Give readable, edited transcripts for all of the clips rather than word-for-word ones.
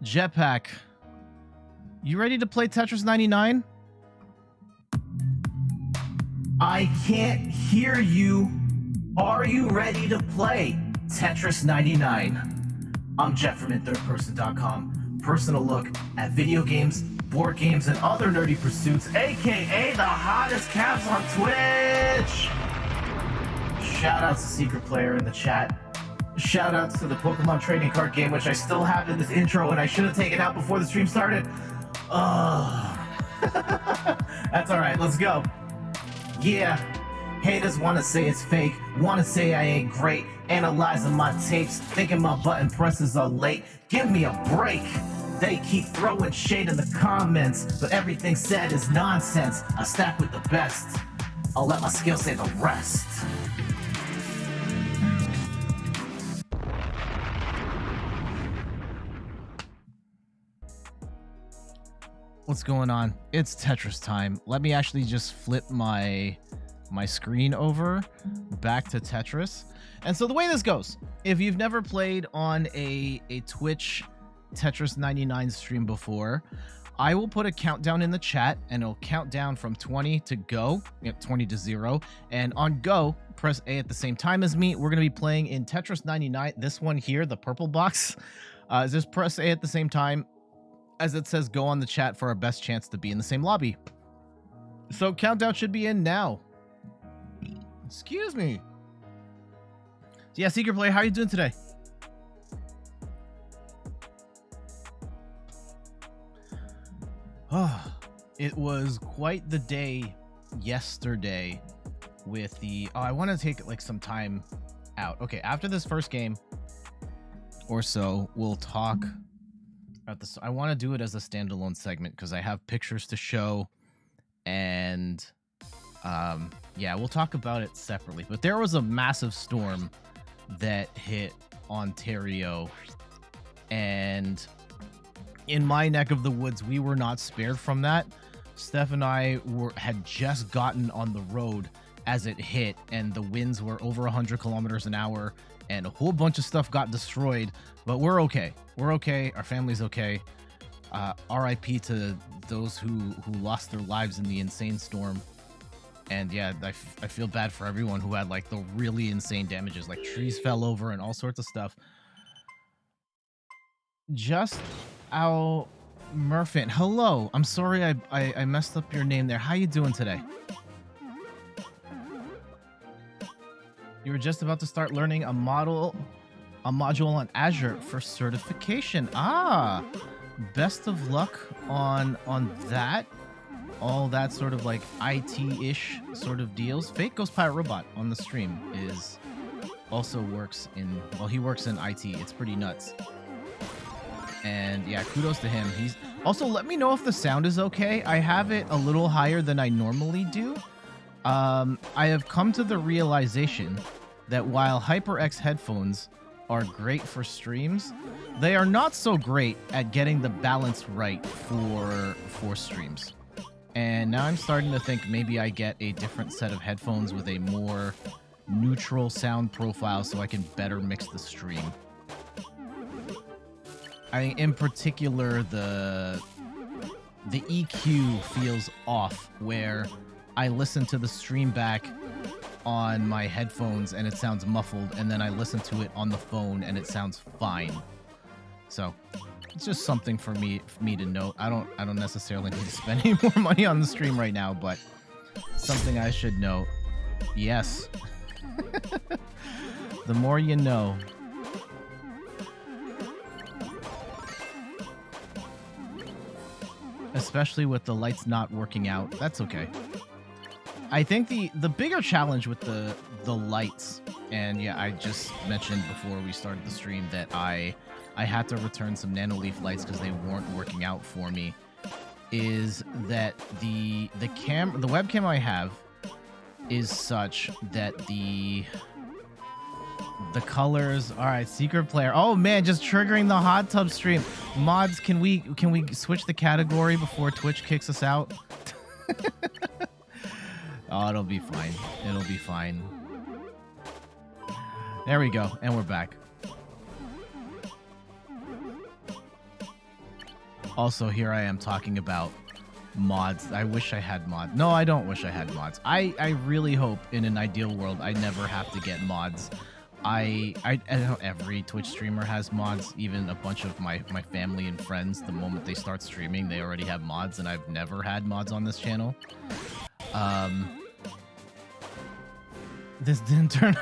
Jetpack, you ready to play Tetris 99? I can't hear you. Are you ready to play Tetris 99? I'm Jeff from InThirdPerson.com. Personal look at video games, board games, and other nerdy pursuits, aka the hottest caps on Twitch. Shout out to Secret Player in the chat. Shout out to the Pokemon trading card game, which I still have in this intro, and I should have taken out before the stream started. That's alright, let's go. Yeah, haters wanna say it's fake, wanna say I ain't great, analyzing my tapes, thinking my button presses are late. Give me a break. They keep throwing shade in the comments, but everything said is nonsense. I stack with the best. I'll let my skill say the rest. What's going on? It's Tetris time. Let me actually just flip my screen over back to Tetris. And so the way this goes, if you've never played on a Twitch Tetris 99 stream before, I will put a countdown in the chat and it'll count down from 20 to go, 20 to 0. And on go, press A at the same time as me. We're going to be playing in Tetris 99. This one here, the purple box, just press A at the same time as it says go on the chat for our best chance to be in the same lobby. So countdown should be in now. Excuse me. So yeah, Secret Player, how are you doing today? Oh, it was quite the day yesterday with the... Oh, I want to take like some time out. Okay, after this first game or so, we'll talk about this. I want to do it as a standalone segment because I have pictures to show, and yeah, we'll talk about it separately. But there was a massive storm that hit Ontario, and in my neck of the woods, we were not spared from that. Steph and I had just gotten on the road as it hit, and the winds were over 100 kilometers an hour, and a whole bunch of stuff got destroyed. But we're okay. We're okay. Our family's okay. RIP to those who lost their lives in the insane storm. And yeah, I feel bad for everyone who had like the really insane damages, like trees fell over and all sorts of stuff. Just Al Murfin, hello. I'm sorry I messed up your name there. How you doing today? You were just about to start learning a module on Azure for certification. Ah, best of luck on that. All that sort of like IT-ish sort of deals. Fake Ghost Pirate Robot on the stream also works in, well, he works in IT. It's pretty nuts. And yeah, kudos to him. He's also, let me know if the sound is okay. I have it a little higher than I normally do. I have come to the realization that while HyperX headphones are great for streams, they are not so great at getting the balance right for streams. And now I'm starting to think maybe I get a different set of headphones with a more neutral sound profile so I can better mix the stream. In particular, the EQ feels off, where I listen to the stream back on my headphones and it sounds muffled, and then I listen to it on the phone and it sounds fine. So it's just something for me to note. I don't necessarily need to spend any more money on the stream right now, but something I should note. Yes. The more you know. Especially with the lights not working out. That's okay. I think the bigger challenge with the lights, and yeah, I just mentioned before we started the stream that I had to return some Nanoleaf lights because they weren't working out for me, is that the webcam I have is such that the colors. All right, Secret Player. Oh man, just triggering the hot tub stream. Mods, can we switch the category before Twitch kicks us out? Oh, it'll be fine. It'll be fine. There we go, and we're back. Also, here I am talking about mods. I wish I had mods. No, I don't wish I had mods. I really hope in an ideal world I never have to get mods. I know every Twitch streamer has mods. Even a bunch of my family and friends, the moment they start streaming, they already have mods, and I've never had mods on this channel. This didn't turn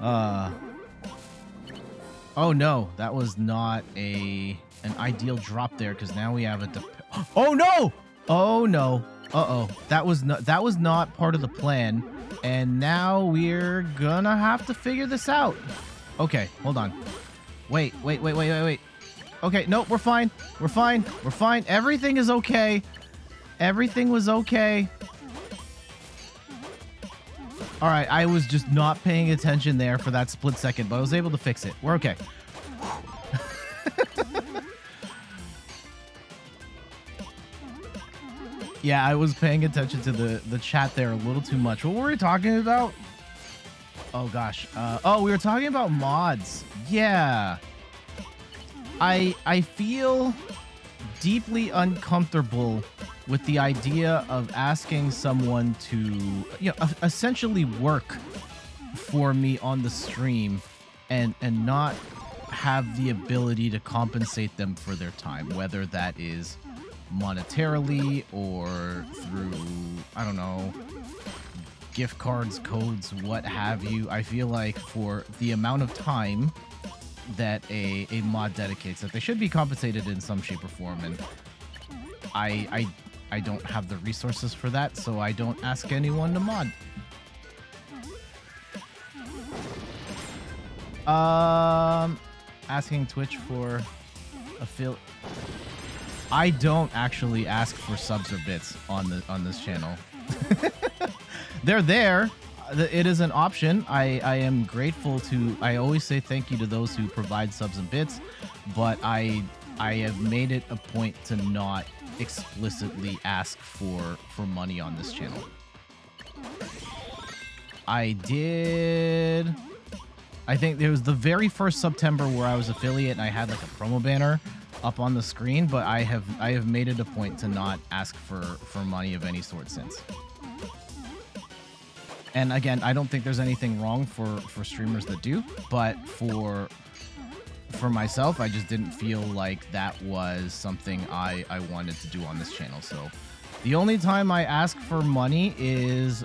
out. Oh no, that was not an ideal drop there, because now we have a oh no! Oh no. Uh-oh. That was not part of the plan. And now we're gonna have to figure this out. Okay, hold on. Wait. Okay, nope, we're fine. We're fine. We're fine. Everything is okay. Everything was okay. All right, I was just not paying attention there for that split second, but I was able to fix it. We're okay. Yeah, I was paying attention to the chat there a little too much. What were we talking about? Oh gosh. We were talking about mods. Yeah. I feel deeply uncomfortable with the idea of asking someone to, you know, essentially work for me on the stream and not have the ability to compensate them for their time, whether that is monetarily or through, I don't know, gift cards, codes, what have you. I feel like for the amount of time that a mod dedicates, that they should be compensated in some shape or form, and I don't have the resources for that, so I don't ask anyone to mod. Asking Twitch for affiliate. I don't actually ask for subs or bits on this channel. They're there. It is an option. I am grateful to. I always say thank you to those who provide subs and bits, but I have made it a point to not explicitly ask for money on this channel. I think there was the very first September where I was affiliate and I had like a promo banner up on the screen, but I have made it a point to not ask for money of any sort since. And again, I don't think there's anything wrong for streamers that do, but for myself, I just didn't feel like that was something I wanted to do on this channel. So the only time I ask for money is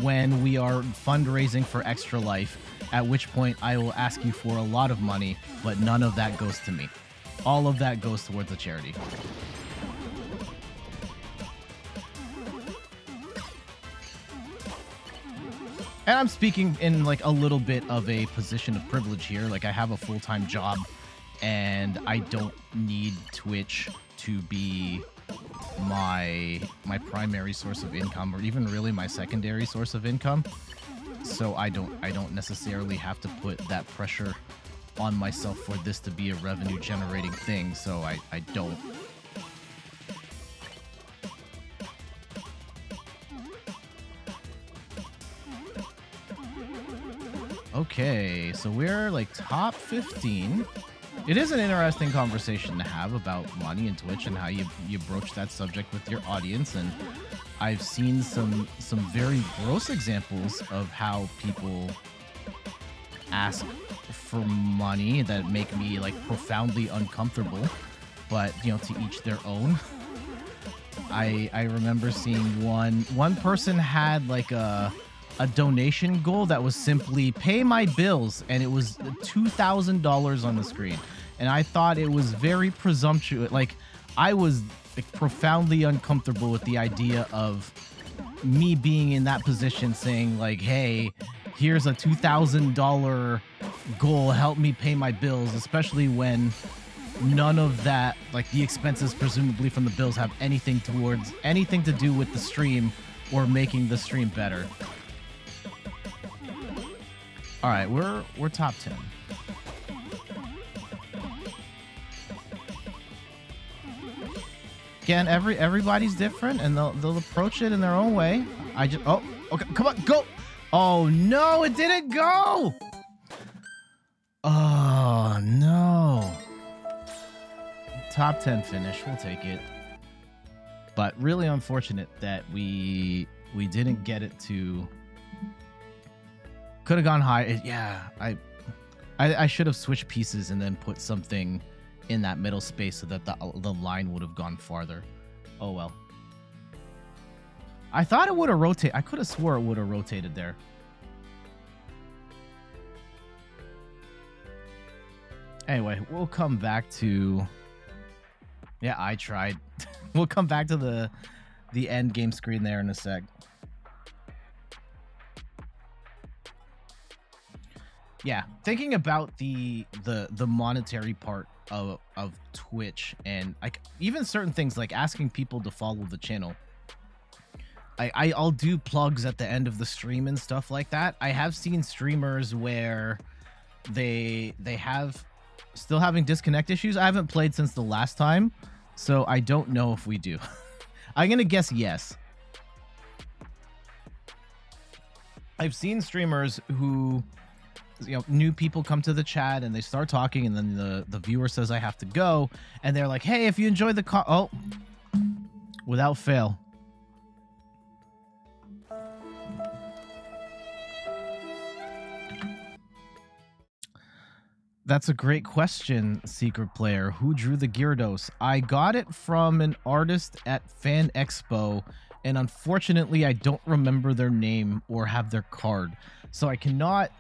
when we are fundraising for Extra Life, at which point I will ask you for a lot of money, but none of that goes to me. All of that goes towards a charity. And I'm speaking in like a little bit of a position of privilege here. Like I have a full-time job and I don't need Twitch to be my primary source of income, or even really my secondary source of income. So I don't necessarily have to put that pressure on myself for this to be a revenue generating thing. So I don't. Okay, so we're like top 15. It is an interesting conversation to have about money and Twitch and how you broach that subject with your audience. And I've seen some very gross examples of how people ask for money that make me like profoundly uncomfortable. But you know, to each their own. I remember seeing one person had like a donation goal that was simply pay my bills, and it was $2,000 on the screen. And I thought it was very presumptuous. Like I was like profoundly uncomfortable with the idea of me being in that position saying like, hey, here's a $2,000 goal, help me pay my bills, especially when none of that, like the expenses presumably from the bills, have anything to do with the stream or making the stream better. All right, we're top 10. Again, everybody's different, and they'll approach it in their own way. Okay, come on, go! Oh no, it didn't go! Oh no! top 10 finish. We'll take it. But really unfortunate that we didn't get it to. Could have gone high. Yeah, I should have switched pieces and then put something in that middle space so that the line would have gone farther. Oh well. I thought it would have rotated. I could have swore it would have rotated there. Anyway, we'll come back to. Yeah, I tried. We'll come back to the end game screen there in a sec. Yeah, thinking about the monetary part of Twitch and like even certain things like asking people to follow the channel. I'll do plugs at the end of the stream and stuff like that. I have seen streamers where they have still having disconnect issues. I haven't played since the last time, so I don't know if we do. I'm gonna guess yes. I've seen streamers who, you know, new people come to the chat and they start talking, and then the viewer says I have to go, and they're like, "Hey, if you enjoyed the oh, without fail." That's a great question, Secret Player. Who drew the Gyarados? I got it from an artist at Fan Expo, and unfortunately, I don't remember their name or have their card. So I cannot...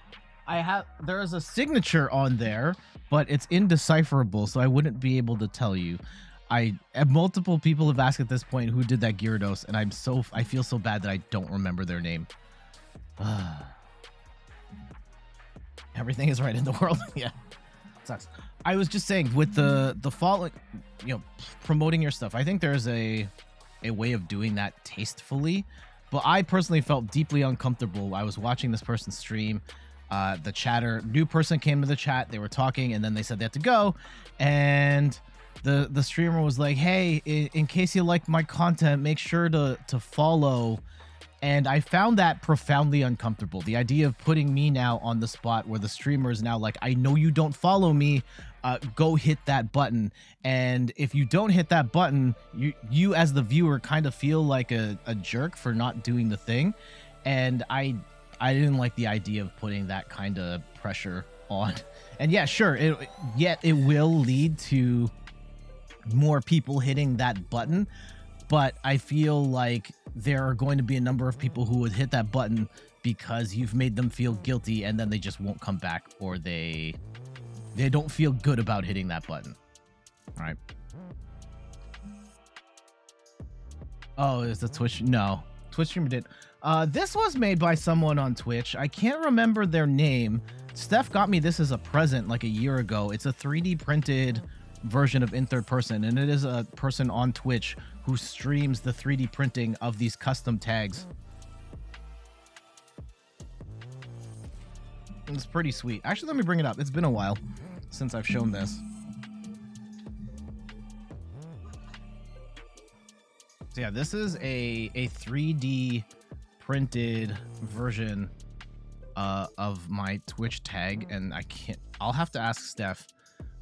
there is a signature on there, but it's indecipherable, so I wouldn't be able to tell you. Multiple people have asked at this point who did that Gyarados, and I feel so bad that I don't remember their name. Everything is right in the world. Yeah. Sucks. I was just saying with the following, you know, promoting your stuff. I think there's a way of doing that tastefully, but I personally felt deeply uncomfortable. I was watching this person stream. The new person came to the chat. They were talking, and then they said they had to go, and the streamer was like, "Hey, in case you like my content, make sure to follow." And I found that profoundly uncomfortable. The idea of putting me now on the spot where the streamer is now like, I know you don't follow me, go hit that button. And if you don't hit that button, you as the viewer kind of feel like a jerk for not doing the thing. And I didn't like the idea of putting that kind of pressure on. And yeah, sure, it will lead to more people hitting that button. But I feel like there are going to be a number of people who would hit that button because you've made them feel guilty, and then they just won't come back, or they don't feel good about hitting that button. All right. Oh, is the Twitch? No, Twitch streamer did. This was made by someone on Twitch. I can't remember their name. Steph got me this as a present like a year ago. It's a 3D printed version of in third person, and it is a person on Twitch who streams the 3D printing of these custom tags. It's pretty sweet. Actually, let me bring it up. It's been a while since I've shown this. So yeah, this is a 3D printed version of my Twitch tag, and I'll have to ask Steph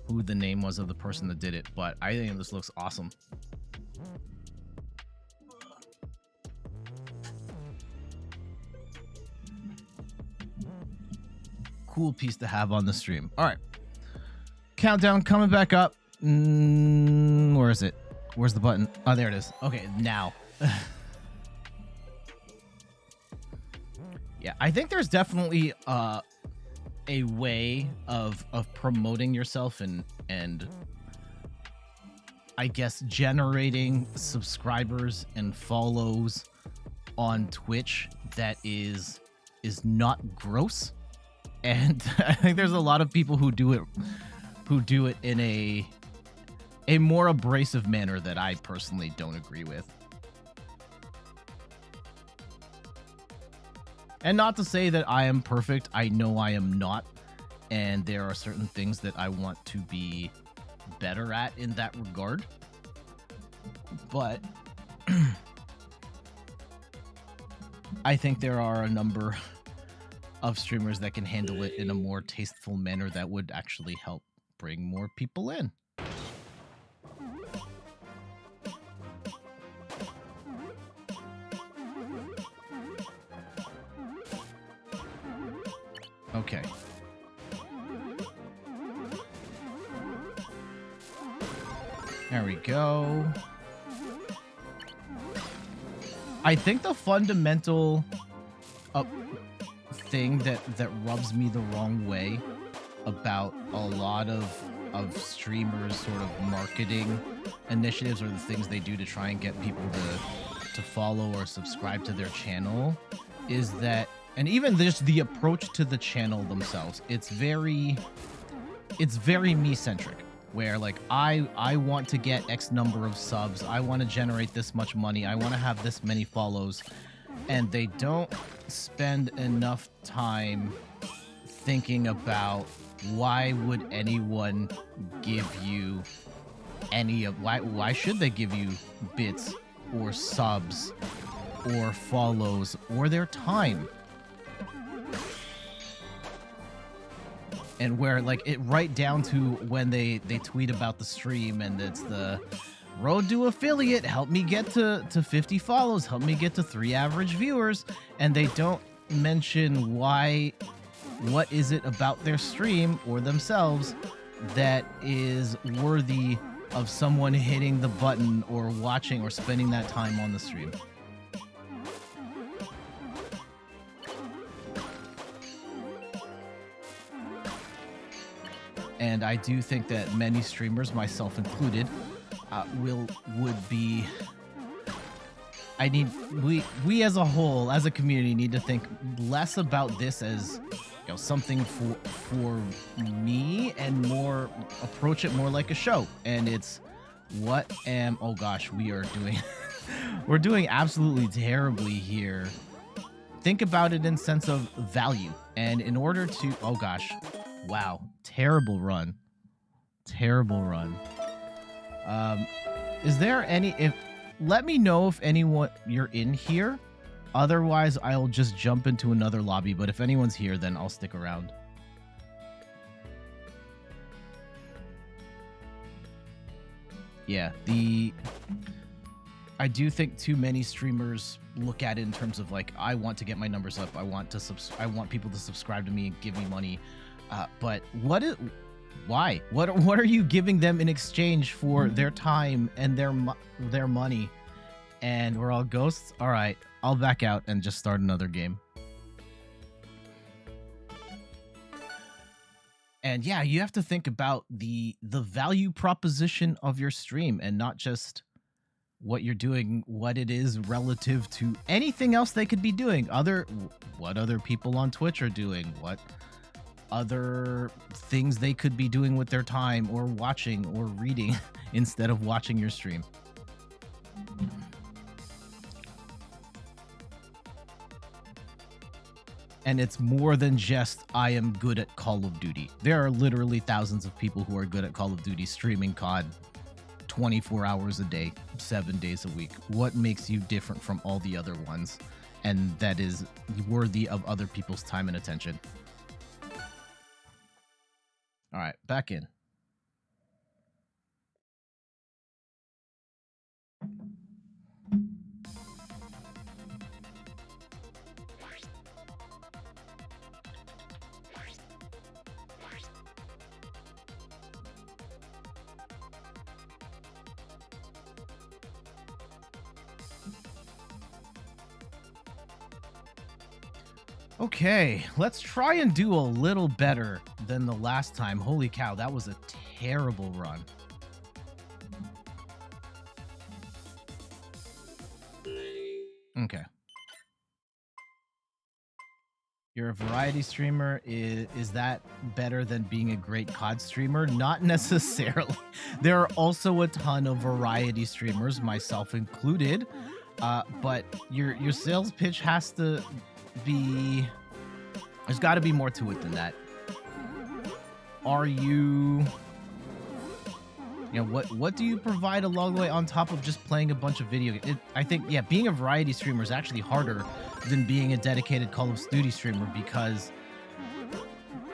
who the name was of the person that did it, but I think this looks awesome. Cool piece to have on the stream. All right, countdown coming back up. Where is it? Where's the button? Oh, there it is. Okay, now. Yeah, I think there's definitely a way of promoting yourself and I guess generating subscribers and follows on Twitch that is not gross. And I think there's a lot of people who do it in a more abrasive manner that I personally don't agree with. And not to say that I am perfect. I know I am not. And there are certain things that I want to be better at in that regard. But I think there are a number of streamers that can handle it in a more tasteful manner that would actually help bring more people in. Okay. There we go. I think the fundamental thing that rubs me the wrong way about a lot of streamers' sort of marketing initiatives or the things they do to try and get people to follow or subscribe to their channel is that, and even just the approach to the channel themselves, it's very me-centric, where like I want to get X number of subs, I want to generate this much money, I want to have this many follows, and they don't spend enough time thinking about why would anyone give you any of why should they give you bits or subs or follows or their time. And where like it right down to when they tweet about the stream and it's the road to affiliate, help me get to 50 follows, help me get to 3 average viewers, and they don't mention what is it about their stream or themselves that is worthy of someone hitting the button or watching or spending that time on the stream. And I do think that many streamers, myself included, we as a whole, as a community, need to think less about this as, you know, something for me and more approach it more like a show. And it's oh gosh, we are doing we're doing absolutely terribly here. Think about it in sense of value. And in order to, oh gosh, wow, terrible run. Is there any, let me know if anyone, you're in here. Otherwise, I'll just jump into another lobby. But if anyone's here, then I'll stick around. Yeah, I do think too many streamers look at it in terms of like, I want to get my numbers up. I want people to subscribe to me and give me money. But why? What are you giving them in exchange for their time and their money? And we're all ghosts? All right, I'll back out and just start another game. And yeah, you have to think about the value proposition of your stream and not just what you're doing, what it is relative to anything else they could be doing. What other people on Twitch are doing, what other things they could be doing with their time or watching or reading instead of watching your stream. And it's more than just, I am good at Call of Duty. There are literally thousands of people who are good at Call of Duty streaming COD 24 hours a day, 7 days a week. What makes you different from all the other ones? And that is worthy of other people's time and attention. All right, back in. Okay, let's try and do a little better than the last time. Holy cow, that was a terrible run. Okay. You're a variety streamer. Is that better than being a great COD streamer? Not necessarily. There are also a ton of variety streamers, myself included. But your sales pitch has to be, there's got to be more to it than that. Are you know, what do you provide along the way on top of just playing a bunch of video games? I think, yeah, being a variety streamer is actually harder than being a dedicated Call of Duty streamer, because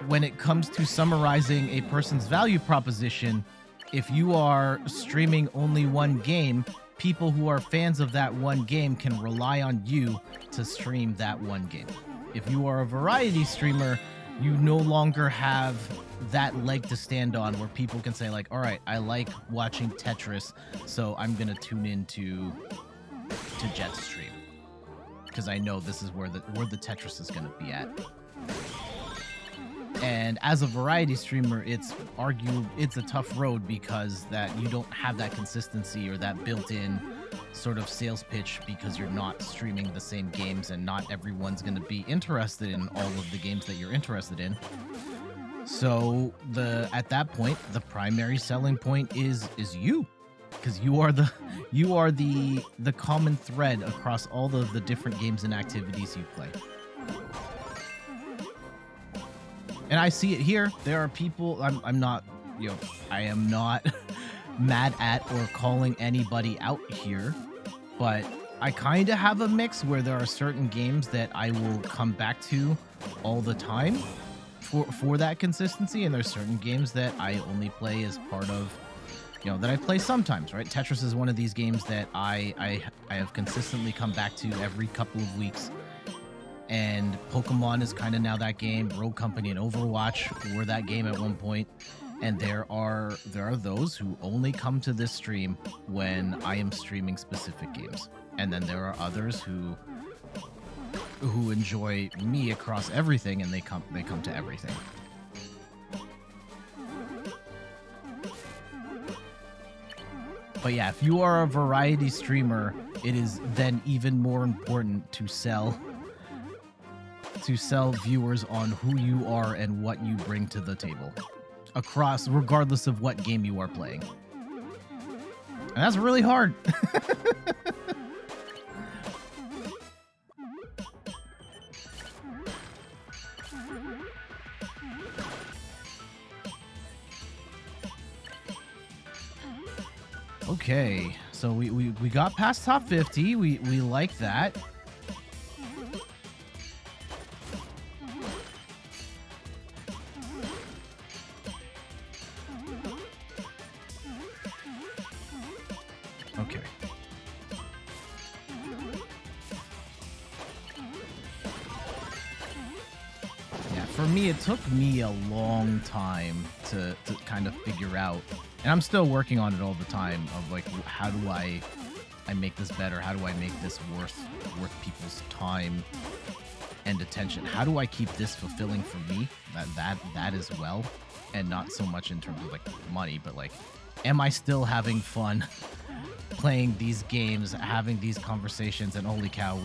when it comes to summarizing a person's value proposition, if you are streaming only one game, people who are fans of that one game can rely on you to stream that one game. If you are a variety streamer, You no longer have that leg to stand on where people can say like, all right, I like watching Tetris, so I'm gonna tune into Jet's stream because I know this is where the Tetris is gonna be at. And as a variety streamer, it's a tough road because that you don't have that consistency or that built-in sort of sales pitch because you're not streaming the same games and not everyone's going to be interested in all of the games that you're interested in. So at that point, the primary selling point is you, because you are the common thread across all of the different games and activities you play. And I see it here. There are people. I'm not, I am not mad at or calling anybody out here, but I kind of have a mix where there are certain games that I will come back to all the time for that consistency, and there's certain games that I only play as part of, that I play sometimes. Right? Tetris is one of these games that I have consistently come back to every couple of weeks. And Pokemon is kind of now that game. Rogue Company and Overwatch were that game at one point. And there are those who only come to this stream when I am streaming specific games. And then there are others who enjoy me across everything, and they come to everything. But yeah, if you are a variety streamer, it is then even more important to sell viewers on who you are and what you bring to the table regardless of what game you are playing. And that's really hard. Okay, so we got past top 50. We like that. Okay. Yeah, for me, it took me a long time to kind of figure out, and I'm still working on it all the time, of like, how do I make this better? How do I make this worth people's time and attention? How do I keep this fulfilling for me? That as well, and not so much in terms of like money, but like, am I still having fun playing these games, having these conversations? And holy cow,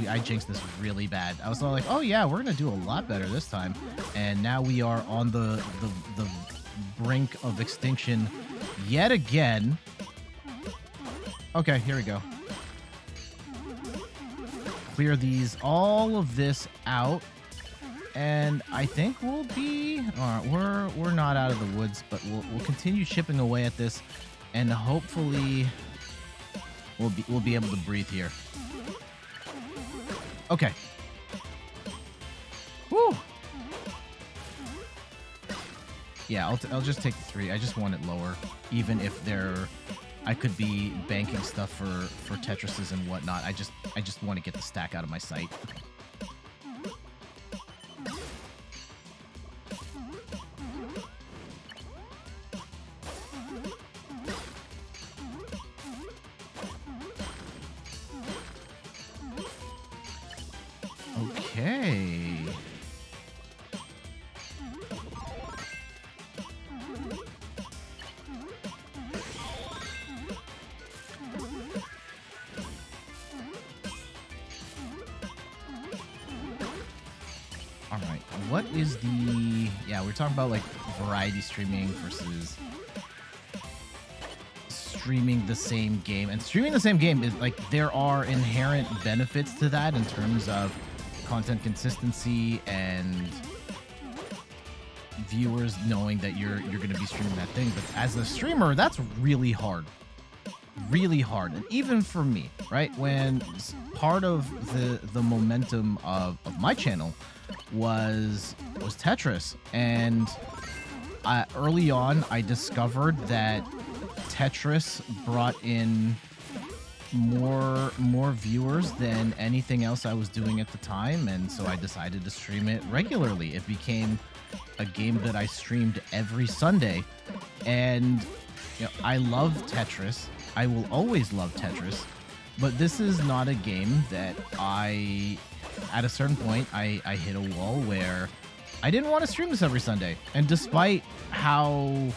I jinxed this really bad. I was all like, oh yeah, we're gonna do a lot better this time, and now we are on the brink of extinction yet again. Okay, here we go. Clear all of this out, and I think we'll be all right. We're not out of the woods, but we'll continue chipping away at this, and hopefully we'll be able to breathe here. Okay. Woo. Yeah, I'll just take the 3. I just want it lower, even if I could be banking stuff for Tetrises and whatnot. I just want to get the stack out of my sight. Okay. All right. What is we're talking about like variety streaming versus streaming the same game. And streaming the same game is like, there are inherent benefits to that in terms of content consistency and viewers knowing that you're going to be streaming that thing. But as a streamer, that's really hard. Really hard. And even for me, right? When part of the momentum of my channel was Tetris, and early on I discovered that Tetris brought in more viewers than anything else I was doing at the time, and so I decided to stream it regularly. It became a game that I streamed every Sunday, and you know, I love Tetris. I will always love Tetris, but this is not a game that at a certain point, I hit a wall where I didn't want to stream this every Sunday. And despite how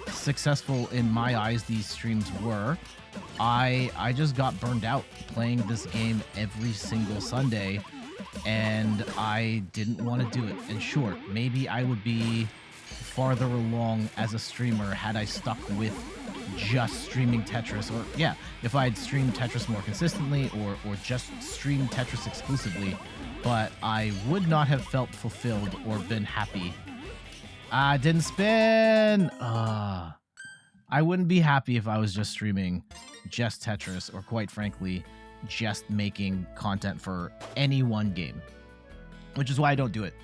successful in my eyes these streams were, I just got burned out playing this game every single Sunday, and I didn't want to do it. And sure, maybe I would be farther along as a streamer had I stuck with just streaming Tetris, or yeah, if I had streamed Tetris more consistently, or just streamed Tetris exclusively, but I would not have felt fulfilled or been happy. Didn't spin! I wouldn't be happy if I was just streaming just Tetris, or quite frankly, just making content for any one game, which is why I don't do it.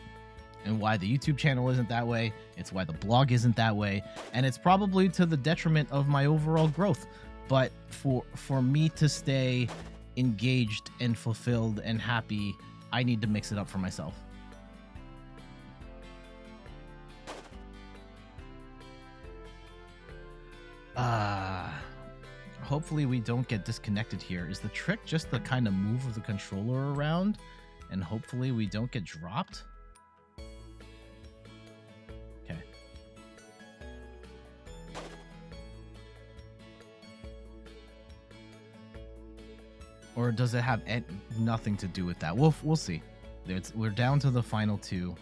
And why the YouTube channel isn't that way. It's why the blog isn't that way. And it's probably to the detriment of my overall growth. But for me to stay engaged and fulfilled and happy, I need to mix it up for myself. Hopefully we don't get disconnected here. Is the trick just the kind of move of the controller around? And hopefully we don't get dropped? Okay. Or does it have nothing to do with that? We'll see. We're down to the final two.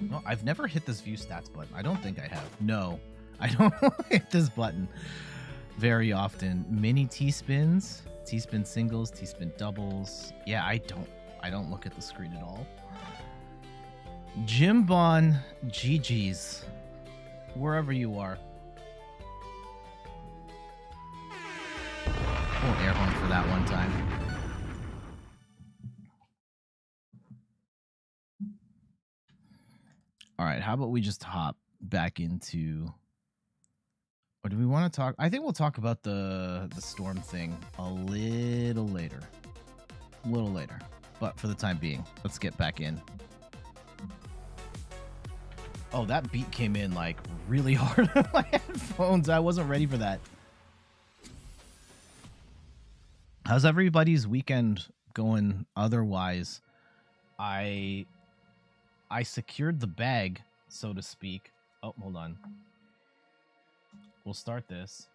No, I've never hit this view stats button. I don't think I have. No, I don't hit this button very often. Mini T-spins, T-spin singles, T-spin doubles. Yeah, I don't look at the screen at all. Jimbon, GG's, wherever you are. We'll air horn for that one time. All right, how about we just hop back into, or do we want to talk? I think we'll talk about the storm thing a little later. But for the time being, let's get back in. Oh, that beat came in like really hard on my headphones. I wasn't ready for that. How's everybody's weekend going otherwise? I secured the bag, so to speak. Oh, hold on. We'll start this.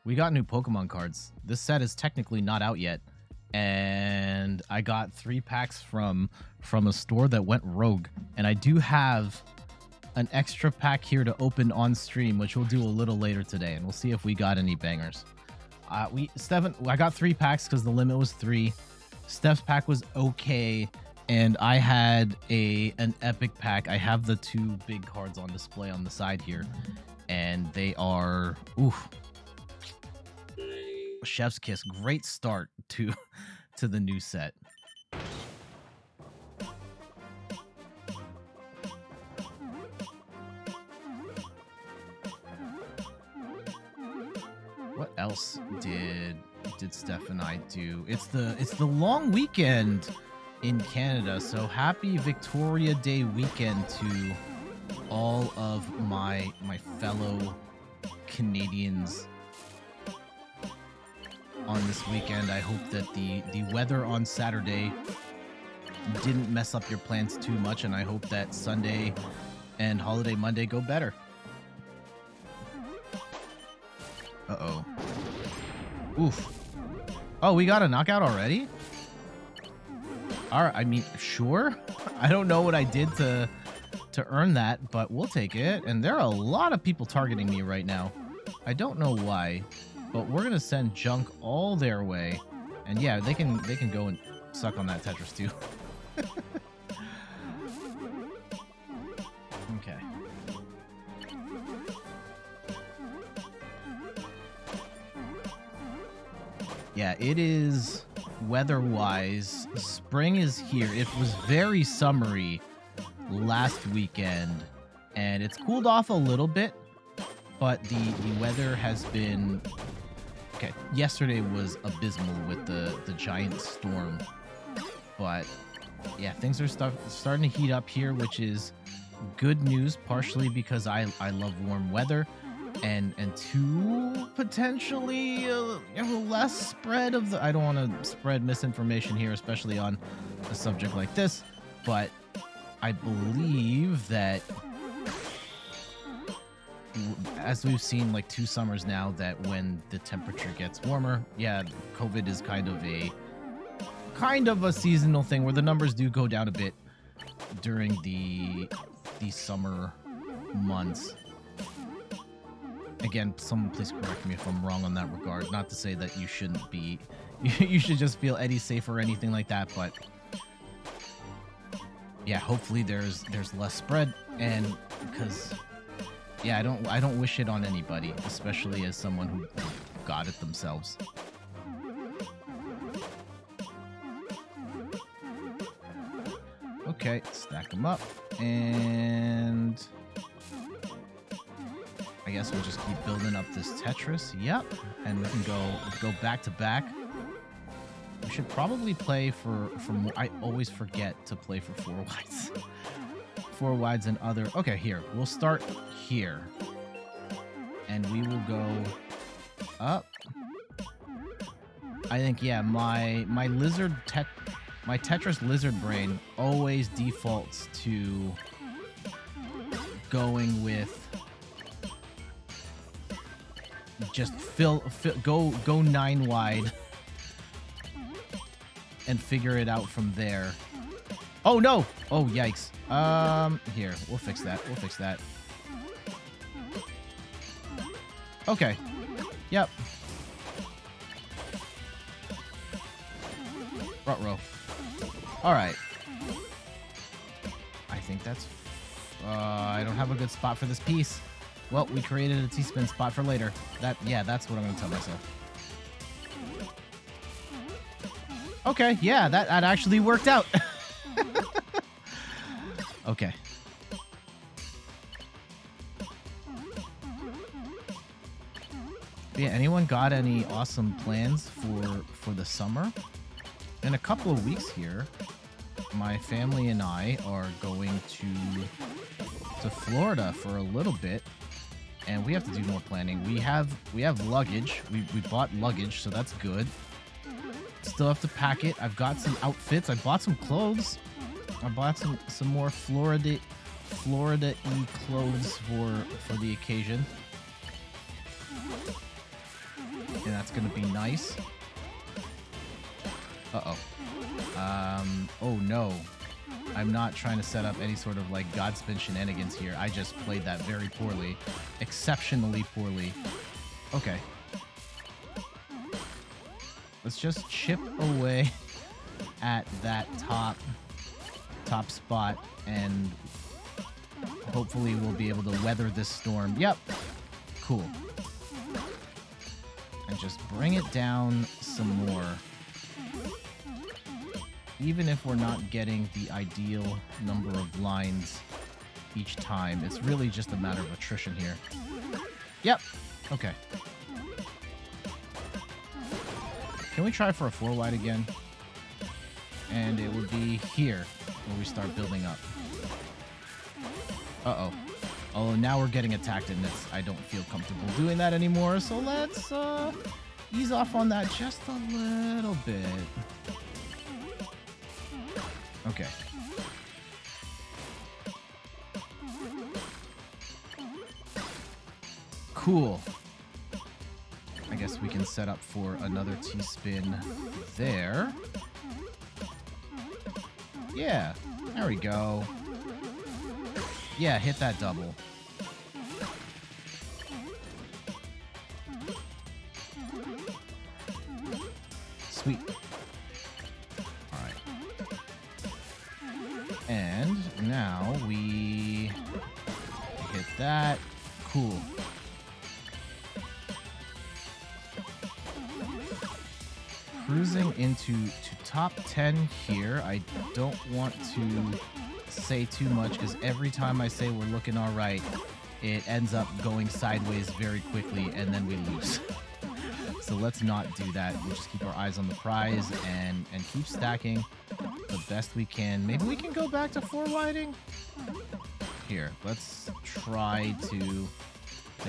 We got new Pokemon cards. This set is technically not out yet. And I got 3 packs from a store that went rogue. And I do have an extra pack here to open on stream, which we'll do a little later today. And we'll see if we got any bangers. I got 3 packs because the limit was 3. Steph's pack was okay, and I had an epic pack. I have the 2 big cards on display on the side here, and they are chef's kiss. Great start to the new set. What else did Steph and I do? It's the long weekend in Canada, so happy Victoria Day weekend to all of my fellow Canadians on this weekend. I hope that the weather on Saturday didn't mess up your plans too much, and I hope that Sunday and holiday Monday go better. Uh-oh. Oof. Oh, we got a knockout already? All right, I mean, sure. I don't know what I did to earn that, but we'll take it. And there are a lot of people targeting me right now. I don't know why, but we're gonna send junk all their way. And yeah, they can go and suck on that Tetris too. Okay. Yeah, it is weather-wise. Spring is here. It was very summery last weekend, and it's cooled off a little bit, but the weather has been okay. Yesterday was abysmal with the giant storm, but yeah, things are starting to heat up here, which is good news, partially because I love warm weather, and two, potentially less spread of the. I don't want to spread misinformation here, especially on a subject like this, but I believe that, as we've seen like 2 summers now, that when the temperature gets warmer, yeah, COVID is kind of a seasonal thing where the numbers do go down a bit during the summer months. Again, someone please correct me if I'm wrong on that regard. Not to say that you shouldn't be, you should just feel any safer or anything like that, but yeah, hopefully there's less spread, and because yeah, I don't wish it on anybody, especially as someone who got it themselves. Okay, stack them up, and I guess we'll just keep building up this Tetris. Yep, and we can go back to back. We should probably play for more. I always forget to play for 4 wides. 4 wides and other. Okay, here. We'll start here. And we will go up. I think, yeah, my Tetris lizard brain always defaults to going with just go 9 wide and figure it out from there. Oh no! Oh yikes. Here, we'll fix that. We'll fix that. Okay. Yep. Ruh-roh. Alright. I think that's... I don't have a good spot for this piece. Well, we created a T-spin spot for later. Yeah, that's what I'm going to tell myself. Okay, yeah, that actually worked out. Okay. Yeah, anyone got any awesome plans for the summer? In a couple of weeks here, my family and I are going to Florida for a little bit, and we have to do more planning. We have luggage. We bought luggage, so that's good. Still have to pack it. I've got some outfits. I bought some clothes. I bought some more Florida-y clothes for the occasion. And that's gonna be nice. Uh-oh. Oh no. I'm not trying to set up any sort of like Godspin shenanigans here. I just played that very poorly. Exceptionally poorly. Okay. Let's just chip away at that top spot, and hopefully we'll be able to weather this storm. Yep. Cool. And just bring it down some more. Even if we're not getting the ideal number of lines each time, it's really just a matter of attrition here. Yep. Okay. Can we try for a 4 wide again? And it would be here where we start building up. Uh-oh. Oh, now we're getting attacked, and I don't feel comfortable doing that anymore, so let's ease off on that just a little bit. Okay. Cool. I guess we can set up for another T-spin there. Yeah, there we go. Yeah, hit that double. Sweet. Alright. And now we hit that. Cool. Cruising into top 10 here. I don't want to say too much, because every time I say we're looking all right, it ends up going sideways very quickly, and then we lose. So let's not do that. We'll just keep our eyes on the prize and keep stacking the best we can. Maybe we can go back to 4 lighting? Here, let's try to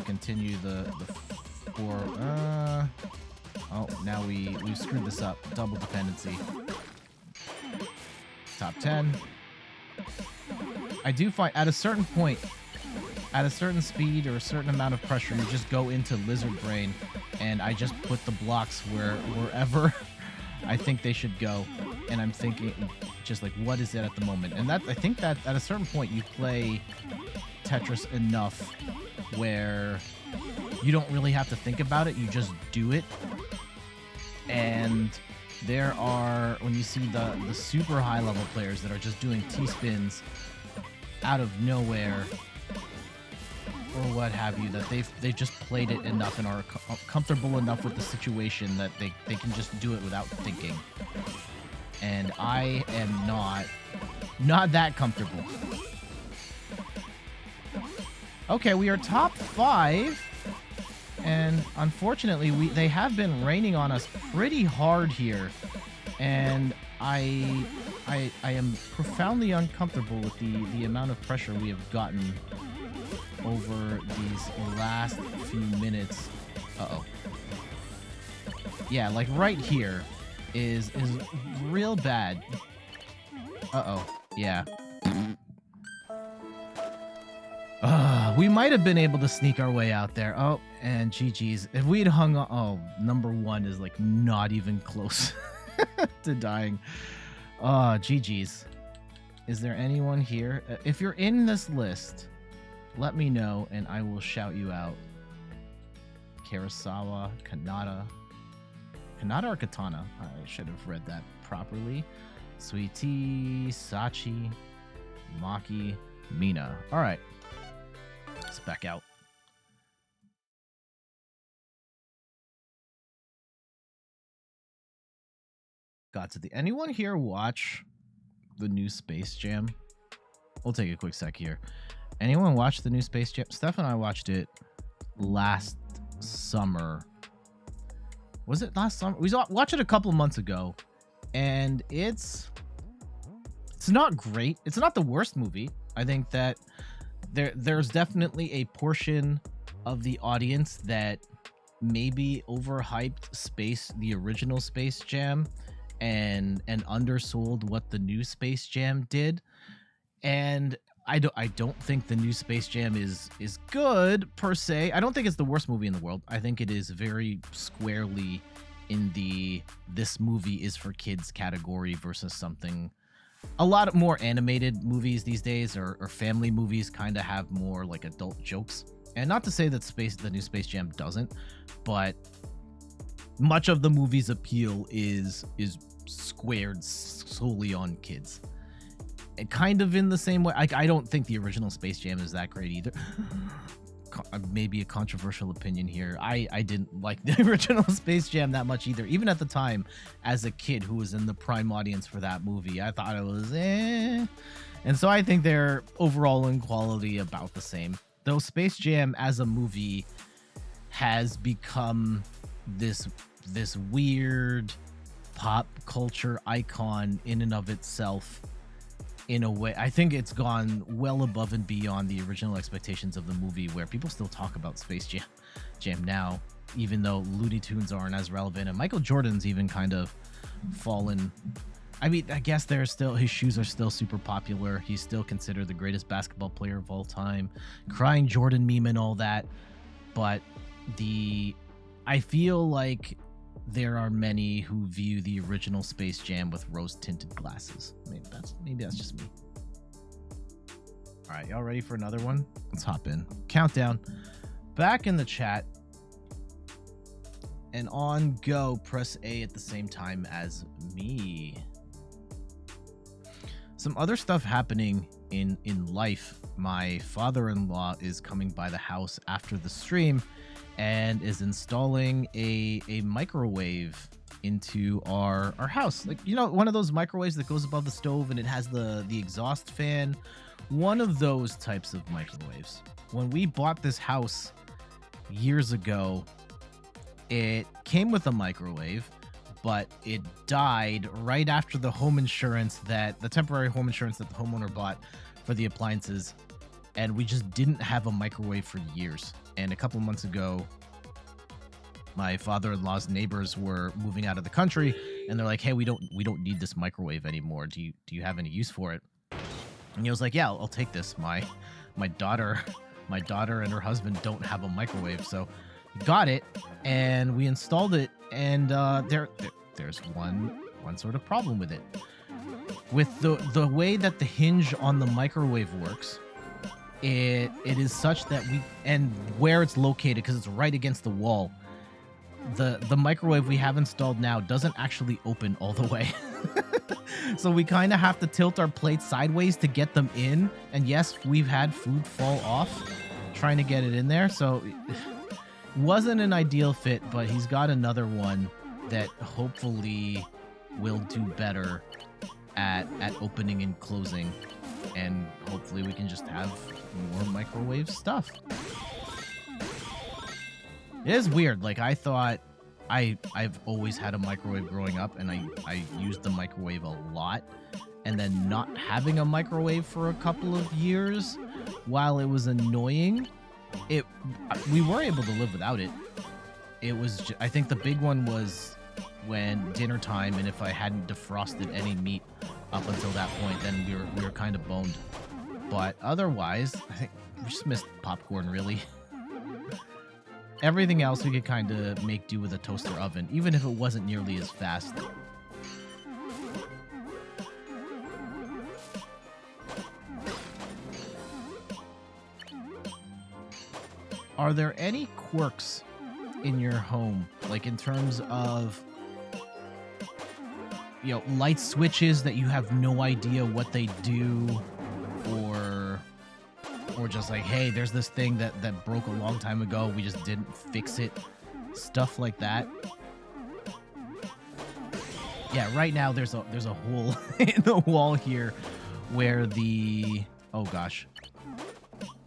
continue the 4. Oh, now we screwed this up. Double dependency. Top 10. I do find at a certain point, at a certain speed or a certain amount of pressure, you just go into lizard brain, and I just put the blocks wherever I think they should go, and I'm thinking just like, what is it at the moment? And that, I think that at a certain point you play Tetris enough where you don't really have to think about it, you just do it. And there are, when you see the super high level players that are just doing T-spins out of nowhere or what have you, that they've just played it enough and are comfortable enough with the situation that they can just do it without thinking. And I am not that comfortable. Okay, we are top 5, and unfortunately they have been raining on us pretty hard here, and I am profoundly uncomfortable with the amount of pressure we have gotten over these last few minutes. Uh-oh. Yeah, like right here is real bad. Uh-oh. Yeah. We might have been able to sneak our way out there. Oh, and GG's. If we'd hung on... Oh, number 1 is like not even close to dying. Oh, GG's. Is there anyone here? If you're in this list, let me know and I will shout you out. Karasawa, Kanata. Kanata or Katana? I should have read that properly. Sweet Tea, Sachi, Maki, Mina. All right. Let's back out. Got to the... Anyone here watch the new Space Jam? We'll take a quick sec here. Anyone watch the new Space Jam? Steph and I watched it last summer. Was it last summer? We watched it a couple months ago, and it's not great. It's not the worst movie. I think that there's definitely a portion of the audience that maybe overhyped the original Space Jam and undersold what the new Space Jam did. And I don't think the new Space Jam is good per se. I don't think it's the worst movie in the world. I think it is very squarely in the this movie is for kids category versus something. A lot of more animated movies these days or family movies kind of have more like adult jokes. And not to say that the new Space Jam doesn't, but much of the movie's appeal is squared solely on kids. And kind of in the same way, I don't think the original Space Jam is that great either. Maybe a controversial opinion here. I didn't like the original Space Jam that much either. Even at the time, as a kid who was in the prime audience for that movie, I thought it was eh. And so I think they're overall in quality about the same. Though Space Jam as a movie has become this weird pop culture icon in and of itself. In a way, I think it's gone well above and beyond the original expectations of the movie, where people still talk about Space Jam now, even though Looney Tunes aren't as relevant, and Michael Jordan's even kind of fallen. I mean, I guess his shoes are still super popular. He's still considered the greatest basketball player of all time, crying Jordan meme and all that. But I feel like there are many who view the original Space Jam with rose-tinted glasses. Maybe that's just me. All right, y'all ready for another one? Let's hop in. Countdown. Back in the chat. And on go, press A at the same time as me. Some other stuff happening in life. My father-in-law is coming by the house after the stream and is installing a microwave into our house. Like, you know, one of those microwaves that goes above the stove and it has the exhaust fan. One of those types of microwaves. When we bought this house years ago, it came with a microwave, but it died right after the temporary home insurance that the homeowner bought for the appliances. And we just didn't have a microwave for years. And a couple months ago, my father-in-law's neighbors were moving out of the country, and they're like, "Hey, we don't need this microwave anymore. Do you have any use for it?" And he was like, "Yeah, I'll take this. My daughter and her husband don't have a microwave, so he got it, and we installed it. And there's one sort of problem with it. With the way that the hinge on the microwave works, it is such that and where it's located, because it's right against the wall, the microwave we have installed now doesn't actually open all the way." So we kind of have to tilt our plates sideways to get them in. And yes, we've had food fall off trying to get it in there. So wasn't an ideal fit, but he's got another one that hopefully will do better at opening and closing. And hopefully we can just have more microwave stuff. It is weird. Like, I thought I've always had a microwave growing up, and I used the microwave a lot. And then not having a microwave for a couple of years, while it was annoying, we were able to live without it. It was I think the big one was when dinner time, and if I hadn't defrosted any meat up until that point, then we were kind of boned. But otherwise, I think we just missed popcorn, really. Everything else we could kind of make do with a toaster oven, even if it wasn't nearly as fast. Are there any quirks in your home, like in terms of, you know, light switches that you have no idea what they do, or just like, hey, there's this thing that broke a long time ago, we just didn't fix it, stuff like that? Yeah, right now there's a hole in the wall here where the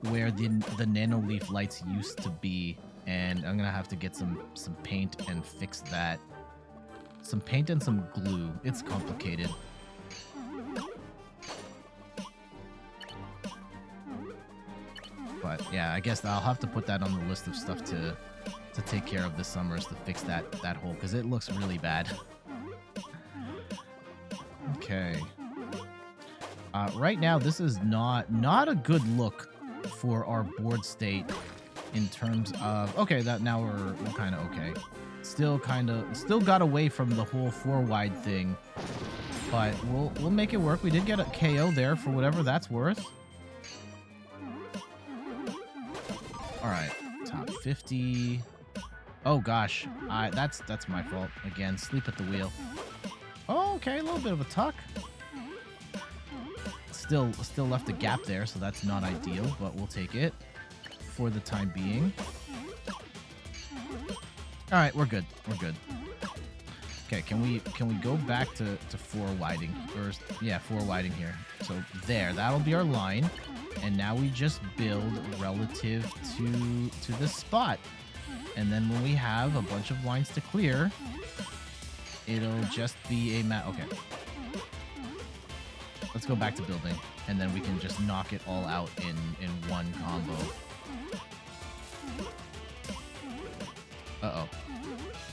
nanoleaf lights used to be, and I'm gonna have to get some paint and fix that. Some paint and some glue. It's complicated. But yeah, I guess I'll have to put that on the list of stuff to take care of this summer, is to fix that hole, because it looks really bad. Okay. Right now, this is not a good look for our board state in terms of, okay, that now we're kind of okay. Still got away from the whole 4-wide thing, but we'll make it work. We did get a KO there for whatever that's worth. All right, top 50. Oh gosh, that's my fault again. Sleep at the wheel. Oh, okay, a little bit of a tuck. Still left a gap there, so that's not ideal, but we'll take it for the time being. All right, we're good. Okay, can we go back to 4-widing? Or yeah, 4-widing here. So there, that'll be our line. And now we just build relative to this spot. And then when we have a bunch of lines to clear, it'll just be a okay. Let's go back to building, and then we can just knock it all out in one combo. Uh-oh.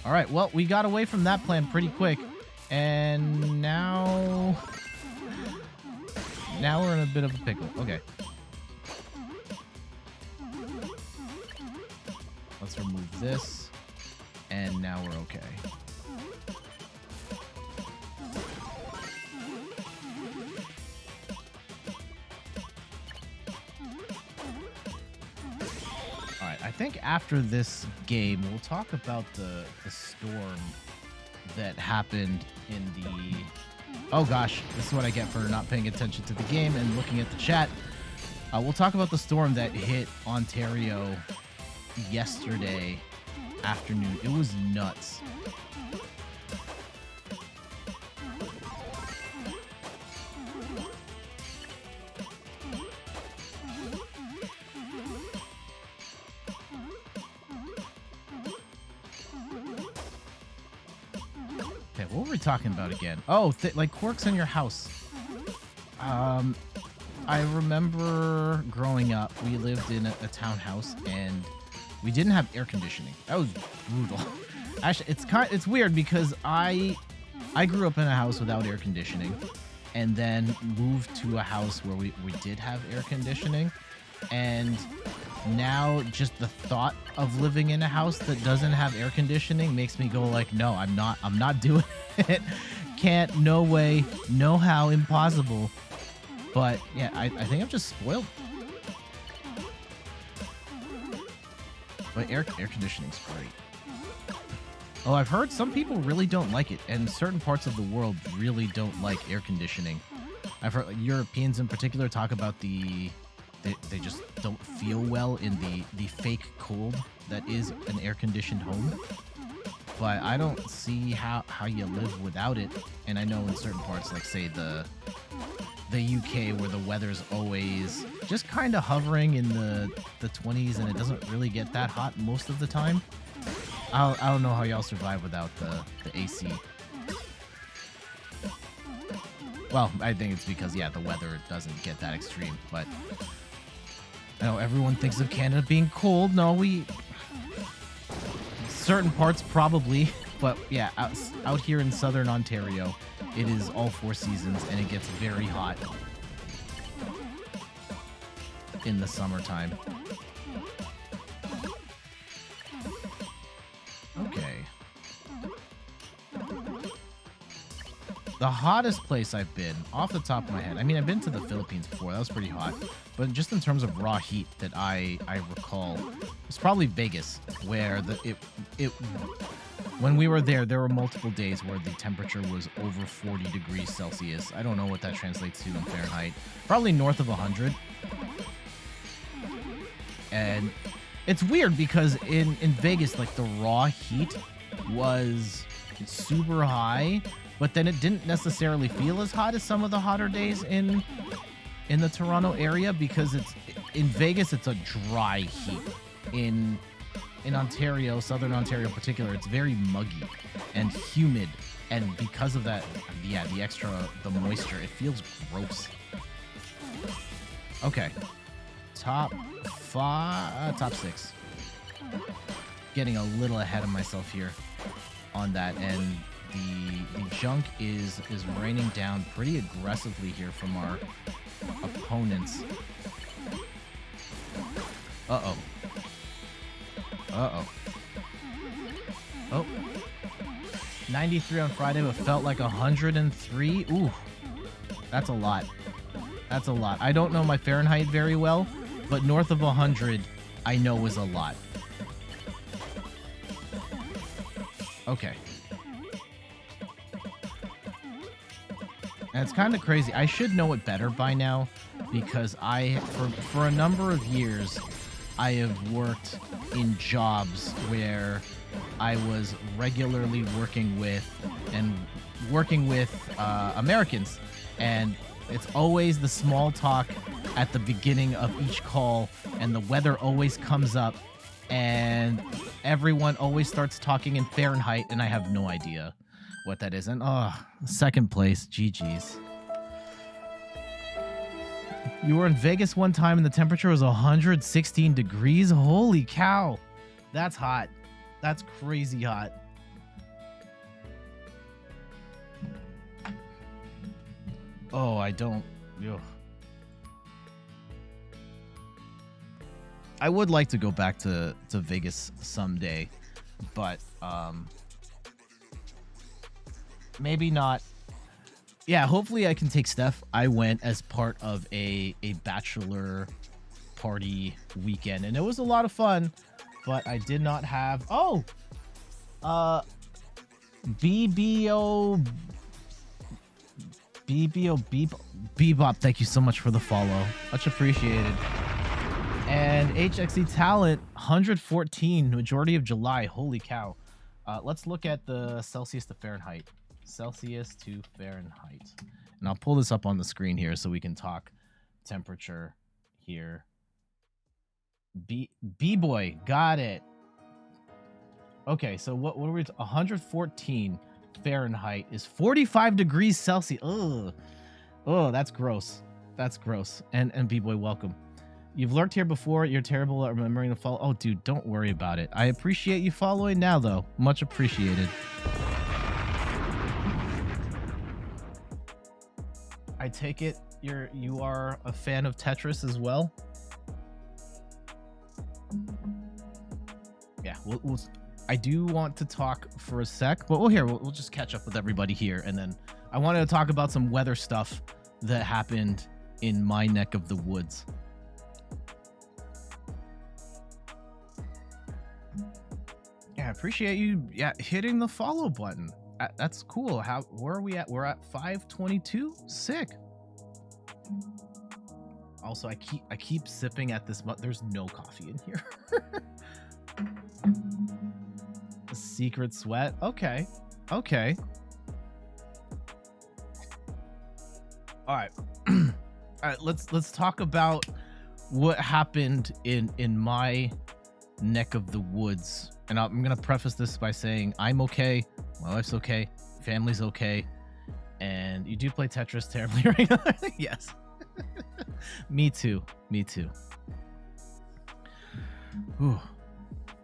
All right, well, we got away from that plan pretty quick, and now we're in a bit of a pickle. Okay. Let's remove this, and now we're okay. I think after this game, we'll talk about the storm that happened in the... Oh gosh, this is what I get for not paying attention to the game and looking at the chat. We'll talk about the storm that hit Ontario yesterday afternoon. It was nuts. what were we talking about again? Oh, like quirks in your house. I remember growing up, we lived in a townhouse and we didn't have air conditioning. That was brutal. Actually, it's weird because I grew up in a house without air conditioning and then moved to a house where we did have air conditioning. And now just the thought of living in a house that doesn't have air conditioning makes me go like, no, I'm not doing it. Can't, no way, no how, impossible. But yeah, I think I'm just spoiled. But air conditioning's great. Oh, I've heard some people really don't like it, and certain parts of the world really don't like air conditioning. I've heard like, Europeans in particular talk about they just don't feel well in the fake cold that is an air-conditioned home. But I don't see how you live without it. And I know in certain parts, like say the UK, where the weather's always just kind of hovering in the 20s and it doesn't really get that hot most of the time. I don't know how y'all survive without the AC. Well, I think it's because, yeah, the weather doesn't get that extreme, but I know everyone thinks of Canada being cold. No, certain parts probably, but yeah, out here in southern Ontario, it is all 4 seasons and it gets very hot in the summertime. Okay. The hottest place I've been, off the top of my head, I mean, I've been to the Philippines before. That was pretty hot. But just in terms of raw heat that I recall, it's probably Vegas, where when we were there were multiple days where the temperature was over 40 degrees Celsius. I don't know what that translates to in Fahrenheit. Probably north of 100. And it's weird because in Vegas, like, the raw heat was super high, but then it didn't necessarily feel as hot as some of the hotter days in the Toronto area, because it's in Vegas, it's a dry heat. In Ontario, southern Ontario in particular, it's very muggy and humid, and because of that, yeah, the moisture, it feels gross. Okay, top 6. Getting a little ahead of myself here on that, and the junk is raining down pretty aggressively here from our opponents. Uh-oh. Oh. 93 on Friday, but felt like 103. Ooh. That's a lot. That's a lot. I don't know my Fahrenheit very well, but north of 100, I know is a lot. Okay. And it's kind of crazy. I should know it better by now, because for a number of years, I have worked in jobs where I was regularly working with Americans, and it's always the small talk at the beginning of each call, and the weather always comes up, and everyone always starts talking in Fahrenheit, and I have no idea what that is. And second place, GG's. You were in Vegas one time and the temperature was 116 degrees. Holy cow. That's hot. That's crazy hot. Oh, I don't. Ugh. I would like to go back to Vegas someday, but maybe not. Yeah, hopefully I can take Steph. I went as part of a bachelor party weekend, and it was a lot of fun, but I did not have... Oh! Bebop, thank you so much for the follow. Much appreciated. And HXE Talent, 114, majority of July. Holy cow. Let's look at the Celsius to Fahrenheit. Celsius to Fahrenheit. And I'll pull this up on the screen here so we can talk temperature here. B-boy, got it. Okay, so what are we... 114 Fahrenheit is 45 degrees Celsius. Ugh. Oh, that's gross. That's gross. And B-Boy, welcome. You've lurked here before. You're terrible at remembering to follow. Oh, dude, don't worry about it. I appreciate you following now, though. Much appreciated. I take it you are a fan of Tetris as well? Yeah, I do want to talk for a sec, but we'll just catch up with everybody here, and then I wanted to talk about some weather stuff that happened in my neck of the woods. Yeah, I appreciate you hitting the follow button. That's cool. Where are we at? We're at 522. Sick. Also, I keep sipping at this, but there's no coffee in here. A secret sweat. Okay. All right. All right, let's talk about what happened in my neck of the woods. And I'm gonna preface this by saying I'm okay, my wife's okay, family's okay, and you do play Tetris terribly right now. Yes. Me too. Whew.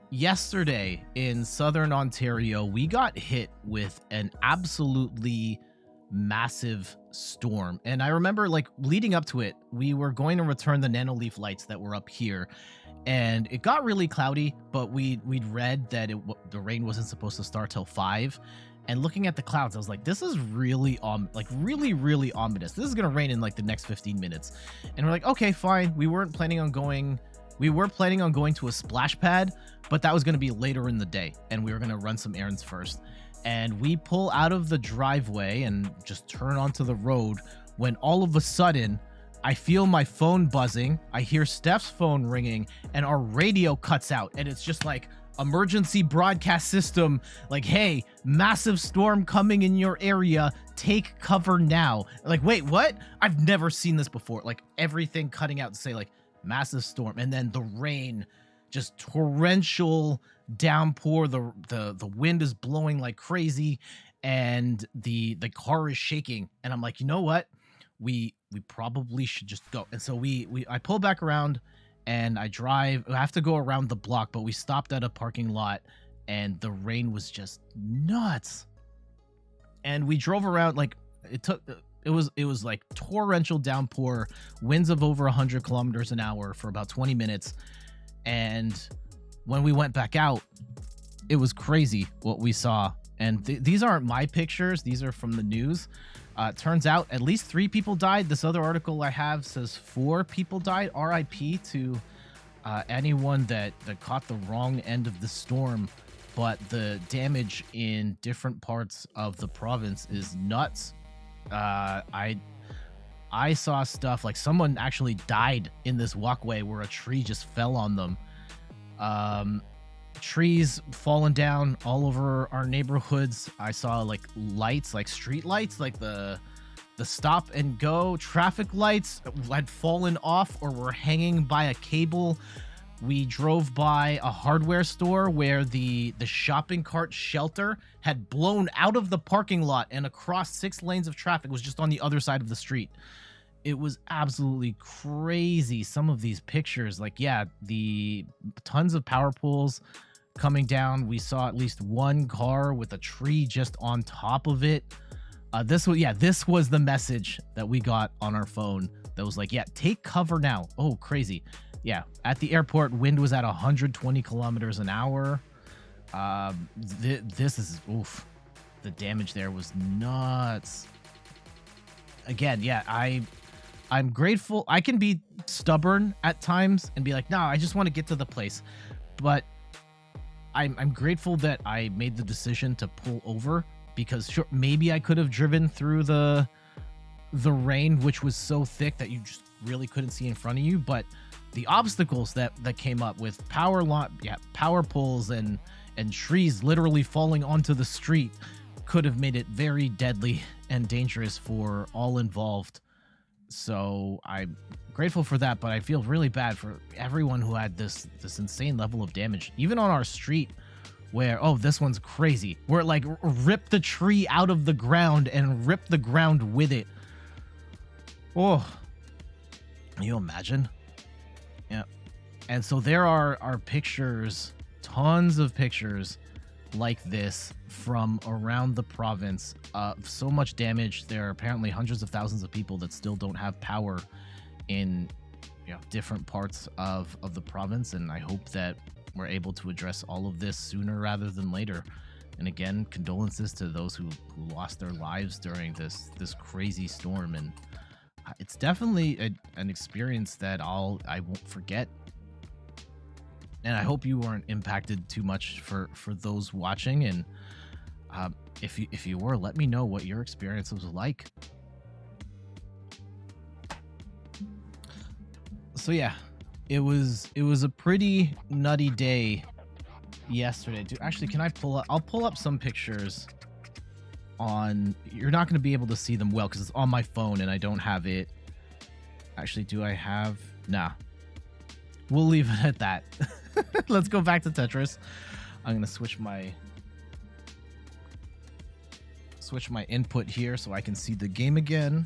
Yesterday in southern Ontario, we got hit with an absolutely massive storm. And I remember, like, leading up to it, we were going to return the nanoleaf lights that were up here. And it got really cloudy, but we'd read that the rain wasn't supposed to start till 5. And looking at the clouds, I was like, this is really really ominous. This is gonna rain in like the next 15 minutes. And we're like, okay, fine. We were planning on going to a splash pad, but that was gonna be later in the day, and we were gonna run some errands first. And we pull out of the driveway and just turn onto the road when all of a sudden I feel my phone buzzing, I hear Steph's phone ringing, and our radio cuts out, and it's just like emergency broadcast system, like, hey, massive storm coming in your area, take cover now. Like, wait, what? I've never seen this before. Like, everything cutting out to say like massive storm, and then the rain, just torrential downpour, the wind is blowing like crazy, and the car is shaking. And I'm like, you know what, we probably should just go. And so I pull back around and I have to go around the block, but we stopped at a parking lot and the rain was just nuts. And we drove around, like, it was like torrential downpour, winds of over 100 kilometers an hour for about 20 minutes. And when we went back out, it was crazy what we saw. And these aren't my pictures. These are from the news. Turns out at least 3 people died. This other article I have says 4 people died. RIP to anyone that caught the wrong end of the storm. But the damage in different parts of the province is nuts. I saw stuff like someone actually died in this walkway where a tree just fell on them. Trees falling down all over our neighborhoods. I saw like lights, like street lights, like the stop and go traffic lights had fallen off or were hanging by a cable. We drove by a hardware store where the shopping cart shelter had blown out of the parking lot and across 6 lanes of traffic, was just on the other side of the street. It was absolutely crazy. Some of these pictures, like, yeah, the tons of power poles coming down. We saw at least one car with a tree just on top of it. This was the message that we got on our phone that was like, yeah, take cover now. Oh, crazy. Yeah, at the airport, wind was at 120 kilometers an hour. This is, oof, the damage there was nuts. Again, yeah, I'm grateful. I can be stubborn at times and be like, no, I just want to get to the place. But I'm grateful that I made the decision to pull over, because sure, maybe I could have driven through the rain, which was so thick that you just really couldn't see in front of you. But the obstacles that came up with power poles and trees literally falling onto the street could have made it very deadly and dangerous for all involved. So I'm grateful for that, but I feel really bad for everyone who had this insane level of damage. Even on our street where, oh, this one's crazy, where it like ripped the tree out of the ground and ripped the ground with it. Oh, can you imagine? Yeah. And so there are pictures, tons of pictures like this from around the province. So much damage. There are apparently hundreds of thousands of people that still don't have power in, you know, different parts of the province, and I hope that we're able to address all of this sooner rather than later. And again, condolences to those who lost their lives during this crazy storm. And it's definitely an experience that I won't forget. And I hope you weren't impacted too much for those watching. And if you were, let me know what your experience was like. So yeah, it was a pretty nutty day yesterday. Dude, actually, can I pull up? I'll pull up some pictures on. You're not going to be able to see them well because it's on my phone and I don't have it. Actually, do I have? Nah. We'll leave it at that. Let's go back to Tetris. I'm going to switch my input here so I can see the game again.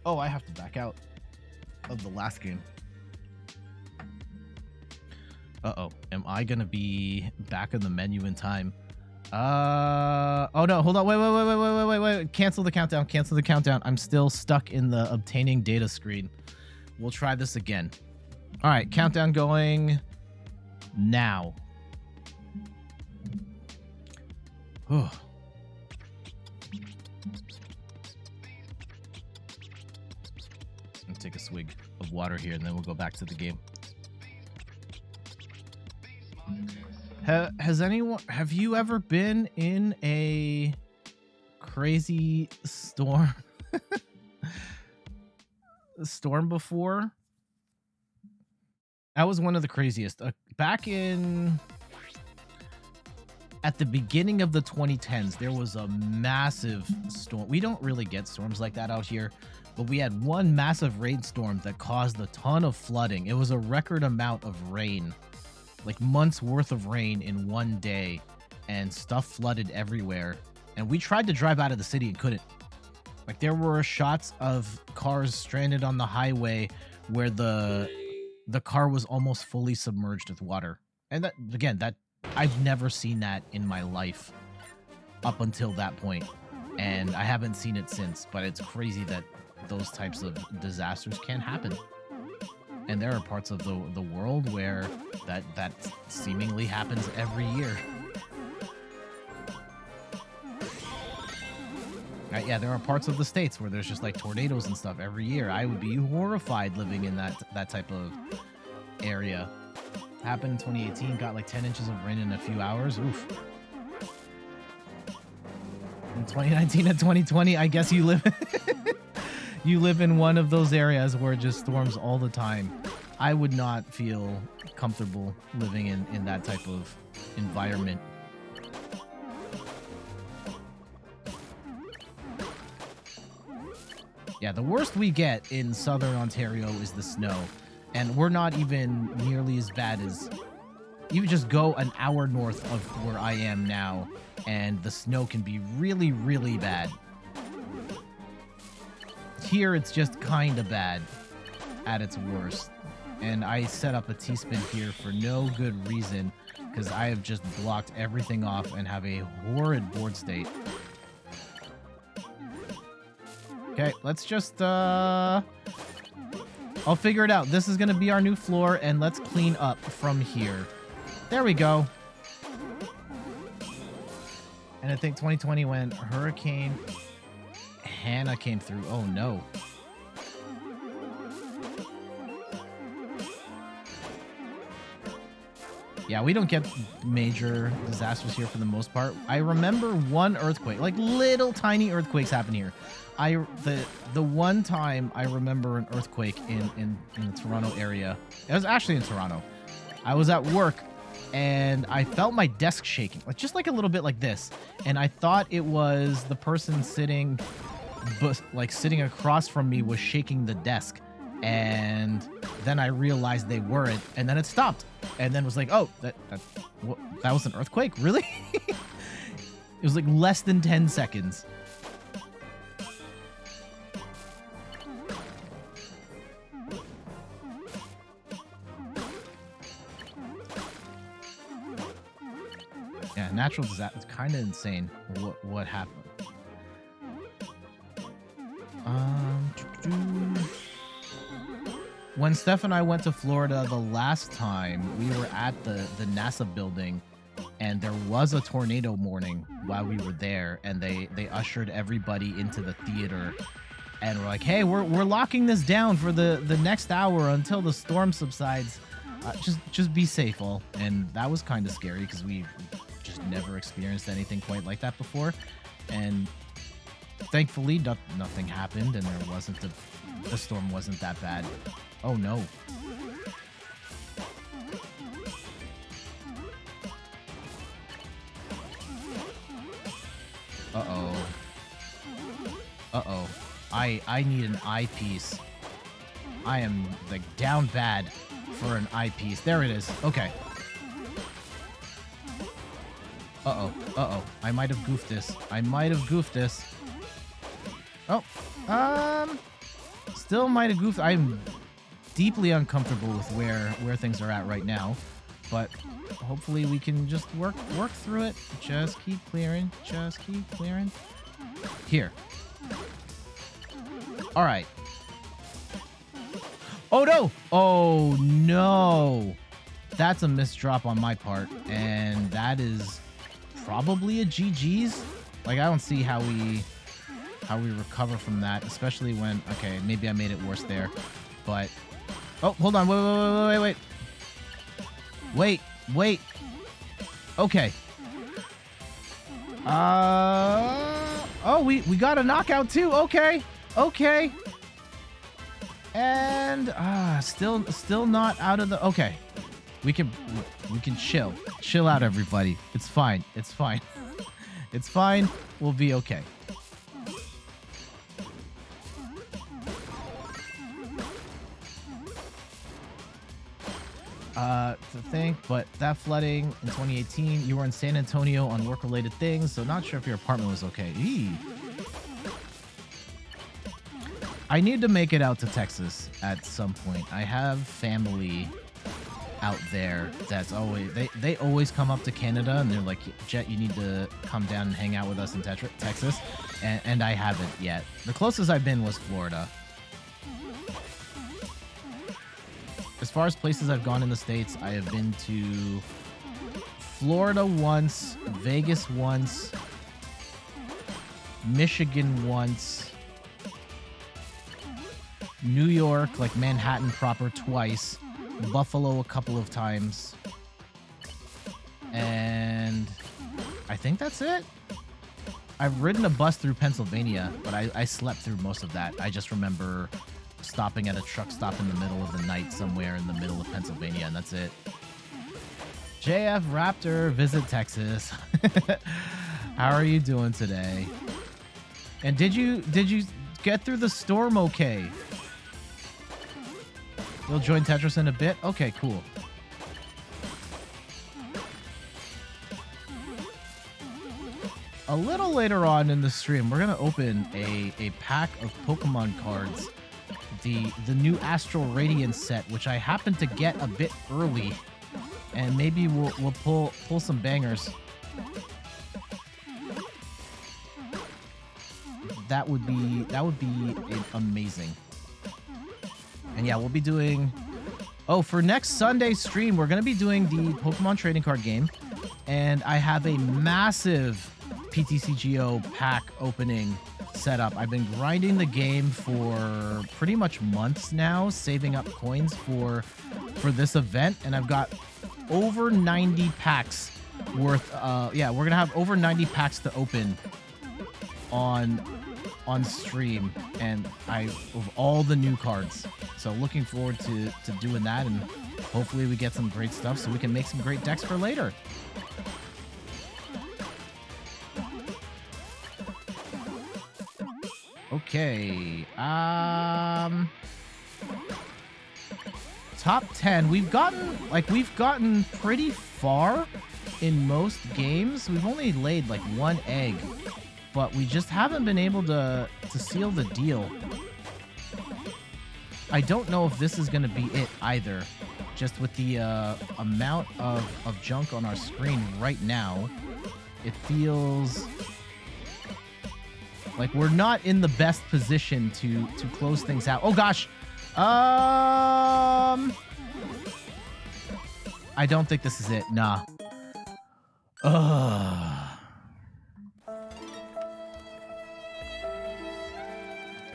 Oh, I have to back out of the last game. Uh-oh. Am I gonna be back in the menu in time? Oh no, hold on. Wait. Cancel the countdown. Cancel the countdown. I'm still stuck in the obtaining data screen. We'll try this again. All right, countdown going now. Oh. Take a swig of water here and then we'll go back to the game. Have you ever been in a crazy storm before? That was one of the craziest. Back at the beginning of the 2010s, there was a massive storm. We don't really get storms like that out here, but we had one massive rainstorm that caused a ton of flooding. It was a record amount of rain, like months worth of rain in one day, and stuff flooded everywhere. And we tried to drive out of the city and couldn't. Like, there were shots of cars stranded on the highway where the car was almost fully submerged with water. And that I've never seen that in my life up until that point, and I haven't seen it since. But it's crazy that those types of disasters can happen, and there are parts of the world where that seemingly happens every year. Yeah, there are parts of the States where there's just like tornadoes and stuff every year. I would be horrified living in that type of area. Happened in 2018, got like 10 inches of rain in a few hours. Oof. In 2019 and 2020, I guess you live in one of those areas where it just storms all the time. I would not feel comfortable living in that type of environment. Yeah, the worst we get in southern Ontario is the snow. And we're not even nearly as bad as... You just go an hour north of where I am now, and the snow can be really, really bad. Here, it's just kind of bad at its worst. And I set up a T-spin here for no good reason, because I have just blocked everything off and have a horrid board state. Okay, let's just, I'll figure it out. This is going to be our new floor, and let's clean up from here. There we go. And I think 2020 when Hurricane Hannah came through. Oh, no. Yeah, we don't get major disasters here for the most part. I remember one earthquake, like little tiny earthquakes happen here. The one time I remember an earthquake in the Toronto area. It was actually in Toronto. I was at work and I felt my desk shaking, like just like a little bit like this. And I thought it was the person sitting across from me was shaking the desk. and then I realized they weren't, and then it stopped, and then was like, oh, that was an earthquake? Really? It was like less than 10 seconds. Yeah, natural disaster. It's kind of insane what happened. When Steph and I went to Florida the last time, we were at the NASA building, and there was a tornado warning while we were there, and they ushered everybody into the theater, and we're like, hey, we're locking this down for the next hour until the storm subsides. Just be safe, all. And that was kind of scary because we just never experienced anything quite like that before, and thankfully nothing happened, and there wasn't the storm wasn't that bad. Oh no. Uh-oh. Uh-oh. I need an eyepiece. I am like down bad for an eyepiece. There it is. Okay. Uh-oh. Uh-oh. I might have goofed this. Oh. Still might have goofed. I'm deeply uncomfortable with where things are at right now, but hopefully we can just work through it. Just keep clearing. Here. All right. Oh no! Oh no! That's a missed drop on my part, and that is probably a GG's. Like, I don't see how we recover from that, especially when, okay, maybe I made it worse there, but oh, hold on, wait. Okay. Oh, we got a knockout too. Okay. And still not out of the. Okay, we can chill out, everybody. It's fine. It's fine. We'll be okay. To think, but that flooding in 2018, you were in San Antonio on work-related things, so not sure if your apartment was okay. Eee. I need to make it out to Texas at some point. I have family out there that's always, they always come up to Canada, and they're like, Jet, you need to come down and hang out with us in Texas, and I haven't yet. The closest I've been was Florida. As far as places I've gone in the States, I have been to Florida once, Vegas once, Michigan once, New York, like Manhattan proper, twice, Buffalo a couple of times, and I think that's it. I've ridden a bus through Pennsylvania, but I slept through most of that. I just remember stopping at a truck stop in the middle of the night somewhere in the middle of Pennsylvania, and that's it. JF Raptor, visit Texas. How are you doing today? And did you get through the storm okay? You'll join Tetris in a bit? Okay, cool. A little later on in the stream, we're gonna open a pack of Pokemon cards. The new Astral Radiance set, which I happened to get a bit early, and maybe we'll pull some bangers. That would be amazing. And yeah, we'll be doing. Oh, for next Sunday's stream, we're gonna be doing the Pokemon trading card game, and I have a massive PTCGO pack opening set up. I've been grinding the game for pretty much months now, saving up coins for this event, and I've got over 90 packs worth. Yeah, we're gonna have over 90 packs to open on stream, and of all the new cards. So looking forward to doing that, and hopefully we get some great stuff so we can make some great decks for later. Okay. Top 10. We've gotten pretty far in most games. We've only laid like one egg, but we just haven't been able to seal the deal. I don't know if this is going to be it either. Just with the amount of junk on our screen right now, it feels like we're not in the best position to close things out. Oh gosh. I don't think this is it. Nah.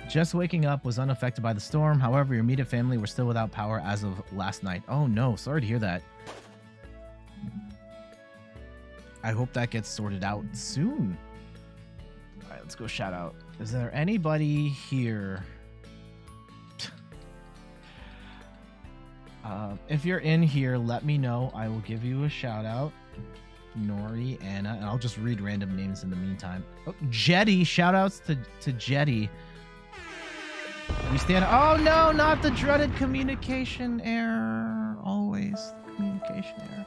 Just waking up, was unaffected by the storm. However, your immediate family were still without power as of last night. Oh no, sorry to hear that. I hope that gets sorted out soon. All right, let's go shout out. Is there anybody here? If you're in here, let me know. I will give you a shout out. Nori, Anna, and I'll just read random names in the meantime. Oh, Jetty, shout outs to Jetty. We stand. Oh no, not the dreaded communication error. Always the communication error.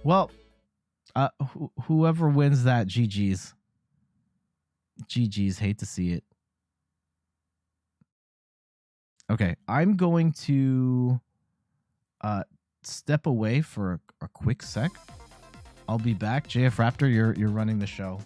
Well, whoever wins that, GG's. GG's, hate to see it. Okay, I'm going to step away for a quick sec. I'll be back. JF Raptor, you're running the show.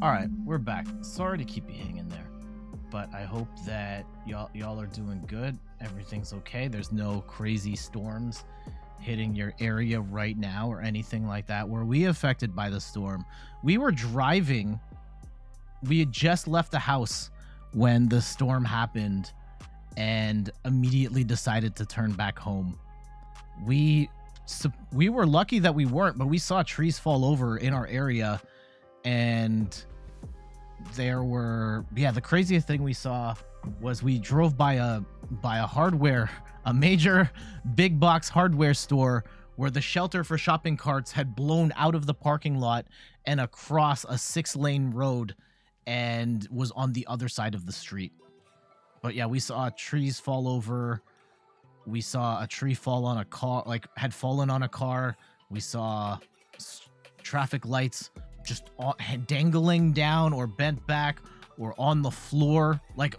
All right, we're back. Sorry to keep you hanging there, but I hope that y'all are doing good. Everything's okay. There's no crazy storms hitting your area right now or anything like that. Were we affected by the storm? We were driving. We had just left the house when the storm happened and immediately decided to turn back home. We were lucky that we weren't, but we saw trees fall over in our area. And there were, the craziest thing we saw was we drove by a major big box hardware store where the shelter for shopping carts had blown out of the parking lot and across a 6-lane road and was on the other side of the street. But yeah, we saw trees fall over. We saw a tree fall on a car, had fallen on a car. We saw traffic lights just dangling down or bent back or on the floor, like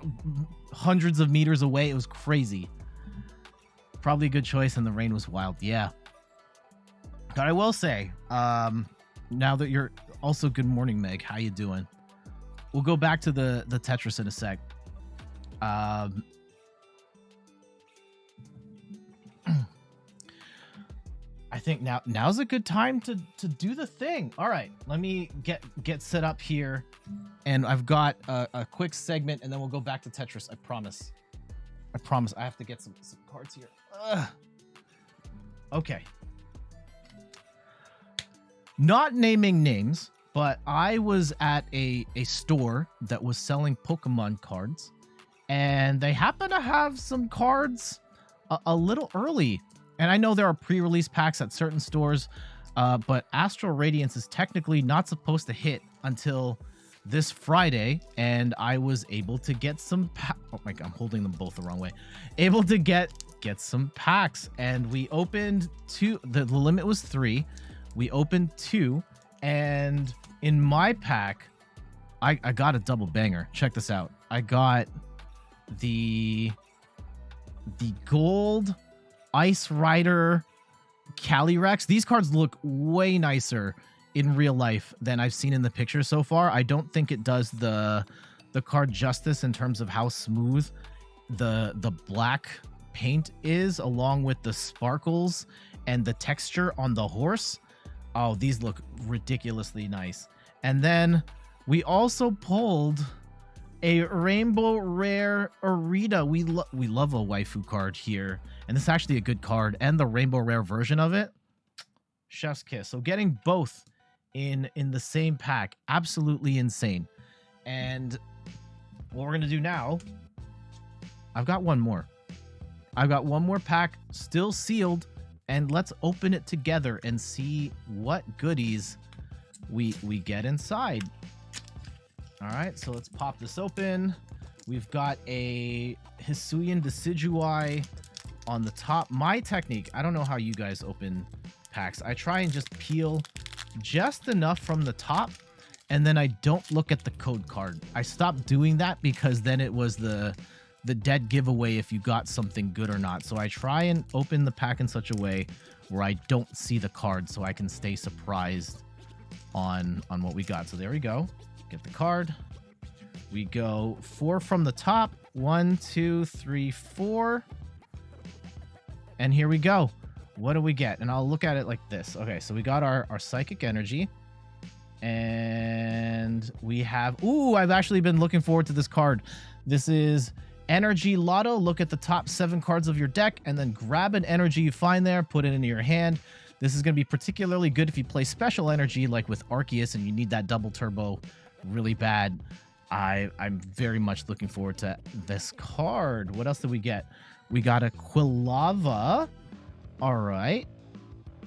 hundreds of meters away. It was crazy. Probably a good choice, and the rain was wild. Yeah. But I will say, now that you're also good morning, Meg. How you doing? We'll go back to the Tetris in a sec. I think now's a good time to do the thing. All right, let me get set up here, and I've got a quick segment, and then we'll go back to Tetris. I promise. I have to get some cards here. Ugh. Okay. Not naming names, but I was at a store that was selling Pokemon cards, and they happen to have some cards a little early. And I know there are pre-release packs at certain stores, but Astral Radiance is technically not supposed to hit until this Friday, and I was able to get some oh my god, I'm holding them both the wrong way. Able to get some packs, and we opened 2. The limit was 3. We opened 2, and in my pack, I got a double banger. Check this out. I got the gold Ice Rider Calyrex. These cards look way nicer in real life than I've seen in the picture so far. I don't think it does the card justice in terms of how smooth the black paint is, along with the sparkles and the texture on the horse. Oh, these look ridiculously nice. And then we also pulled a rainbow rare Arita. We love a waifu card here, and this is actually a good card, and the rainbow rare version of it, chef's kiss. So getting both in the same pack, absolutely insane. And what we're gonna do now, I've got one more pack still sealed, and let's open it together and see what goodies we get inside. All right, so let's pop this open. We've got a Hisuian Decidueye on the top. My technique, I don't know how you guys open packs. I try and just peel just enough from the top, and then I don't look at the code card. I stopped doing that because then it was the dead giveaway if you got something good or not. So I try and open the pack in such a way where I don't see the card, so I can stay surprised on what we got. So there we go. Get the card. We go 4 from the top. 1, 2, 3, 4. And here we go. What do we get? And I'll look at it like this. Okay, so we got our psychic energy. And we have... Ooh, I've actually been looking forward to this card. This is Energy Lotto. Look at the top 7 cards of your deck, and then grab an energy you find there, put it into your hand. This is going to be particularly good if you play special energy like with Arceus and you need that double turbo really bad. I'm very much looking forward to this card. What else did we get? We got a Quilava. All right.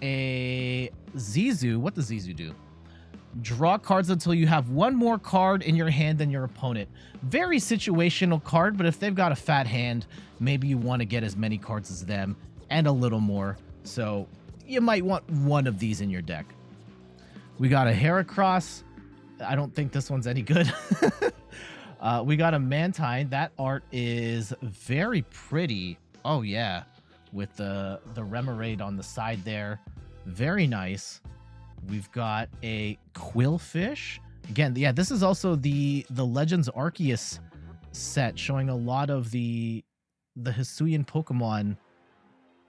A Zizu. What does Zizu do? Draw cards until you have one more card in your hand than your opponent. Very situational card, but if they've got a fat hand, maybe you want to get as many cards as them and a little more. So you might want one of these in your deck. We got a Heracross. I don't think this one's any good. We got a Mantine. That art is very pretty. Oh, yeah. With the Remoraid on the side there. Very nice. We've got a Quillfish. Again, yeah, this is also the Legends Arceus set, showing a lot of the Hisuian Pokemon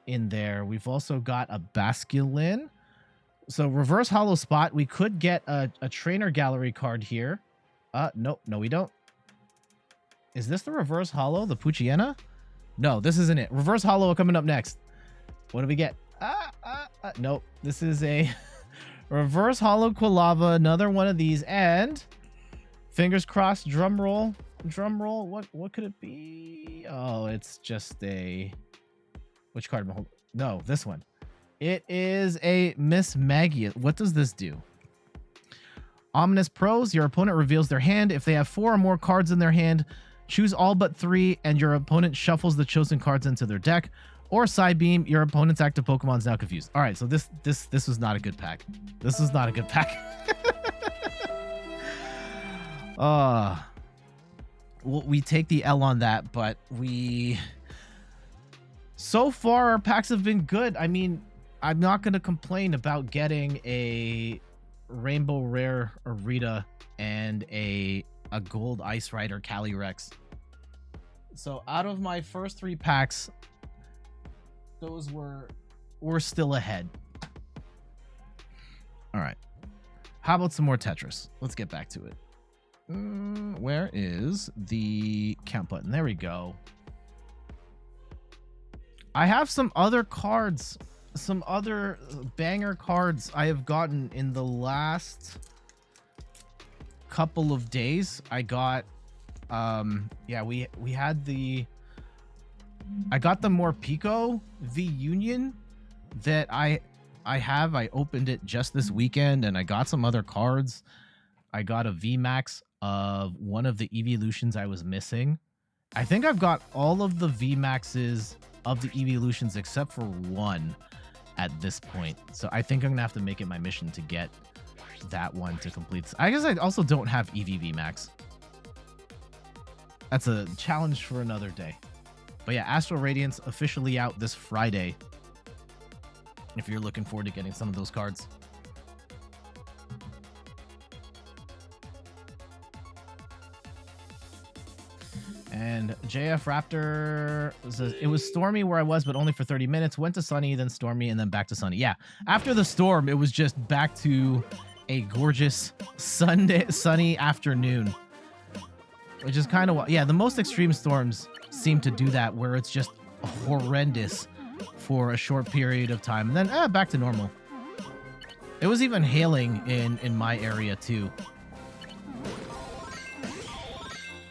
in there. We've also got a Basculin. So reverse hollow spot. We could get a trainer gallery card here. No, we don't. Is this the reverse hollow, the Poochyena? No, this isn't it. Reverse hollow coming up next. What do we get? Nope. This is a reverse hollow Quilava, another one of these, and fingers crossed, drum roll. What could it be? Oh, it's just a... Which card? No, this one. It is a Miss Maggie. What does this do? Ominous Pros. Your opponent reveals their hand. If they have 4 or more cards in their hand, choose all but 3, and your opponent shuffles the chosen cards into their deck. Or Psybeam. Your opponent's active Pokemon is now confused. All right, so this was not a good pack. This was not a good pack. Well, we take the L on that, but so far our packs have been good. I mean, I'm not going to complain about getting a Rainbow Rare Arita and a Gold Ice Rider Calyrex. So out of my first 3 packs, those were still ahead. All right. How about some more Tetris? Let's get back to it. Where is the count button? There we go. I have some other cards, some other banger cards I have gotten in the last couple of days. I got, yeah, we had I got the Morpeko V Union that I opened it just this weekend, and I got some other cards. I got a VMAX of one of the evolutions I was missing. I think I've got all of the VMAXs of the evolutions except for one at this point. So I think I'm gonna have to make it my mission to get that one to complete. I guess I also don't have EV VMAX. That's a challenge for another day. But yeah, Astral Radiance officially out this Friday, if you're looking forward to getting some of those cards. And JF Raptor says, it was stormy where I was, but only for 30 minutes. Went to sunny, then stormy, and then back to sunny. Yeah, after the storm, it was just back to a gorgeous sunny afternoon. Which is kind of, yeah, the most extreme storms seem to do that, where it's just horrendous for a short period of time, and then back to normal. It was even hailing in my area too,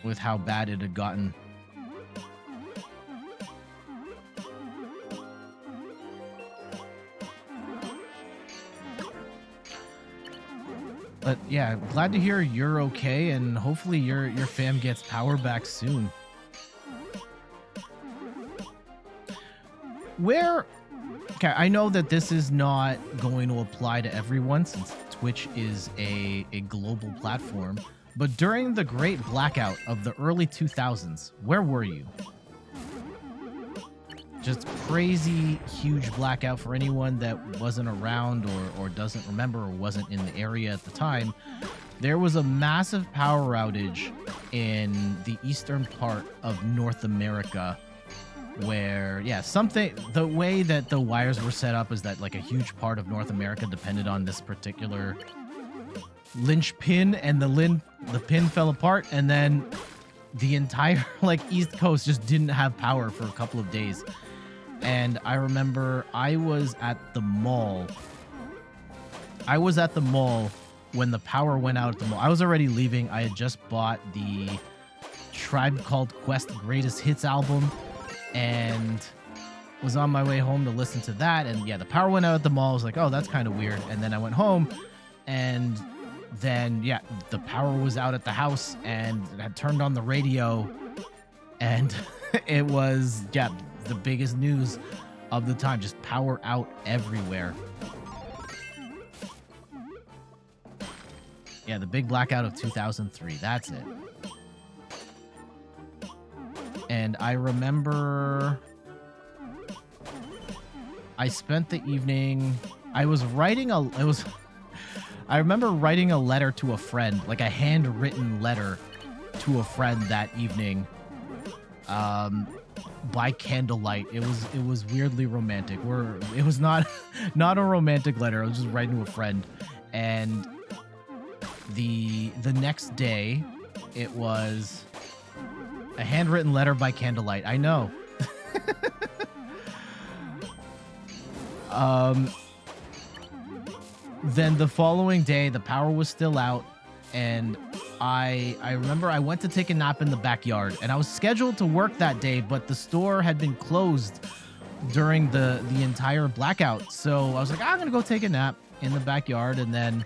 with how bad it had gotten. But yeah, glad to hear you're okay, and hopefully your fam gets power back soon. Okay, I know that this is not going to apply to everyone since Twitch is a global platform, but during the great blackout of the early 2000s, where were you? Just crazy, huge blackout. For anyone that wasn't around or doesn't remember or wasn't in the area at the time, there was a massive power outage in the eastern part of North America where, yeah, the way that the wires were set up is that like a huge part of North America depended on this particular linchpin, and the pin fell apart, and then the entire like East Coast just didn't have power for a couple of days. And I remember I was at the mall when the power went out at the mall. I was already leaving. I had just bought the Tribe Called Quest Greatest Hits album and was on my way home to listen to that. And yeah, the power went out at the mall. I was like, oh, that's kind of weird. And then I went home, and then yeah, the power was out at the house, and I had turned on the radio, and it was, yeah, the biggest news of the time, just power out everywhere. Yeah, the big blackout of 2003, that's it. And I remember I spent the evening, I remember writing a letter to a friend, like a handwritten letter to a friend that evening, by candlelight. It was weirdly romantic. It was not a romantic letter. I was just writing to a friend, and the next day it was a handwritten letter by candlelight. I know. Then the following day, the power was still out, and I remember I went to take a nap in the backyard, and I was scheduled to work that day, but the store had been closed during the entire blackout. So I was like, I'm gonna go take a nap in the backyard, and then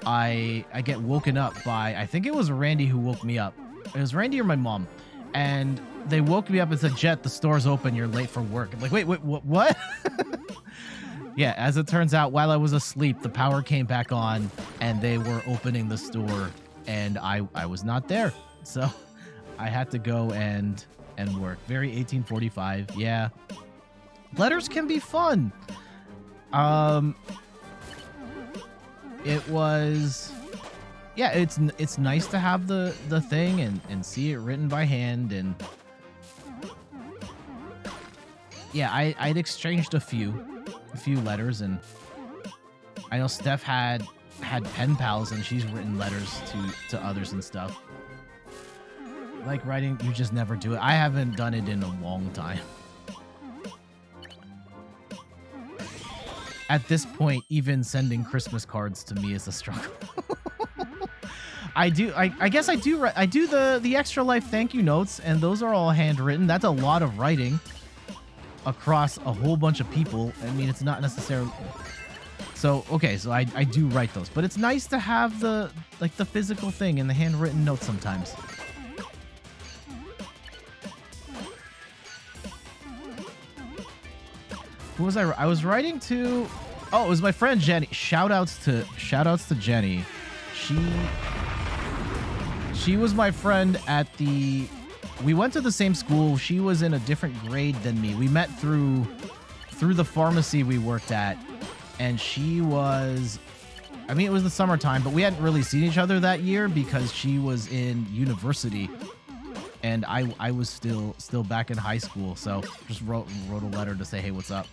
I get woken up by, I think it was Randy who woke me up. It was Randy or my mom, and they woke me up and said, Jet, the store's open, you're late for work. I'm like, wait, what? Yeah, as it turns out, while I was asleep, the power came back on, and they were opening the store, and I was not there. So I had to go and work. Very 1845. Yeah. Letters can be fun. it was, yeah, it's nice to have the thing and see it written by hand. And yeah, I'd exchanged a few letters, and I know Steph had pen pals, and she's written letters to others and stuff. Like writing, you just never do it. I haven't done it in a long time. At this point, even sending Christmas cards to me is a struggle. I guess I do the Extra Life thank you notes, and those are all handwritten. That's a lot of writing across a whole bunch of people. I mean, it's not necessarily... So, okay, so I do write those, but it's nice to have the physical thing and the handwritten notes sometimes. Who was I? I was writing to... Oh, it was my friend Jenny. Shoutouts to Jenny. She was my friend at the... We went to the same school. She was in a different grade than me. We met through the pharmacy we worked at, and she was... I mean, it was the summertime, but we hadn't really seen each other that year because she was in university, and I was still back in high school. So just wrote a letter to say, hey, what's up?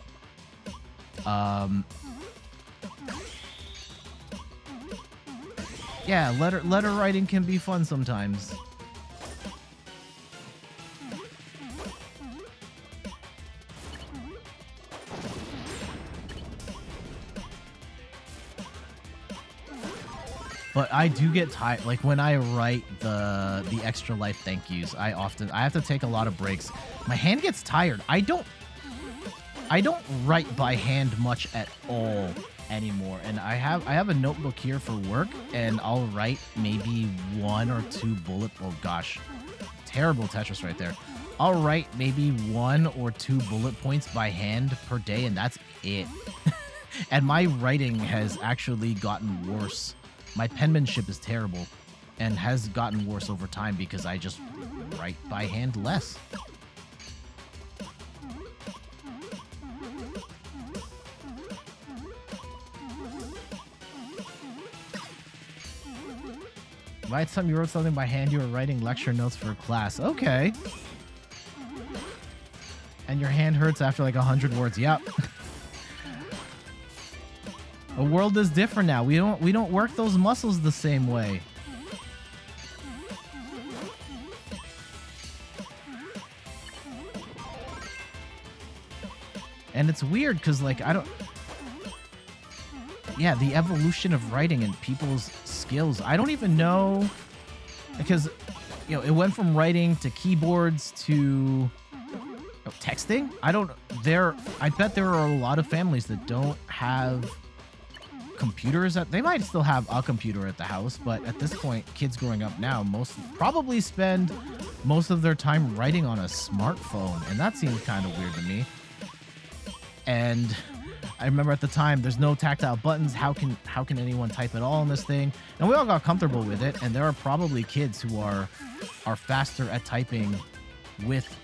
Yeah, letter writing can be fun sometimes. But I do get tired. Like when I write the Extra Life thank yous, I have to take a lot of breaks. My hand gets tired. I don't write by hand much at all anymore. And I have a notebook here for work, and I'll write maybe 1 or 2 bullet. Oh gosh, terrible Tetris right there. I'll write maybe 1 or 2 bullet points by hand per day, and that's it. And my writing has actually gotten worse. My penmanship is terrible and has gotten worse over time because I just write by hand less. Last time you wrote something by hand, you were writing lecture notes for a class. Okay. And your hand hurts after like 100 words. Yep. The world is different now. We don't work those muscles the same way. And it's weird because like yeah, the evolution of writing and people's skills. I don't even know, because you know, it went from writing to keyboards to texting. I bet there are a lot of families that don't have computers. They might still have a computer at the house, but at this point, kids growing up now probably spend most of their time writing on a smartphone, and that seems kind of weird to me. And I remember at the time, there's no tactile buttons. How can anyone type at all in this thing? And we all got comfortable with it, and there are probably kids who are faster at typing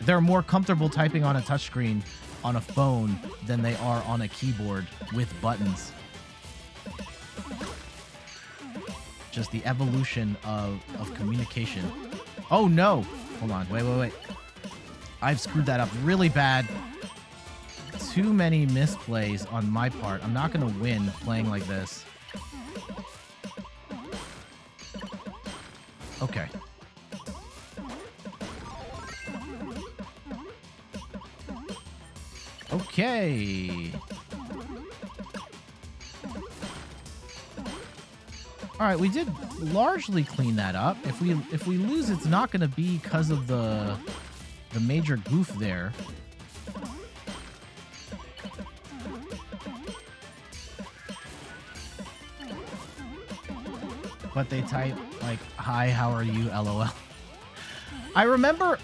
they're more comfortable typing on a touchscreen on a phone than they are on a keyboard with buttons. Just the evolution of communication. Oh no! Hold on, wait. I've screwed that up really bad. Too many misplays on my part. I'm not gonna win playing like this. Okay. Okay. All right, we did largely clean that up. If we lose, it's not going to be because of the major goof there. But they type like, "Hi, how are you? LOL." I remember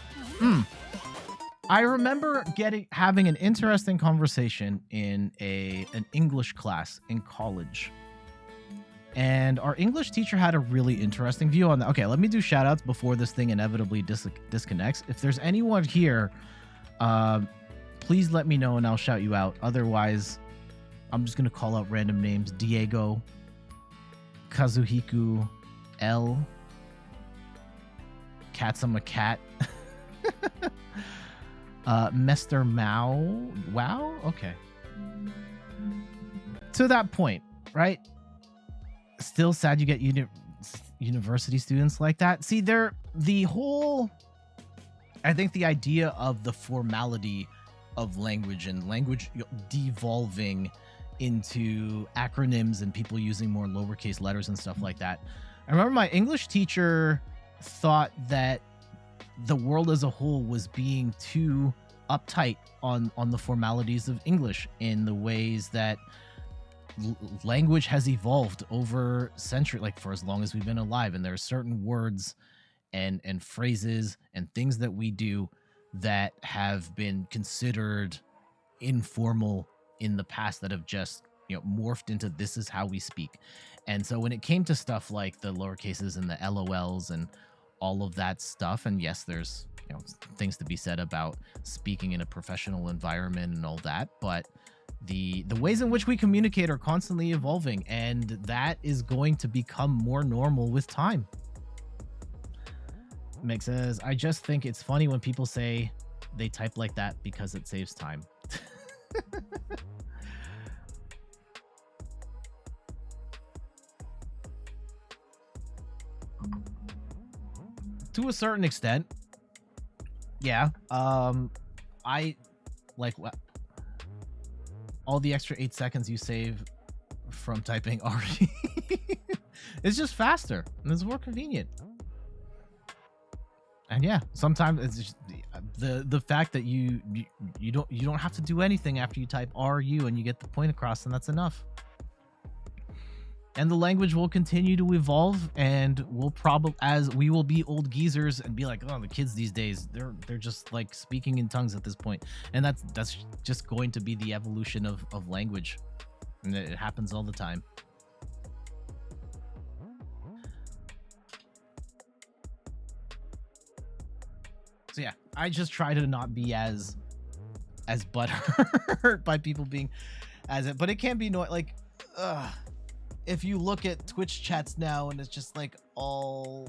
having an interesting conversation in an English class in college. And our English teacher had a really interesting view on that. Okay, let me do shout outs before this thing inevitably disconnects. If there's anyone here, please let me know and I'll shout you out. Otherwise, I'm just going to call out random names. Diego, Kazuhiku L. Katsuma Cat. Mr. Mao. Wow. Okay. To that point, right? Still sad you get university students like that. See, I think the idea of the formality of language and language devolving into acronyms and people using more lowercase letters and stuff like that. I remember my English teacher thought that the world as a whole was being too uptight on the formalities of English in the ways that language has evolved over centuries, like for as long as we've been alive. And there are certain words and phrases and things that we do that have been considered informal in the past that have just, morphed into this is how we speak. And so when it came to stuff like the lowercases and the LOLs and all of that stuff, and yes, there's things to be said about speaking in a professional environment and all that, but the ways in which we communicate are constantly evolving, and that is going to become more normal with time. Meg says, I just think it's funny when people say they type like that because it saves time. To a certain extent, yeah. I like all the extra 8 seconds you save from typing RE. It's just faster and it's more convenient. And yeah, sometimes it's just the fact that you don't have to do anything after you type RU and you get the point across, and that's enough. And the language will continue to evolve, and we'll probably, as we will be old geezers and be like, oh, the kids these days, they're just like speaking in tongues at this point. And that's just going to be the evolution of language. And it happens all the time. So yeah, I just try to not be as butthurt by people being as it, but it can be like, if you look at Twitch chats now and it's just like all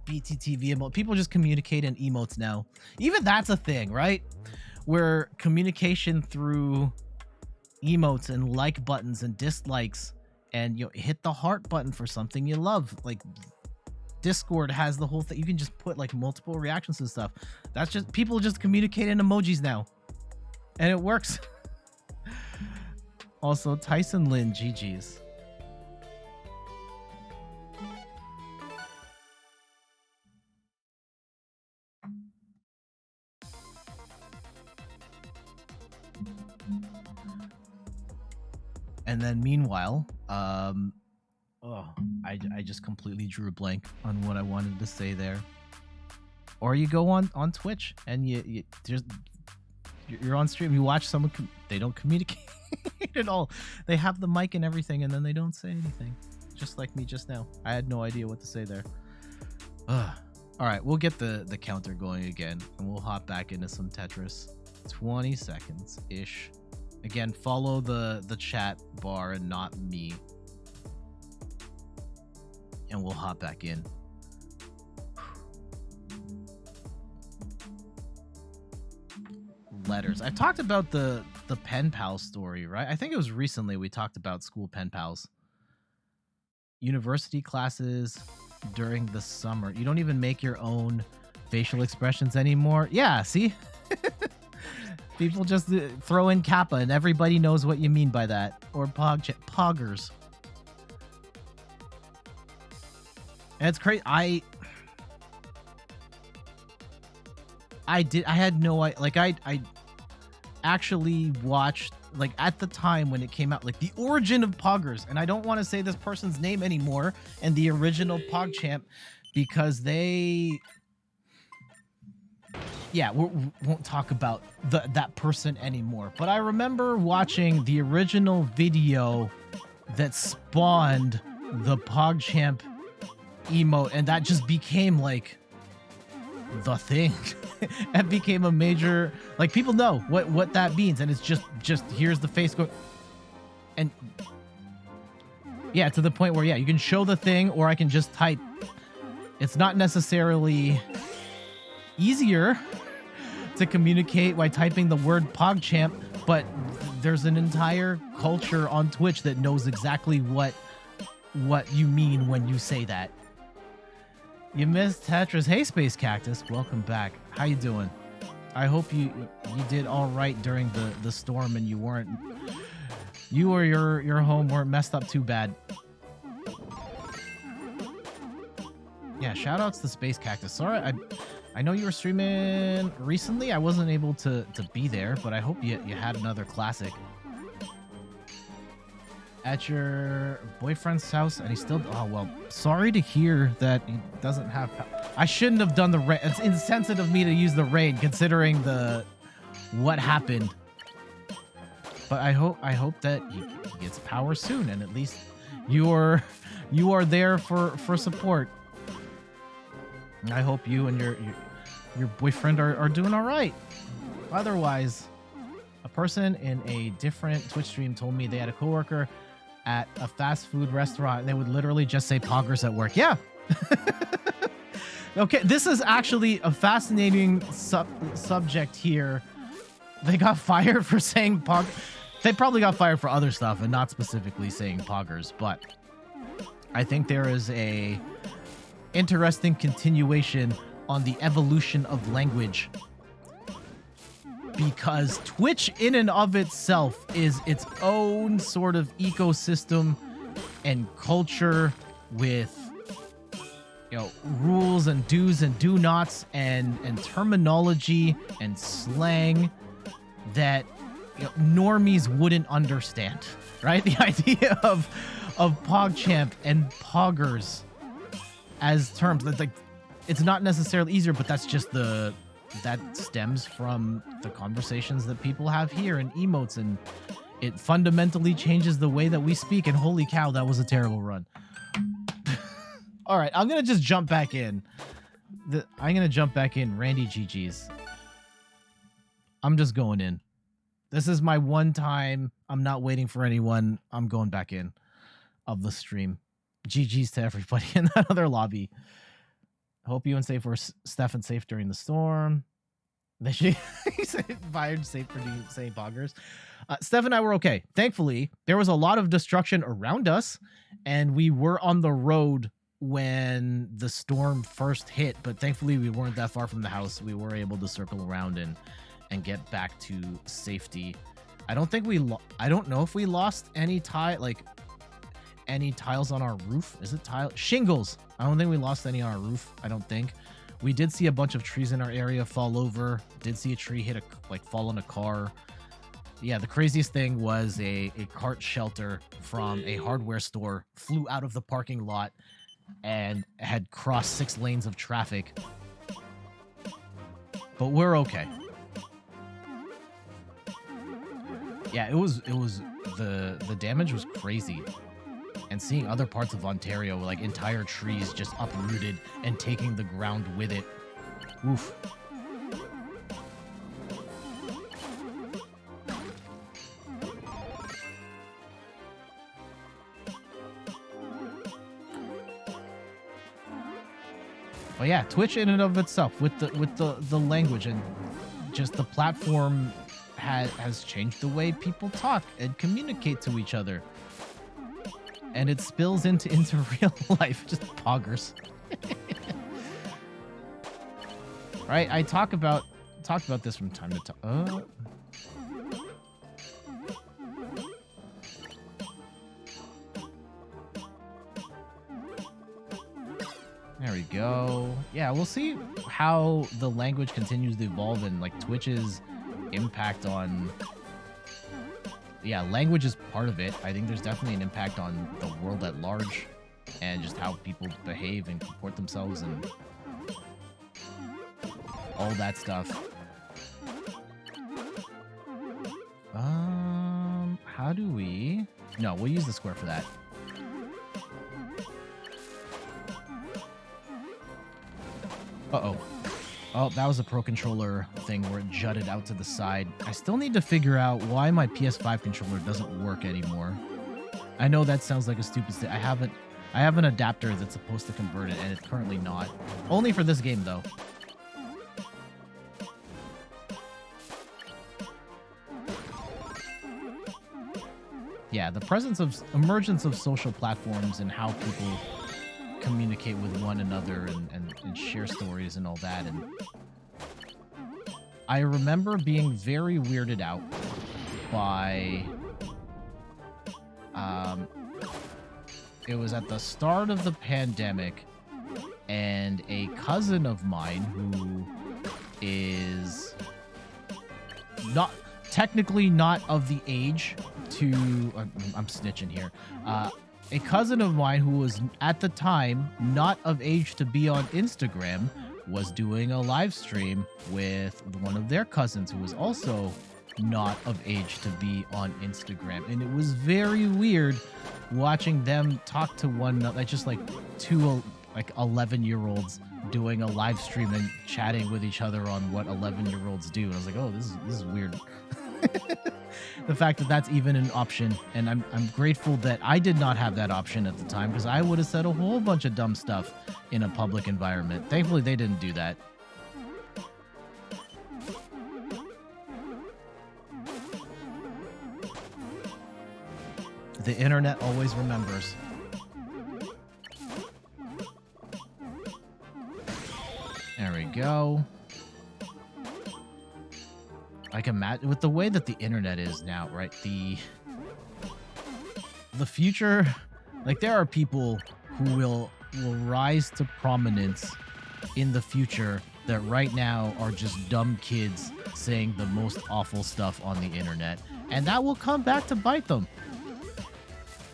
BTTV emote, people just communicate in emotes now. Even that's a thing, right? Where communication through emotes and like buttons and dislikes, and hit the heart button for something you love. Like Discord has the whole thing. You can just put like multiple reactions and stuff. That's just people just communicate in emojis now, and it works. Also, Tyson Lin, GG's. And then meanwhile, I just completely drew a blank on what I wanted to say there. Or you go on Twitch and you're on stream, you watch someone, they don't communicate at all. They have the mic and everything, and then they don't say anything. Just like me just now. I had no idea what to say there. All right, we'll get the counter going again, and we'll hop back into some Tetris. 20 seconds-ish. Again, follow the chat bar and not me. And we'll hop back in. Letters. I've talked about the pen pal story, right? I think it was recently we talked about school pen pals. University classes during the summer. You don't even make your own facial expressions anymore. Yeah, see? People just throw in kappa and everybody knows what you mean by that. Or poggers. And it's crazy. I had no idea. Like I actually watched, like at the time when it came out, like the origin of poggers. And I don't want to say this person's name anymore, and the original PogChamp, because yeah, we won't talk about that person anymore. But I remember watching the original video that spawned the PogChamp emote, and that just became like the thing. It became a major, like, people know what that means, and it's just here's the face going, and Yeah, to the point where, yeah, you can show the thing or I can just type. It's not necessarily easier to communicate by typing the word PogChamp, but there's an entire culture on Twitch that knows exactly what you mean when you say that. You missed Tetris. Hey, Space Cactus, welcome back. How you doing? I hope you did all right during the storm and you or your home weren't messed up too bad. Yeah, shout outs to Space Cactus. Sorry, I know you were streaming recently. I wasn't able to be there, but I hope you had another classic. At your boyfriend's house, and he still... Oh, well, sorry to hear that he doesn't have... I shouldn't have done the raid. It's insensitive of me to use the raid, considering what happened. But I hope that he gets power soon, and at least you are there for support. And I hope you and your boyfriend are doing all right. Otherwise, a person in a different Twitch stream told me they had a coworker at a fast food restaurant and they would literally just say poggers at work. Yeah. Okay, this is actually a fascinating subject here. They got fired for saying pog. They probably got fired for other stuff and not specifically saying poggers, but I think there is a interesting continuation on the evolution of language, because Twitch in and of itself is its own sort of ecosystem and culture with, you know, rules and do's and do nots and terminology and slang that, you know, normies wouldn't understand, right? The idea of PogChamp and poggers as terms, that's like, it's not necessarily easier, but that's just that stems from the conversations that people have here and emotes, and it fundamentally changes the way that we speak. And holy cow, that was a terrible run. All right, I'm gonna just jump back in. Randy GG's. I'm just going in. This is my one time. I'm not waiting for anyone. I'm going back in of the stream. GG's to everybody in that other lobby. Hope you and safe were Stefan safe during the storm. They should he said fired safe for saying poggers. Steph and I were okay. Thankfully, there was a lot of destruction around us, and we were on the road when the storm first hit, but thankfully we weren't that far from the house. We were able to circle around and get back to safety. I don't think I don't know if we lost any tiles on our roof. Is it shingles? I don't think we lost any on our roof. I don't think. We did see a bunch of trees in our area fall over. Did see a tree fall on a car. Yeah, the craziest thing was a cart shelter from a hardware store flew out of the parking lot and had crossed 6 lanes of traffic. But we're okay. Yeah, it was the damage was crazy. And seeing other parts of Ontario, like entire trees just uprooted and taking the ground with it. Oof. But yeah, Twitch in and of itself with the language and just the platform has changed the way people talk and communicate to each other. And it spills into real life, just poggers. Right? I talk about this from time to time. There we go. Yeah, we'll see how the language continues to evolve and like Twitch's impact on... Yeah, language is part of it. I think there's definitely an impact on the world at large and just how people behave and comport themselves and all that stuff. How do we... No, we'll use the square for that. Uh-oh. Oh, that was a Pro Controller thing where it jutted out to the side. I still need to figure out why my PS5 controller doesn't work anymore. I know that sounds like a stupid I have an adapter that's supposed to convert it, and it's currently not. Only for this game, though. Yeah, the emergence of social platforms and how people communicate with one another and share stories and all that. And I remember being very weirded out by it was at the start of the pandemic, and a cousin of mine who is technically not of the age to I'm snitching here. A cousin of mine who was at the time not of age to be on Instagram was doing a live stream with one of their cousins who was also not of age to be on Instagram. And it was very weird watching them talk to one another, just like two 11-year-olds doing a live stream and chatting with each other on what 11-year-olds do. And I was like, oh, this is weird. The fact that that's even an option, and I'm grateful that I did not have that option at the time, because I would have said a whole bunch of dumb stuff in a public environment. Thankfully, they didn't do that. The internet always remembers. There we go. I can imagine with the way that the internet is now, right? The future, like there are people who will rise to prominence in the future that right now are just dumb kids saying the most awful stuff on the internet, and that will come back to bite them.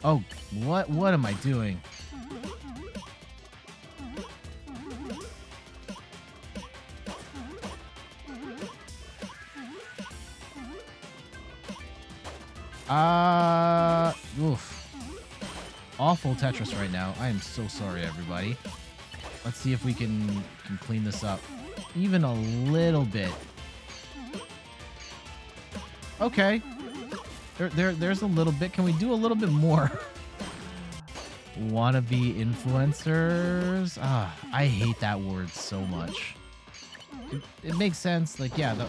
Oh, what am I doing? Oof. Awful Tetris right now. I am so sorry, everybody. Let's see if we can clean this up even a little bit. Okay. There's a little bit. Can we do a little bit more? Wannabe influencers. I hate that word so much. It makes sense. Like, yeah, the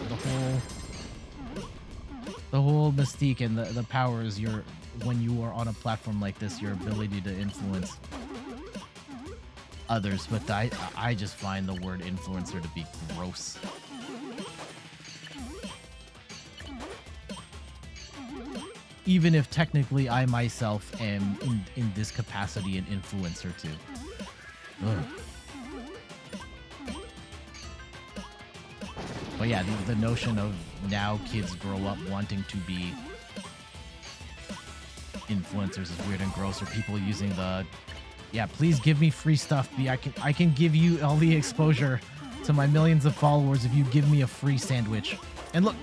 whole mystique and the power is when you are on a platform like this, your ability to influence others. But I just find the word influencer to be gross. Even if technically I myself am in this capacity an influencer too. Ugh. But yeah, the notion of now kids grow up wanting to be influencers is weird and gross. Or people using yeah, please give me free stuff. I can give you all the exposure to my millions of followers if you give me a free sandwich. And look,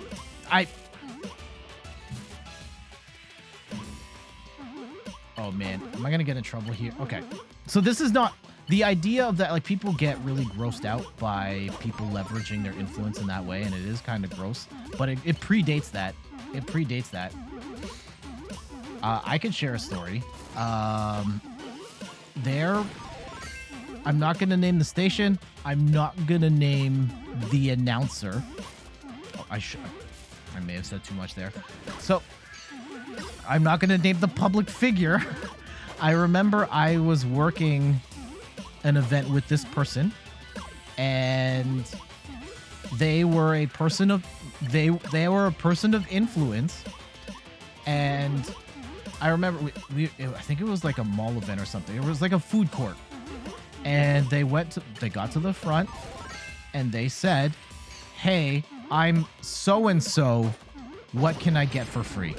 oh man, am I gonna get in trouble here? Okay, so this is not the idea of that. Like, people get really grossed out by people leveraging their influence in that way, and it is kind of gross. But it predates that. It predates that. I could share a story. I'm not gonna name the station. I'm not gonna name the announcer. Oh, I may have said too much there. So I'm not going to name the public figure. I remember I was working an event with this person, and they were a person of influence. And I remember I think it was like a mall event or something. It was like a food court, and they got to the front, and they said, "Hey, I'm so and so. What can I get for free?"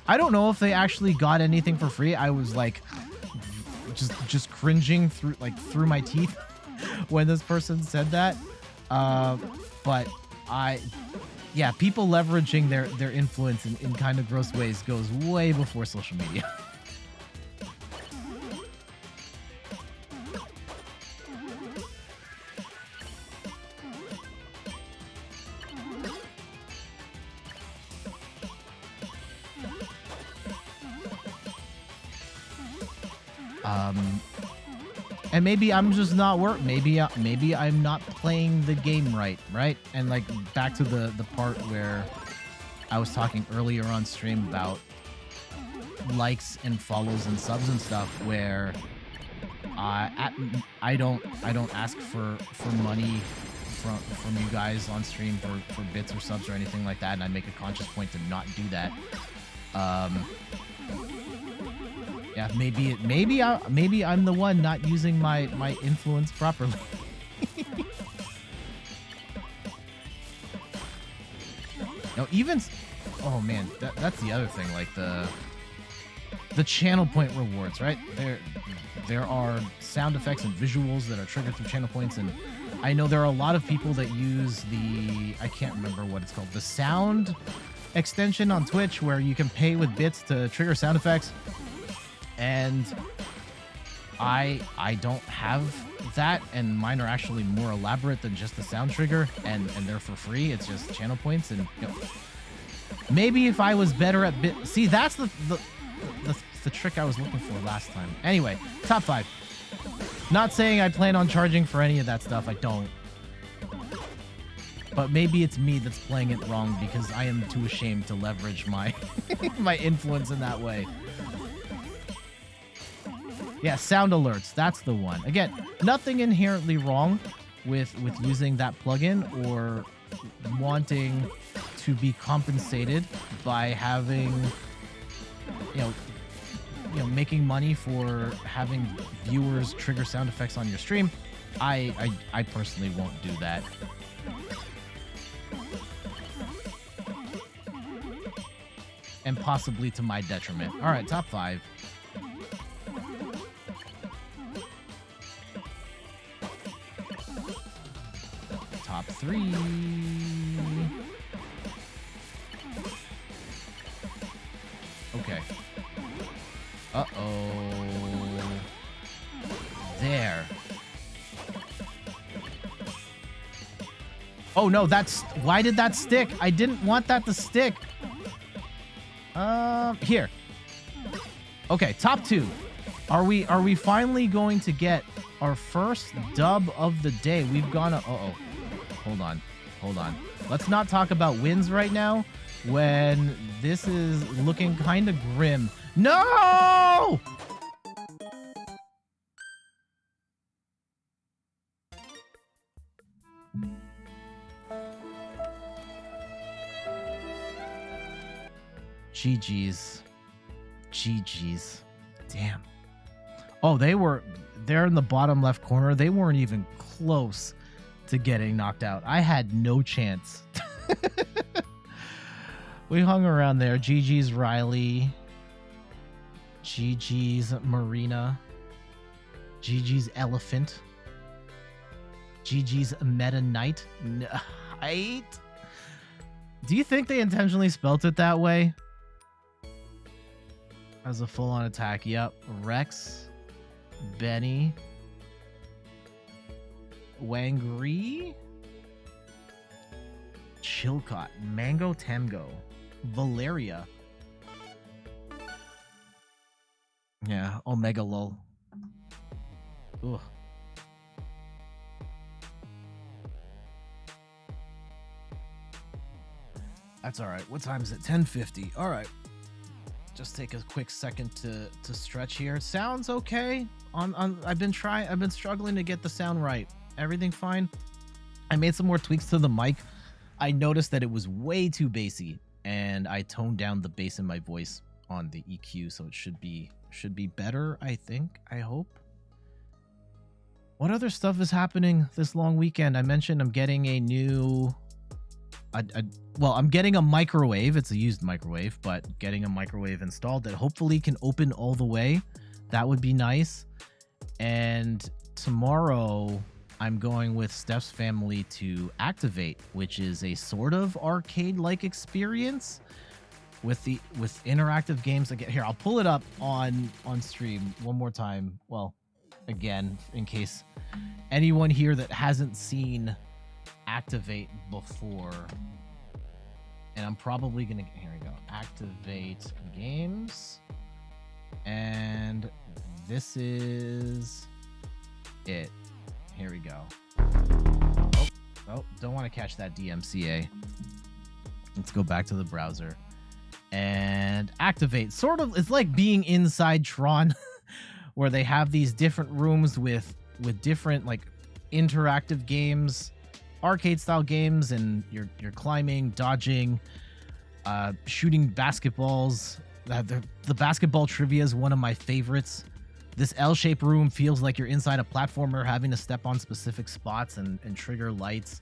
I don't know if they actually got anything for free. I was like just cringing through my teeth when this person said that. But yeah, people leveraging their influence in kind of gross ways goes way before social media. And maybe I'm just not maybe I'm not playing the game right? And like back to the part where I was talking earlier on stream about likes and follows and subs and stuff, where I don't ask for money from you guys on stream for bits or subs or anything like that, and I make a conscious point to not do that. Yeah, maybe I'm the one not using my influence properly. No, even oh man, that's the other thing. Like the channel point rewards, right? There are sound effects and visuals that are triggered through channel points, and I know there are a lot of people that use I can't remember what it's called, the sound extension on Twitch, where you can pay with bits to trigger sound effects. And I don't have that, and mine are actually more elaborate than just the sound trigger, and they're for free. It's just channel points, and you know, maybe if I was better at see, that's the trick I was looking for last time. Anyway, top 5. Not saying I plan on charging for any of that stuff. I don't. But maybe it's me that's playing it wrong because I am too ashamed to leverage my my influence in that way. Yeah, sound alerts. That's the one. Again, nothing inherently wrong with using that plugin or wanting to be compensated by having, you know, making money for having viewers trigger sound effects on your stream. I personally won't do that. And possibly to my detriment. All right, top 5. Top 3. Okay. Uh-oh. There. Oh no, why did that stick? I didn't want that to stick. Here. Okay, top 2. Are we finally going to get our first dub of the day? We've gone uh-oh. Hold on. Let's not talk about wins right now when this is looking kind of grim. No! GG's. Damn. Oh, they're in the bottom left corner. They weren't even close to getting knocked out. I had no chance. We hung around there. GG's Riley. GG's Marina. GG's Elephant. GG's Meta Knight. Do you think they intentionally spelt it that way? As a full-on attack. Yep. Rex. Benny. Wangri. Chilcott. Mango Temgo. Valeria. Yeah. Omega lol. Ugh. That's all right. What time is it? 10:50. All right. Just take a quick second to stretch here. Sounds okay. I've been struggling to get the sound right. Everything fine. I made some more tweaks to the mic. I noticed that it was way too bassy, and I toned down the bass in my voice on the EQ, so it should be better, I think. I hope. What other stuff is happening this long weekend? I mentioned I'm getting a new I'm getting a microwave. It's a used microwave, but getting a microwave installed that hopefully can open all the way. That would be nice. And tomorrow I'm going with Steph's family to Activate, which is a sort of arcade-like experience with interactive games. Again, here, I'll pull it up on stream one more time. Well, again, in case anyone here that hasn't seen Activate before. And I'm probably gonna, here we go, Activate games, and this is it. Here we go. Oh, don't want to catch that DMCA. Let's go back to the browser and activate. Sort of, it's like being inside Tron, where they have these different rooms with different like interactive games, arcade style games, and you're climbing, dodging, shooting basketballs. The basketball trivia is one of my favorites. This L-shaped room feels like you're inside a platformer having to step on specific spots and trigger lights.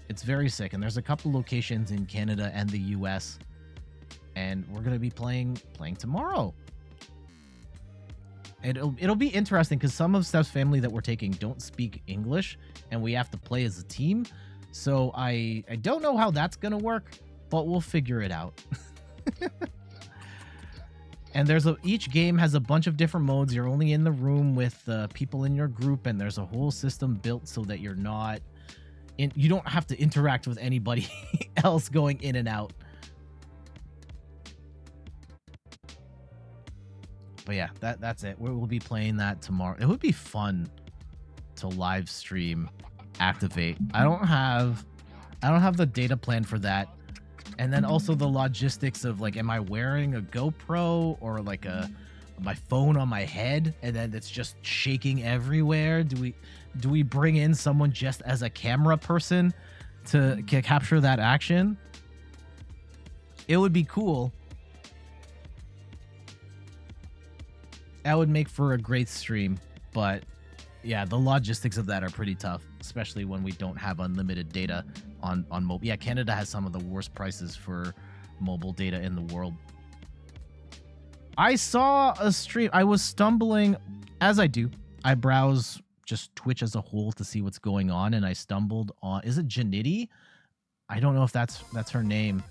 It's very sick, and there's a couple locations in Canada and the US, and we're gonna be playing tomorrow. It'll be interesting because some of Steph's family that we're taking don't speak English, and we have to play as a team. So I don't know how that's gonna work, but we'll figure it out. And each game has a bunch of different modes. You're only in the room with people in your group, and there's a whole system built so that you don't have to interact with anybody else going in and out. But yeah, that's it. We'll be playing that tomorrow. It would be fun to live stream Activate. I don't have the data plan for that. And then also the logistics of like, am I wearing a GoPro or like my phone on my head and then it's just shaking everywhere? Do we bring in someone just as a camera person to capture that action? It would be cool. That would make for a great stream, but yeah, the logistics of that are pretty tough, especially when we don't have unlimited data on mobile. Yeah, Canada has some of the worst prices for mobile data in the world. I saw a stream. I was stumbling, as I do. I browse just Twitch as a whole to see what's going on, and I stumbled on, is it Janity? I don't know if that's her name,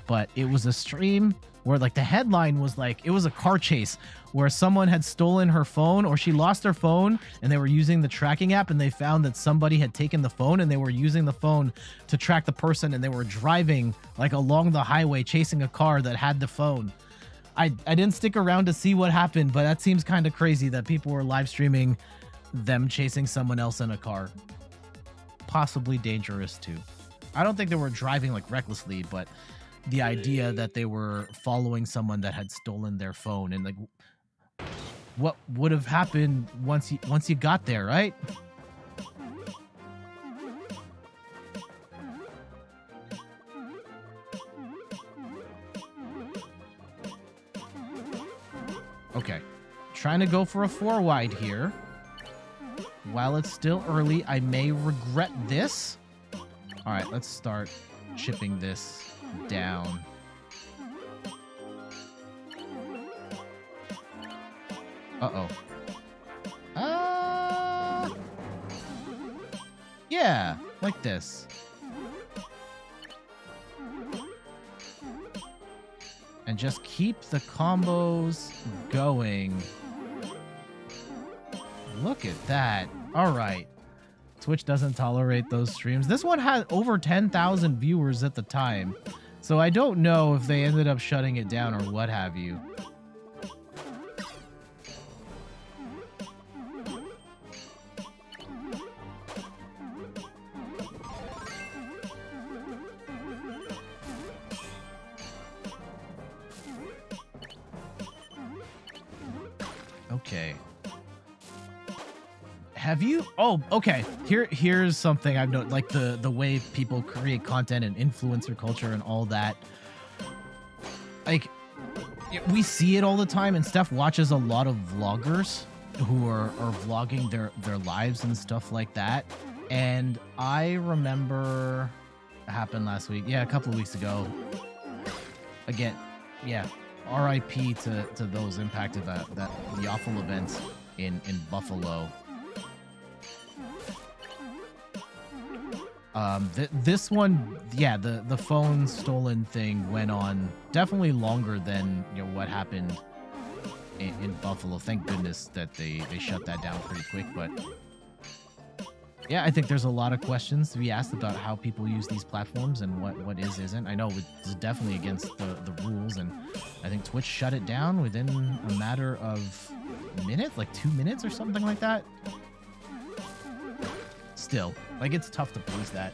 but it was a stream where like the headline was like, it was a car chase where someone had stolen her phone, or she lost her phone and they were using the tracking app, and they found that somebody had taken the phone and they were using the phone to track the person, and they were driving like along the highway chasing a car that had the phone. I didn't stick around to see what happened, but that seems kind of crazy that people were live streaming them chasing someone else in a car. Possibly dangerous too. I don't think they were driving like recklessly, but the idea that they were following someone that had stolen their phone, and like what would have happened once you got there, right? Okay, trying to go for a 4 wide here. While it's still early, I may regret this. All right, let's start chipping this down. Uh-oh. Yeah, like this. And just keep the combos going. Look at that. All right. Twitch doesn't tolerate those streams. This one had over 10,000 viewers at the time, so I don't know if they ended up shutting it down or what have you. Okay. Have you? Oh, okay. Here's something I've noticed, like the way people create content and influencer culture and all that. Like, we see it all the time, and Steph watches a lot of vloggers who are vlogging their lives and stuff like that. And I remember it happened last week. Yeah, a couple of weeks ago. Again, yeah. RIP to those impacted by the awful events in Buffalo. This one, yeah, the phone stolen thing went on definitely longer than what happened in Buffalo. Thank goodness that they shut that down pretty quick, but yeah, I think there's a lot of questions to be asked about how people use these platforms and what isn't. I know it's definitely against the rules, and I think Twitch shut it down within a matter of minutes, like 2 minutes or something like that. Still, like, it's tough to police that.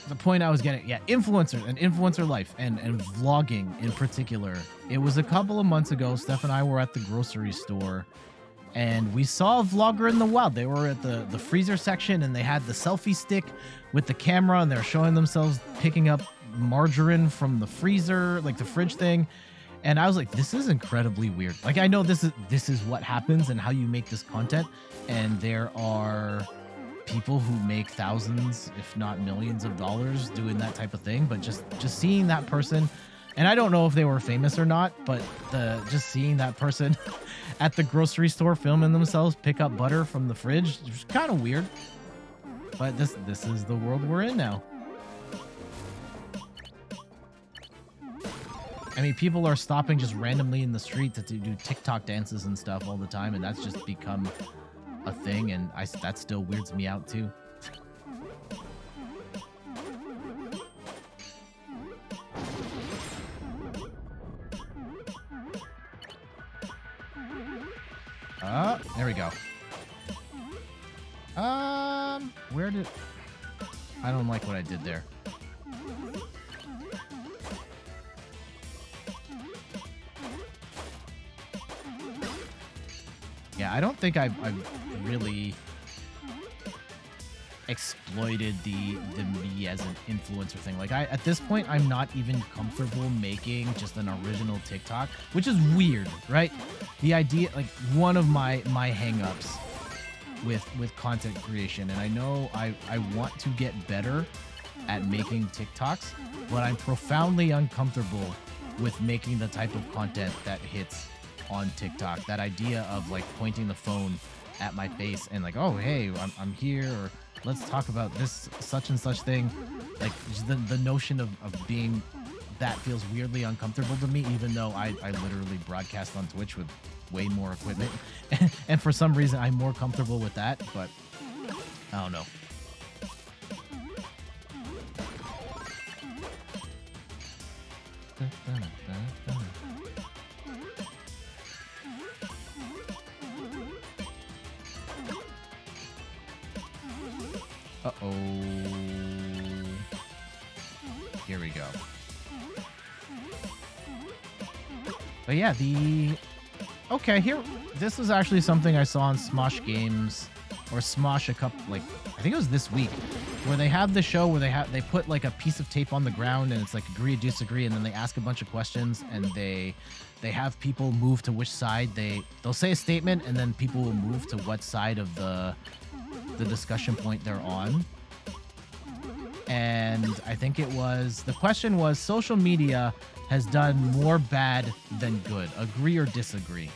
The point I was getting, yeah, influencers and influencer life and vlogging in particular. It was a couple of months ago. Steph and I were at the grocery store, and we saw a vlogger in the wild. They were at the freezer section, and they had the selfie stick with the camera, and they're showing themselves picking up margarine from the freezer, like the fridge thing. And I was like, this is incredibly weird. Like, I know this is what happens and how you make this content, and there are people who make thousands, if not millions of dollars doing that type of thing. But just seeing that person, and I don't know if they were famous or not, but just seeing that person at the grocery store filming themselves pick up butter from the fridge was kind of weird. But this is the world we're in now. I mean, people are stopping just randomly in the street to do TikTok dances and stuff all the time, and that's just become a thing, and that still weirds me out too. There we go. Where did... I don't like what I did there. Yeah, I don't think I've really exploited the me as an influencer thing. Like, at this point, I'm not even comfortable making just an original TikTok, which is weird, right? The idea, like, one of my hang-ups with content creation, and I know I want to get better at making TikToks, but I'm profoundly uncomfortable with making the type of content that hits on TikTok. That idea of, like, pointing the phone at my face and, like, oh, hey, I'm here, or let's talk about this such and such thing. Like, the notion of being that feels weirdly uncomfortable to me, even though I literally broadcast on Twitch with way more equipment. And for some reason, I'm more comfortable with that, but I don't know. Uh-oh. Here we go. But yeah, okay, here, this is actually something I saw on Smosh Games, or Smosh I think it was this week, where they have the show where they put, like, a piece of tape on the ground, and it's like agree or disagree, and then they ask a bunch of questions, and they have people move to which side. They'll say a statement, and then people will move to what side of the discussion point they're on. And I think the question was, social media has done more bad than good. Agree or disagree?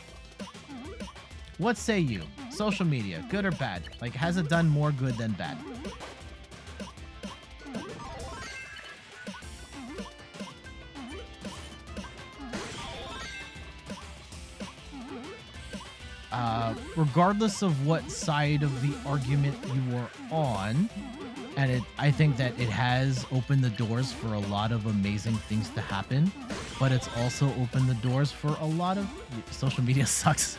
What say you? Social media, good or bad? Like, has it done more good than bad? Regardless of what side of the argument you are on, and I think that it has opened the doors for a lot of amazing things to happen, but it's also opened the doors for a lot of... Social media sucks.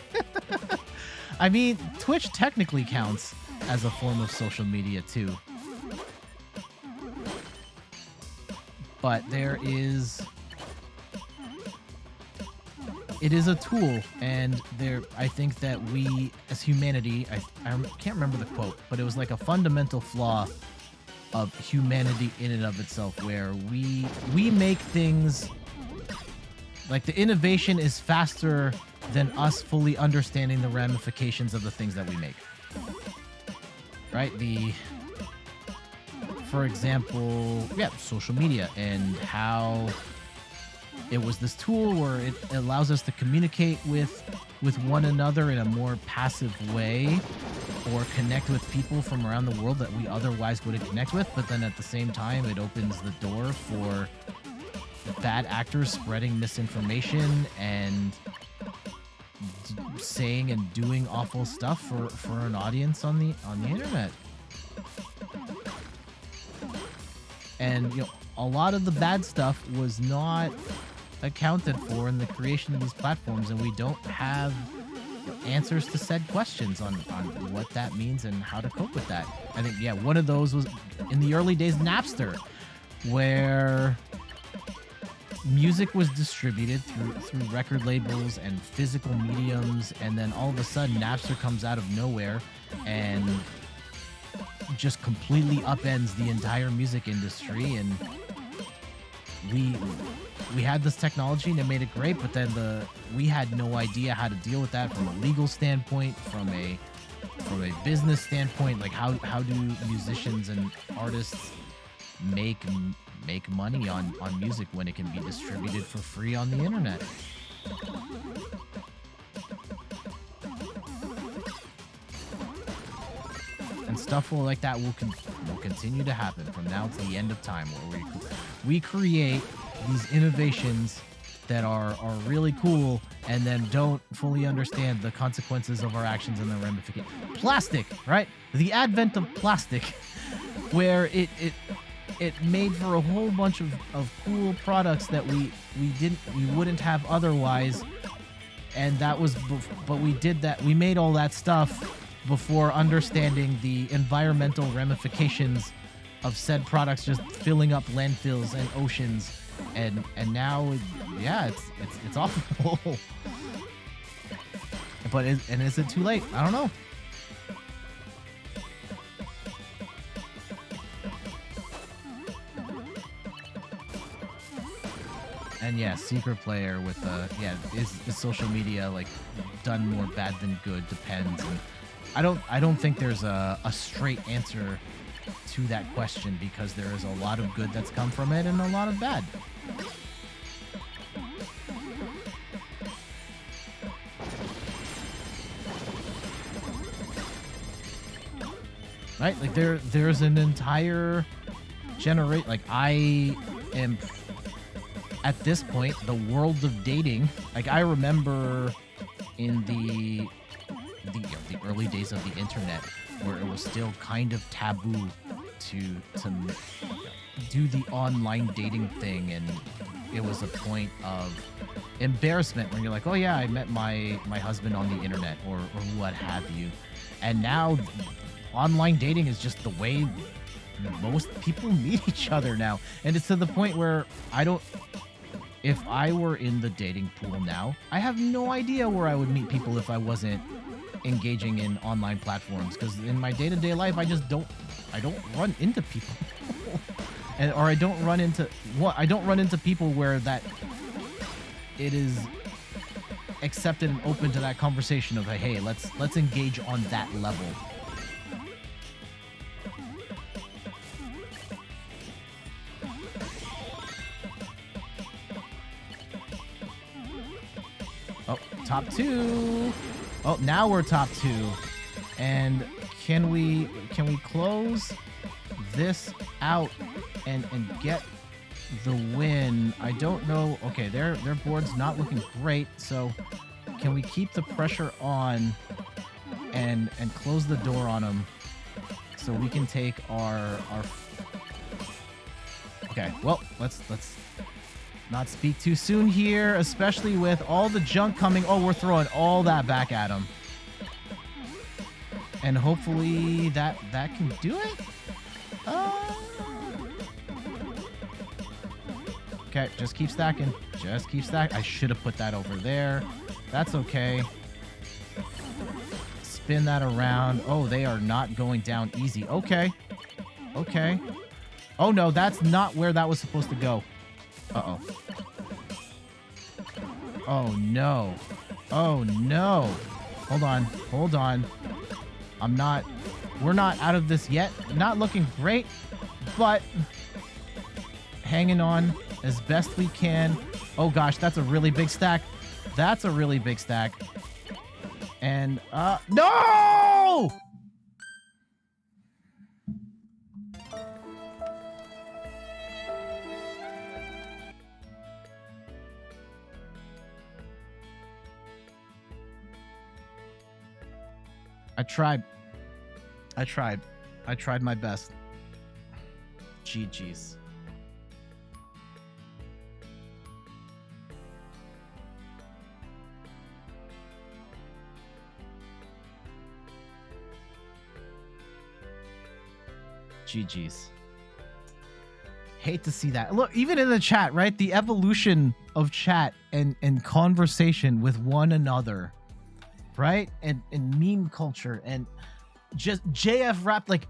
I mean, Twitch technically counts as a form of social media too. But it is a tool, and I think that we, as humanity, I can't remember the quote, but it was like a fundamental flaw of humanity in and of itself, where we make things, like, the innovation is faster than us fully understanding the ramifications of the things that we make. Right? For example, yeah, social media, and how it was this tool where it allows us to communicate with one another in a more passive way, or connect with people from around the world that we otherwise wouldn't connect with. But then at the same time, it opens the door for bad actors spreading misinformation and saying and doing awful stuff for an audience on the internet. And you know, a lot of the bad stuff was not accounted for in the creation of these platforms, and we don't have answers to said questions on what that means and how to cope with that. I think, yeah, one of those was in the early days Napster, where music was distributed through record labels and physical mediums, and then all of a sudden Napster comes out of nowhere and just completely upends the entire music industry. And we had this technology and it made it great, but then we had no idea how to deal with that from a legal standpoint, from a business standpoint. Like how do musicians and artists make money on music when it can be distributed for free on the internet? And stuff like that will continue to happen from now to the end of time, where we create these innovations that are really cool and then don't fully understand the consequences of our actions and the ramifications. Plastic, right? The advent of plastic, where it made for a whole bunch of cool products that we wouldn't have otherwise. And that was, but we did that. We made all that stuff before understanding the environmental ramifications of said products just filling up landfills and oceans. And now, yeah, it's awful. But is it too late? I don't know. And yeah, secret player with is social media like done more bad than good? Depends. And I don't think there's a straight answer to that question, because there is a lot of good that's come from it and a lot of bad. Right? Like there's an entire generation. Like I am at this point, the world of dating. Like I remember in the early days of the internet, where it was still kind of taboo to do the online dating thing, and it was a point of embarrassment when you're like, oh yeah, I met my husband on the internet, or what have you. And now online dating is just the way most people meet each other now, and it's to the point where if I were in the dating pool now, I have no idea where I would meet people if I wasn't engaging in online platforms, because in my day-to-day life I don't run into people. I don't run into people where that it is accepted and open to that conversation of, hey, let's engage on that level. Oh, top 2. Oh, now we're top 2. And can we close this out and get the win? I don't know. Okay, their board's not looking great, so can we keep the pressure on and close the door on them so we can take our Okay, well, let's not speak too soon here, especially with all the junk coming. Oh, we're throwing all that back at him. And hopefully that can do it. Okay, just keep stacking. Just keep stacking. I should have put that over there. That's okay. Spin that around. Oh, they are not going down easy. Okay. Okay. Oh, no, that's not where that was supposed to go. Uh-oh. Oh, no. Oh, no. Hold on. Hold on. We're not out of this yet. Not looking great, but hanging on as best we can. Oh, gosh, that's a really big stack. That's a really big stack. And, no! I tried. I tried. I tried my best. GG's. GG's. Hate to see that. Look, even in the chat, right? The evolution of chat and conversation with one another, right? And meme culture and just JF rap. Like,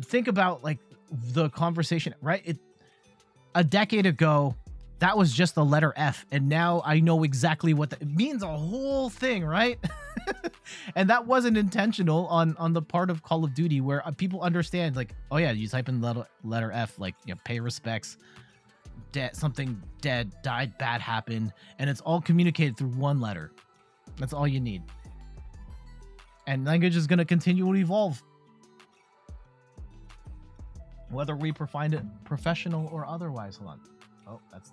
think about like the conversation, right? A decade ago, that was just the letter F, and now I know exactly what it means. A whole thing, right? And that wasn't intentional on the part of Call of Duty, where people understand, like, oh yeah, you type in the letter F, like, you know, pay respects, something dead, died, bad happened, and it's all communicated through one letter. That's all you need. And language is going to continue to evolve, whether we find it professional or otherwise. Hold on. Oh, that's...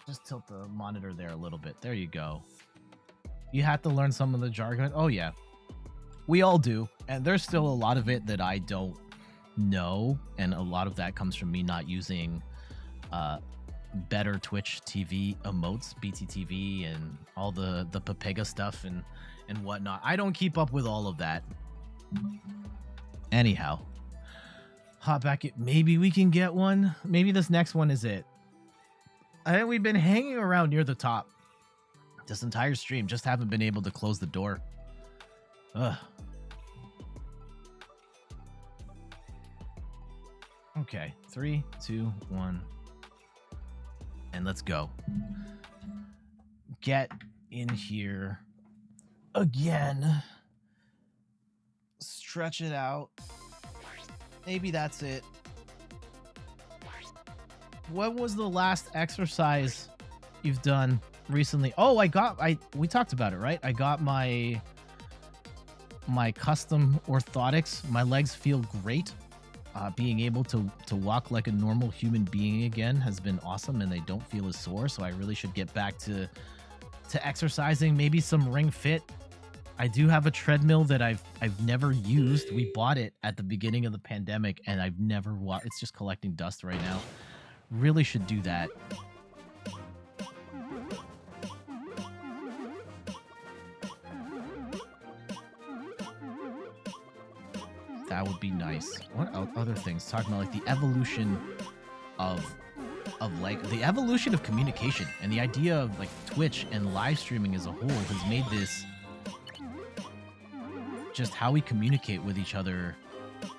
just tilt the monitor there a little bit. There you go. You have to learn some of the jargon. Oh, yeah. We all do. And there's still a lot of it that I don't know. And a lot of that comes from me not using better Twitch TV emotes, BTTV, and all the Pepega stuff and whatnot. I don't keep up with all of that. Anyhow. Hop back. Maybe we can get one. Maybe this next one is it. I think we've been hanging around near the top this entire stream. Just haven't been able to close the door. Ugh. Okay. 3, 2, 1. And let's go. Get in here again. Stretch it out. Maybe that's it. What was the last exercise you've done recently? Oh, we talked about it, right? I got my custom orthotics. My legs feel great. Being able to walk like a normal human being again has been awesome, and they don't feel as sore. So I really should get back to exercising. Maybe some Ring Fit. I do have a treadmill that I've never used. We bought it at the beginning of the pandemic, and I've never walked. It's just collecting dust right now. Really should do that. That would be nice. What other things? Talking about like the evolution of like the evolution of communication and the idea of like Twitch and live streaming as a whole has made this just how we communicate with each other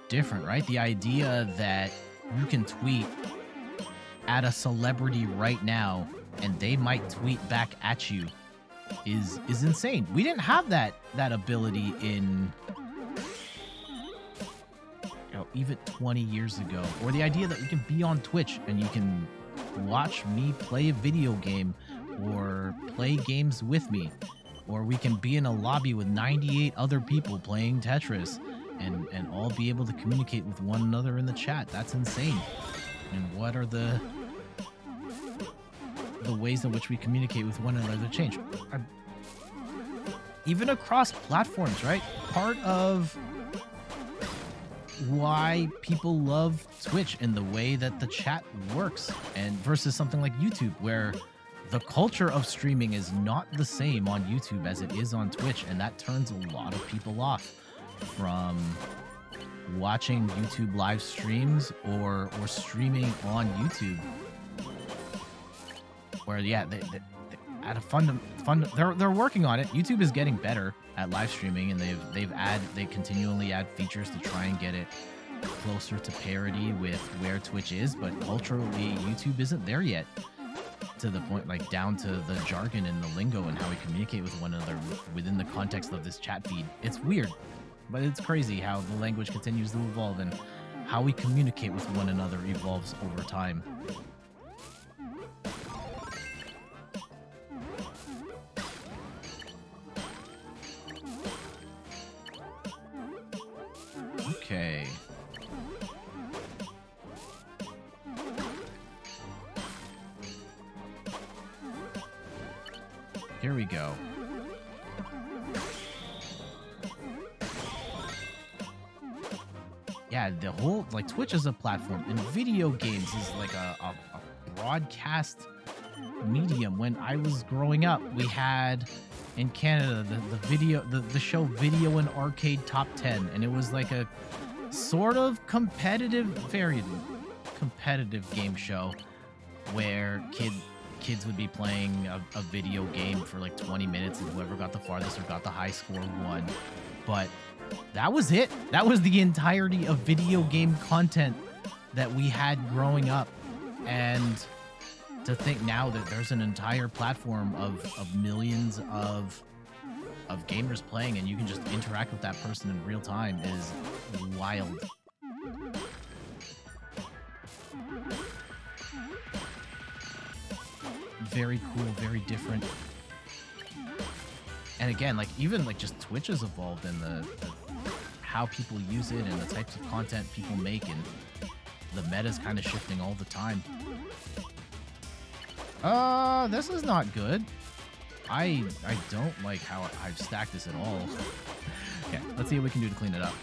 different, right? The idea that you can tweet at a celebrity right now and they might tweet back at you is insane. We didn't have that ability in, you know, even 20 years ago. Or the idea that you can be on Twitch and you can watch me play a video game or play games with me, or we can be in a lobby with 98 other people playing Tetris and all be able to communicate with one another in the chat. That's insane. And what are the ways in which we communicate with one another change? Even across platforms, right? Part of why people love Twitch and the way that the chat works, and versus something like YouTube, where the culture of streaming is not the same on YouTube as it is on Twitch, and that turns a lot of people off from watching YouTube live streams or streaming on YouTube. Where yeah, they at a they're working on it. YouTube is getting better at live streaming, and they continually add features to try and get it closer to parity with where Twitch is. But culturally, YouTube isn't there yet, to the point like down to the jargon and the lingo and how we communicate with one another within the context of this chat feed. It's weird, but it's crazy how the language continues to evolve and how we communicate with one another evolves over time. Okay. Here we go. Yeah, the whole, like, Twitch as a platform and video games is like a broadcast medium. When I was growing up, we had in Canada the show Video and Arcade Top 10, and it was like a sort of very competitive game show where kids would be playing a video game for like 20 minutes, and whoever got the farthest or got the high score won. But that was it. That was the entirety of video game content that we had growing up. And to think now that there's an entire platform of millions of gamers playing, and you can just interact with that person in real time is wild. Very cool, very different. And again, like, even like just Twitch has evolved in the how people use it and the types of content people make, and the meta's kind of shifting all the time. This is not good. I don't like how I've stacked this at all. Okay, let's see what we can do to clean it up.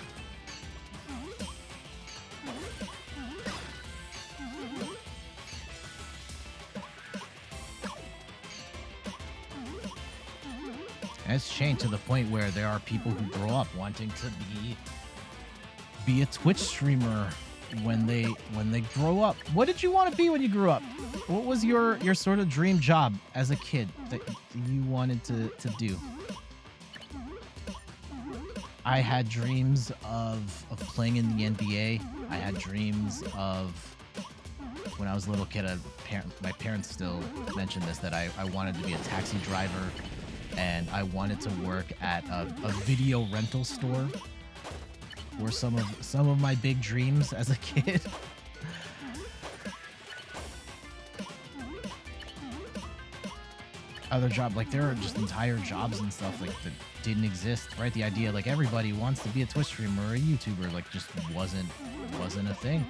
And it's changed to the point where there are people who grow up wanting to be a Twitch streamer when they grow up. What did you want to be when you grew up? What was your sort of dream job as a kid that you wanted to do? I had dreams of playing in the NBA. I had dreams of, when I was a little kid, my parents still mention this, that I wanted to be a taxi driver, and I wanted to work at a video rental store. Were some of my big dreams as a kid. Other job, like, there are just entire jobs and stuff like that didn't exist, right? The idea like everybody wants to be a Twitch streamer or a YouTuber, like, just wasn't a thing.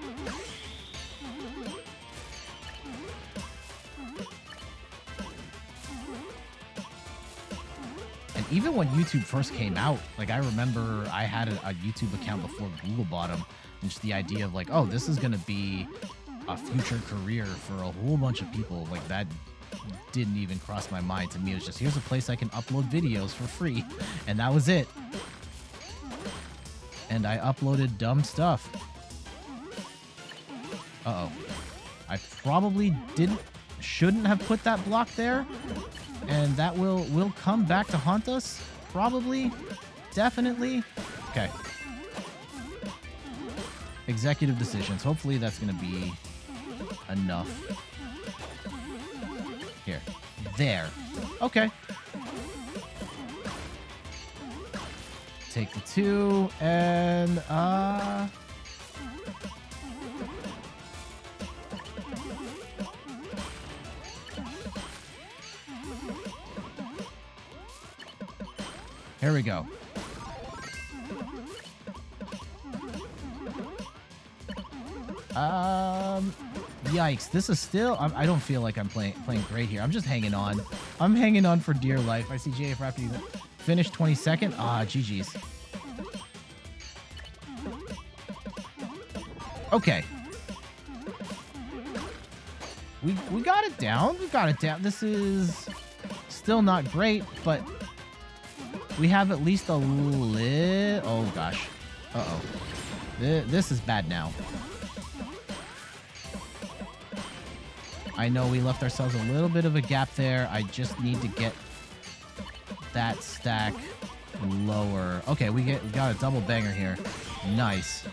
And even when YouTube first came out, like, I remember I had a YouTube account before Google bought them, and just the idea of like, oh, this is gonna be a future career for a whole bunch of people, like, that didn't even cross my mind. To me, it was just, here's a place I can upload videos for free, and that was it. And I uploaded dumb stuff. Uh-oh. I probably shouldn't have put that block there, and that will come back to haunt us. Probably. Definitely. Okay. Executive decisions. Hopefully that's gonna be enough. Here. There. Okay. Take the 2 and here we go. Yikes. This is still... I don't feel like I'm playing great here. I'm just hanging on. I'm hanging on for dear life. I see JF after you finish 22nd. Ah, GG's. Okay. We got it down. We got it down. This is still not great, but we have at least a little... Oh, gosh. Uh-oh. This is bad now. I know we left ourselves a little bit of a gap there. I just need to get that stack lower. Okay, we got a double banger here. Nice.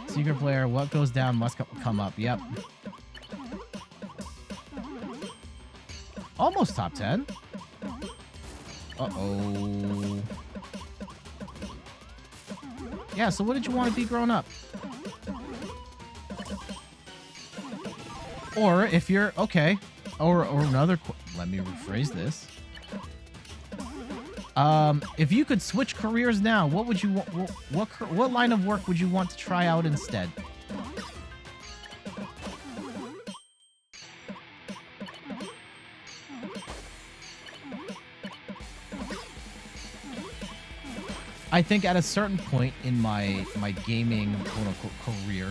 Secret player, what goes down must come up. Yep. Almost top 10. Uh-oh. Yeah, so what did you want to be growing up? Or if you're... Okay. Or another... Let me rephrase this. If you could switch careers now, what would you want? What line of work would you want to try out instead? I think at a certain point in my gaming quote unquote career,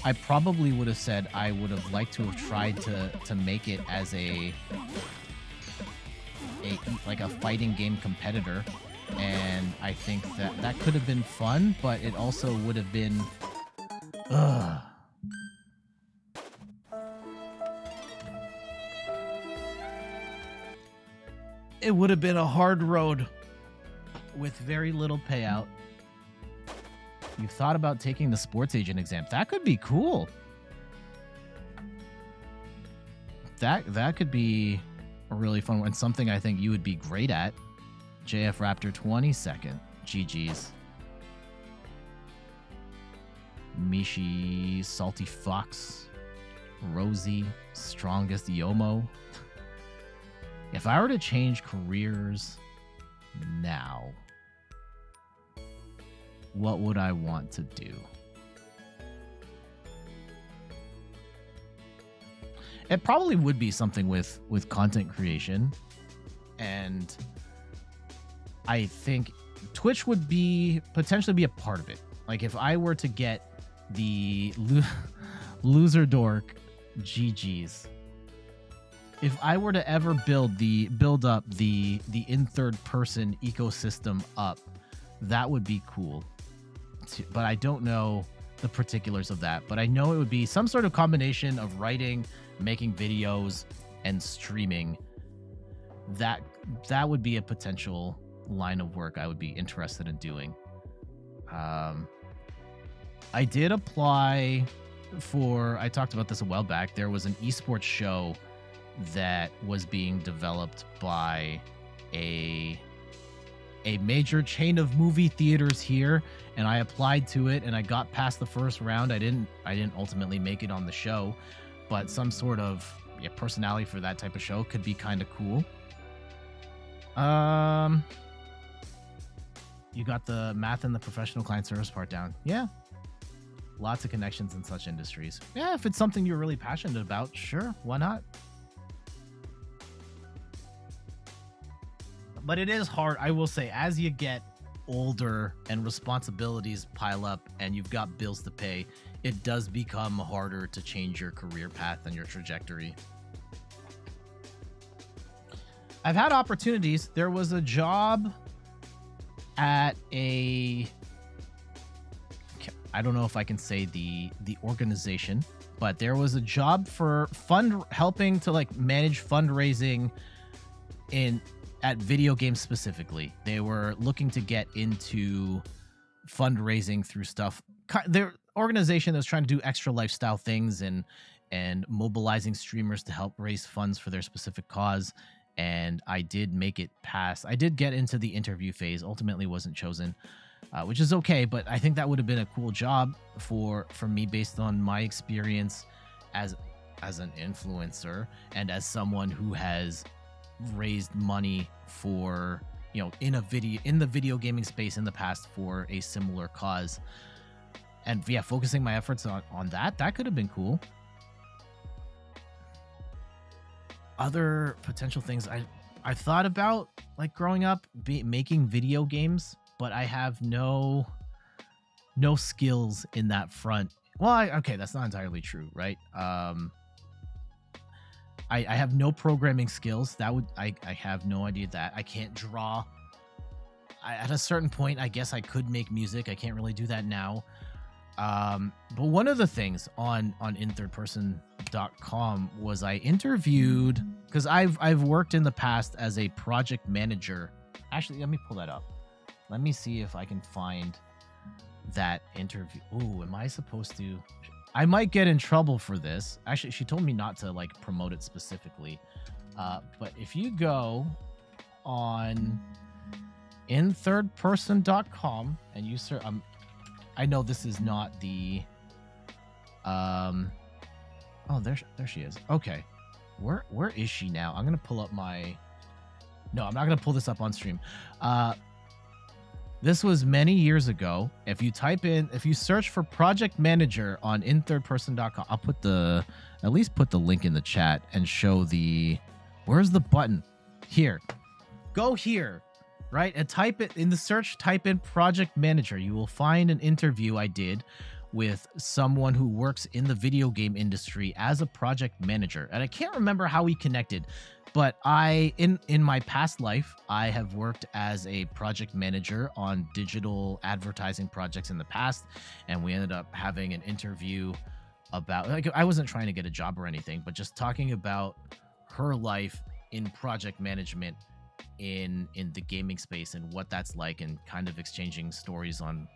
I probably would have said I would have liked to have tried to make it as a like a fighting game competitor, and I think that could have been fun, but it also would have been it would have been a hard road with very little payout. You've thought about taking the sports agent exam. That could be cool. That could be a really fun one. Something I think you would be great at. JF Raptor 22nd. GG's. Mishi Salty Fox. Rosie Strongest Yomo. If I were to change careers now, what would I want to do? It probably would be something with content creation, and I think Twitch would potentially be a part of it. Like if I were to get the loser dork GG's, if I were to ever build up the in third person ecosystem up, that would be cool. But I don't know the particulars of that. But I know it would be some sort of combination of writing, making videos, and streaming. That would be a potential line of work I would be interested in doing. I did apply for, I talked about this a while back. There was an esports show that was being developed by a major chain of movie theaters here, and I applied to it and I got past the first round. I didn't ultimately make it on the show, but some sort of personality for that type of show could be kind of cool. You got the math and the professional client service part down. Yeah. Lots of connections in such industries. Yeah, if it's something you're really passionate about, sure, why not? But it is hard, I will say, as you get older and responsibilities pile up and you've got bills to pay, it does become harder to change your career path and your trajectory. I've had opportunities. There was a job at I don't know if I can say the organization, but there was a job for helping to like manage fundraising at video games specifically. They were looking to get into fundraising through stuff. Their organization that was trying to do extra lifestyle things and mobilizing streamers to help raise funds for their specific cause. And I did make it past. I did get into the interview phase. Ultimately wasn't chosen, which is okay. But I think that would have been a cool job for me based on my experience as an influencer and as someone who has raised money for, in the video gaming space in the past for a similar cause. And yeah, focusing my efforts on that could have been cool. Other potential things I thought about, like growing up, making video games, but I have no skills in that front. Well, okay, that's not entirely true, right? I have no programming skills. I have no idea that. I can't draw. At a certain point, I guess I could make music. I can't really do that now. But one of the things on inthirdperson.com was I interviewed, because I've worked in the past as a project manager. Actually, let me pull that up. Let me see if I can find that interview. Ooh, am I supposed to? I might get in trouble for this. Actually, she told me not to like promote it specifically. But if you go on inthirdperson.com and you search, I know this is not the oh, there she is. Okay. Where is she now? I'm gonna pull up my. No, I'm not gonna pull this up on stream. This was many years ago. If you search for project manager on inthirdperson.com, I'll at least put the link in the chat and show where's the button? Here. Go here. right? And type it in the search, type in project manager. You will find an interview I did with someone who works in the video game industry as a project manager. And I can't remember how we connected, but in my past life, I have worked as a project manager on digital advertising projects in the past, and we ended up having an interview about, like, I wasn't trying to get a job or anything, but just talking about her life in project management in the gaming space and what that's like, and kind of exchanging stories on,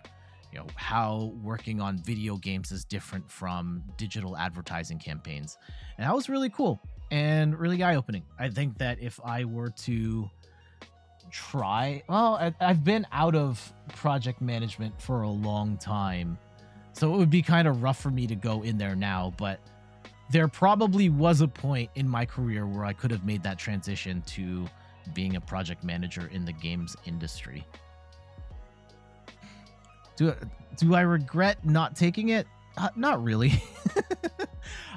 you know, how working on video games is different from digital advertising campaigns. And that was really cool and really eye-opening. I think that if I were to try, well, I've been out of project management for a long time, so it would be kind of rough for me to go in there now, but there probably was a point in my career where I could have made that transition to being a project manager in the games industry. Do I regret not taking it? Not really.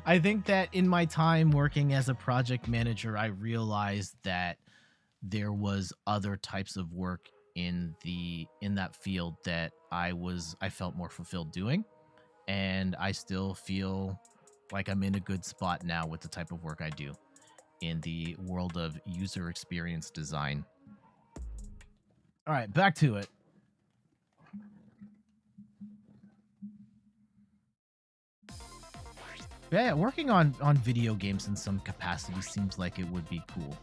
I think that in my time working as a project manager, I realized that there was other types of work in that field that I felt more fulfilled doing, and I still feel like I'm in a good spot now with the type of work I do in the world of user experience design. All right, back to it. Yeah, working on video games in some capacity seems like it would be cool.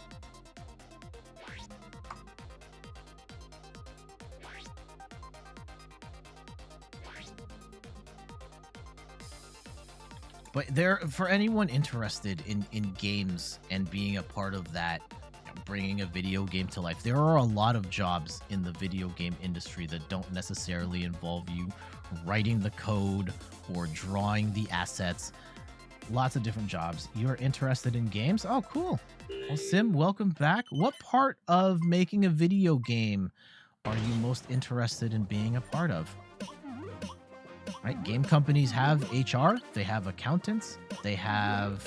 But for anyone interested in games and being a part of that, bringing a video game to life, there are a lot of jobs in the video game industry that don't necessarily involve you writing the code or drawing the assets. Lots of different jobs. You're interested in games? Oh, cool. Well, Sim, welcome back. What part of making a video game are you most interested in being a part of? Right? Game companies have HR, they have accountants, they have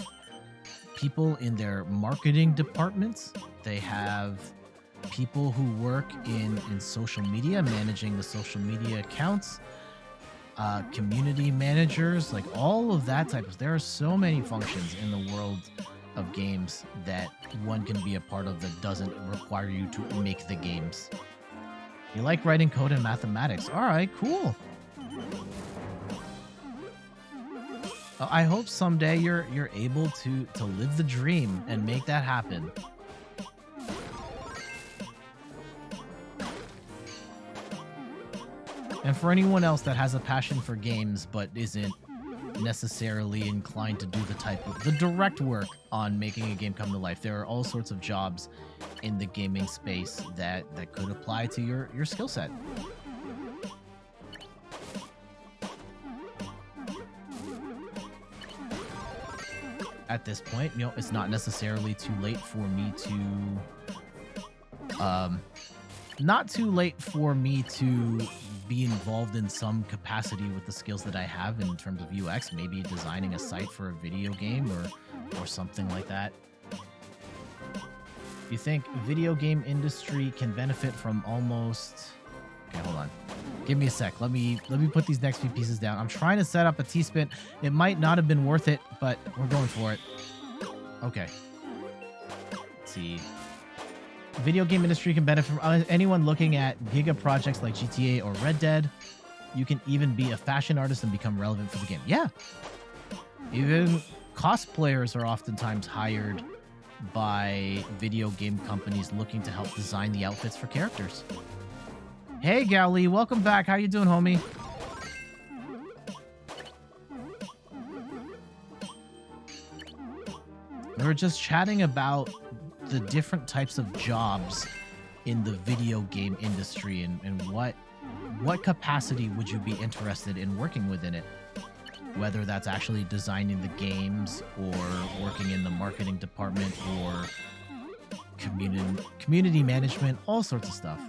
people in their marketing departments, they have people who work in social media, managing the social media accounts, community managers, like all of that type of. There are so many functions in the world of games that one can be a part of that doesn't require you to make the games. You like writing code and mathematics. All right, cool. I hope someday you're able to live the dream and make that happen. And for anyone else that has a passion for games but isn't necessarily inclined to do the direct work on making a game come to life, there are all sorts of jobs in the gaming space that could apply to your skill set. At this point, you know, it's not necessarily too late for me to be involved in some capacity with the skills that I have in terms of UX, maybe designing a site for a video game or something like that. You think video game industry can benefit from almost... Okay, hold on. Give me a sec. Let me put these next few pieces down. I'm trying to set up a T-spin. It might not have been worth it, but we're going for it. Okay. Let's see. Video game industry can benefit from anyone looking at giga projects like GTA or Red Dead. You can even be a fashion artist and become relevant for the game. Yeah. Even cosplayers are oftentimes hired by video game companies looking to help design the outfits for characters. Hey, Gali, welcome back. How you doing, homie? We were just chatting about the different types of jobs in the video game industry and what capacity would you be interested in working within it? Whether that's actually designing the games or working in the marketing department or community management, all sorts of stuff.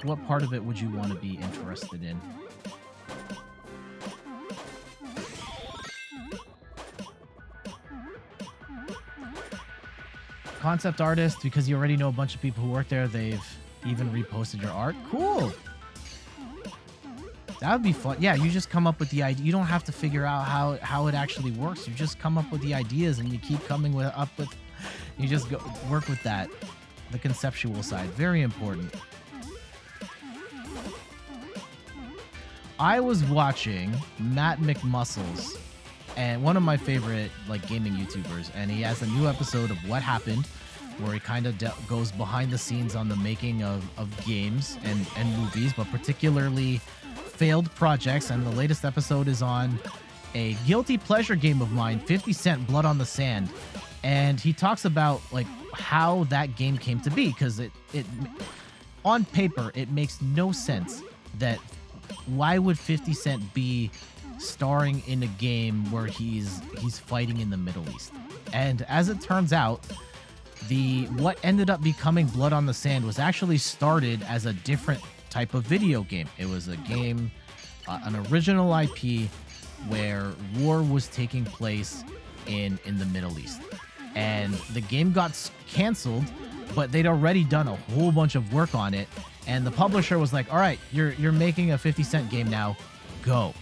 What part of it would you want to be interested in? concept artist, because you already know a bunch of people who work there. They've even reposted your art. Cool. That would be fun. Yeah, you just come up with the idea. You don't have to figure out how it actually works. You just come up with the ideas and you keep coming up with. You just go work with that, the conceptual side. Very important. I was watching Matt McMuscles, and one of my favorite like gaming YouTubers, and he has a new episode of What Happened, where he kind of goes behind the scenes on the making of games and movies, but particularly failed projects. And the latest episode is on a guilty pleasure game of mine, 50 Cent Blood on the Sand. And he talks about like how that game came to be, because it on paper, it makes no sense that why would 50 Cent be starring in a game where he's fighting in the Middle East? And as it turns out, what ended up becoming Blood on the Sand was actually started as a different type of video game. It was a game, an original IP where war was taking place in the Middle East. And the game got canceled, but they'd already done a whole bunch of work on it. And the publisher was like, all right, you're making a 50 Cent game now, go.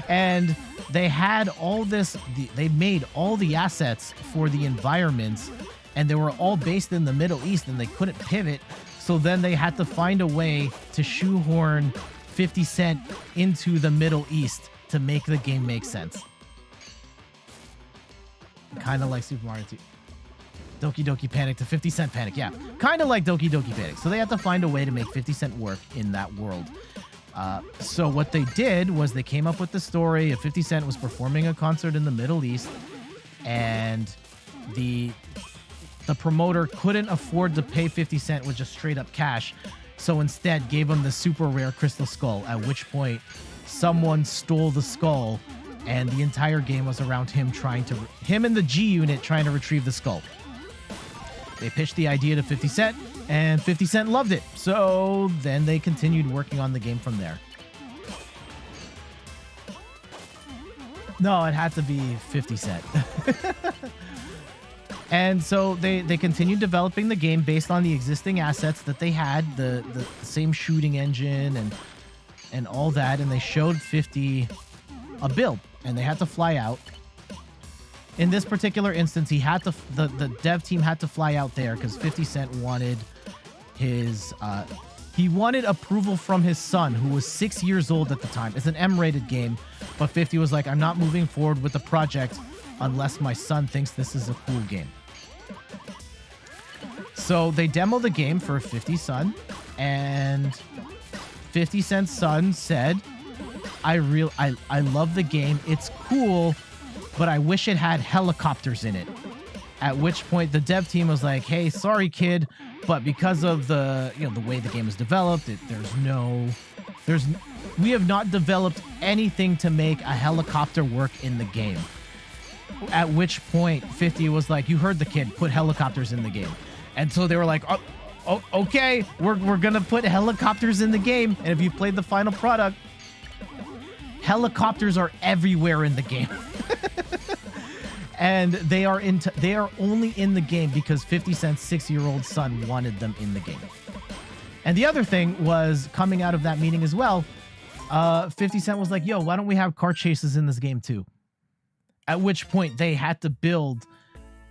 And they had all this, they made all the assets for the environments, and they were all based in the Middle East, and they couldn't pivot. So then they had to find a way to shoehorn 50 Cent into the Middle East to make the game make sense. Kind of like Super Mario 2. Doki Doki Panic to 50 Cent Panic. Yeah, kind of like Doki Doki Panic. So they had to find a way to make 50 Cent work in that world. So what they did was they came up with the story of 50 Cent was performing a concert in the Middle East, and the promoter couldn't afford to pay 50 Cent with just straight up cash, so instead gave him the super rare crystal skull, at which point someone stole the skull, and the entire game was around him and the G Unit trying to retrieve the skull. They pitched the idea to 50 Cent, and 50 Cent loved it. So then they continued working on the game from there. No, it had to be 50 Cent. And so they continued developing the game based on the existing assets that they had, the same shooting engine and all that, and they showed 50 a build, and they had to fly out. In this particular instance, the dev team had to fly out there because 50 Cent wanted he wanted approval from his son, who was 6 years old at the time. It's an M-rated game, but 50 was like, I'm not moving forward with the project unless my son thinks this is a cool game. So they demoed the game for 50's son, and 50 Cent's son said, I love the game. It's cool, but I wish it had helicopters in it. At which point the dev team was like, hey, sorry, kid, but because of the way the game is developed, we have not developed anything to make a helicopter work in the game. At which point 50 was like, you heard the kid, put helicopters in the game. And so they were like, oh okay, we're gonna put helicopters in the game. And if you played the final product, helicopters are everywhere in the game. And they are only in the game because 50 Cent's 6-year-old son wanted them in the game. And the other thing was, coming out of that meeting as well, 50 Cent was like, yo, why don't we have car chases in this game too? At which point they had to build,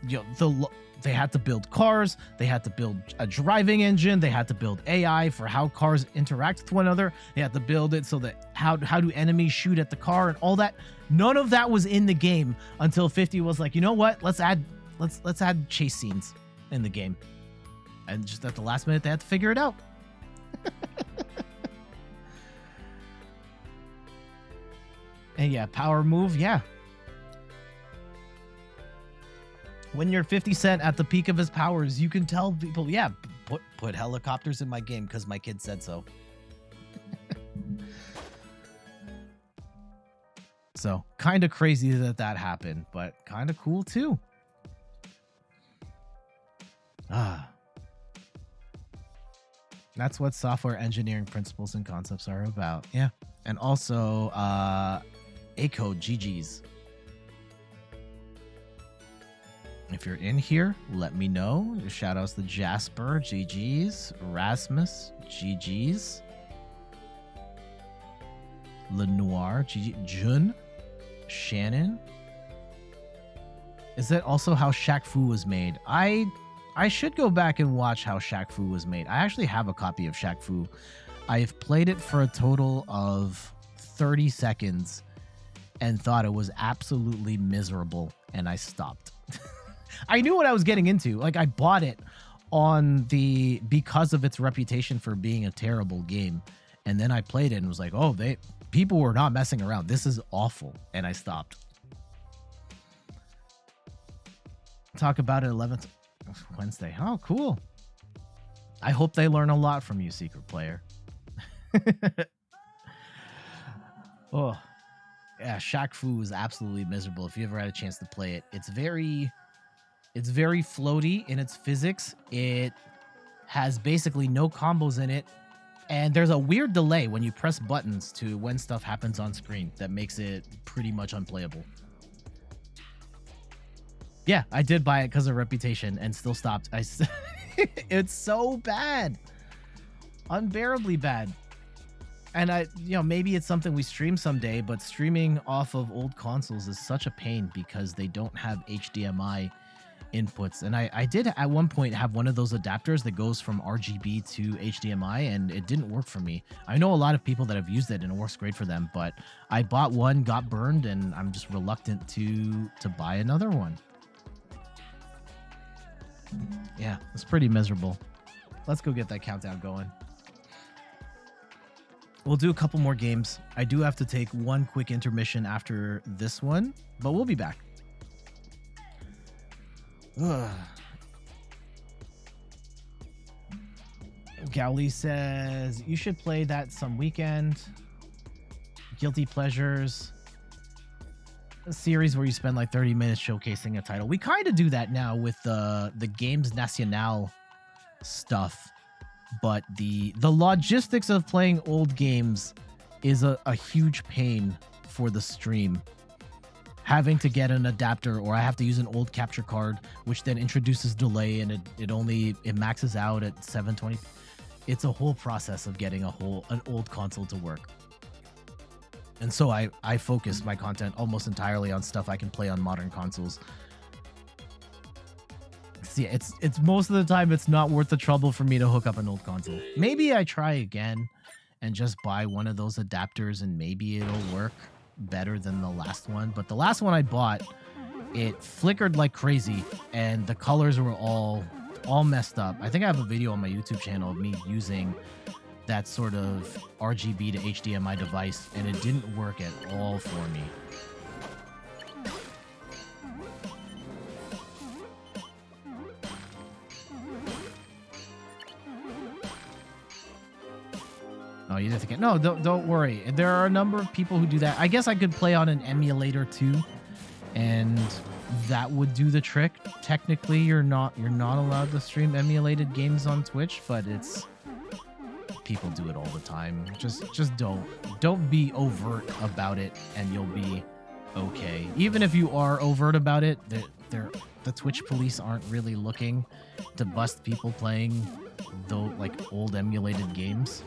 they had to build cars, they had to build a driving engine, they had to build AI for how cars interact with one another, they had to build it so that how do enemies shoot at the car and all that. None of that was in the game until 50 was like, you know what? Let's add chase scenes in the game. And just at the last minute, they had to figure it out. And yeah, power move, yeah. When you're 50 Cent at the peak of his powers, you can tell people, yeah, put helicopters in my game because my kid said so. So kind of crazy that happened, but kind of cool too. That's what software engineering principles and concepts are about. Yeah. And also A-Code GG's. If you're in here, let me know. Shout outs to Jasper, GG's, Rasmus, GG's, Lenoir, GG, Jun, Shannon. Is that also how Shaq Fu was made? I should go back and watch how Shaq Fu was made. I actually have a copy of Shaq Fu. I've played it for a total of 30 seconds and thought it was absolutely miserable, and I stopped. I knew what I was getting into. Like, I bought it because of its reputation for being a terrible game, and then I played it and was like, oh, people were not messing around. This is awful, and I stopped. Talk about it 11th Wednesday. Oh, cool. I hope they learn a lot from you, Secret Player. Oh, yeah, Shaq Fu is absolutely miserable. If you ever had a chance to play it, it's very floaty in its physics. It has basically no combos in it, and there's a weird delay when you press buttons to when stuff happens on screen that makes it pretty much unplayable. Yeah, I did buy it because of reputation and still stopped. It's so bad. Unbearably bad. And maybe it's something we stream someday, but streaming off of old consoles is such a pain because they don't have HDMI inputs. And I did at one point have one of those adapters that goes from RGB to HDMI, and it didn't work for me. I know a lot of people that have used it and it works great for them, but I bought one, got burned, and I'm just reluctant to buy another one. Yeah, it's pretty miserable. Let's go get that countdown going. We'll do a couple more games. I do have to take one quick intermission after this one, but we'll be back. Gowley says, you should play that some weekend. Guilty Pleasures. A series where you spend like 30 minutes showcasing a title. We kind of do that now with the Games Nacional stuff, but the logistics of playing old games is a huge pain for the stream. Having to get an adapter, or I have to use an old capture card, which then introduces delay, and it maxes out at 720. It's a whole process of getting an old console to work. And so I focus my content almost entirely on stuff I can play on modern consoles. See, it's most of the time it's not worth the trouble for me to hook up an old console. Maybe I try again and just buy one of those adapters and maybe it'll work better than the last one. But the last one I bought, it flickered like crazy and the colors were all messed up. I think I have a video on my YouTube channel of me using that sort of RGB to HDMI device, and it didn't work at all for me. Oh, you didn't think it? No, don't worry. There are a number of people who do that. I guess I could play on an emulator too, and that would do the trick. Technically, you're not allowed to stream emulated games on Twitch, but people do it all the time. Just don't be overt about it and you'll be okay. Even if you are overt about it, the Twitch police aren't really looking to bust people playing like old emulated games.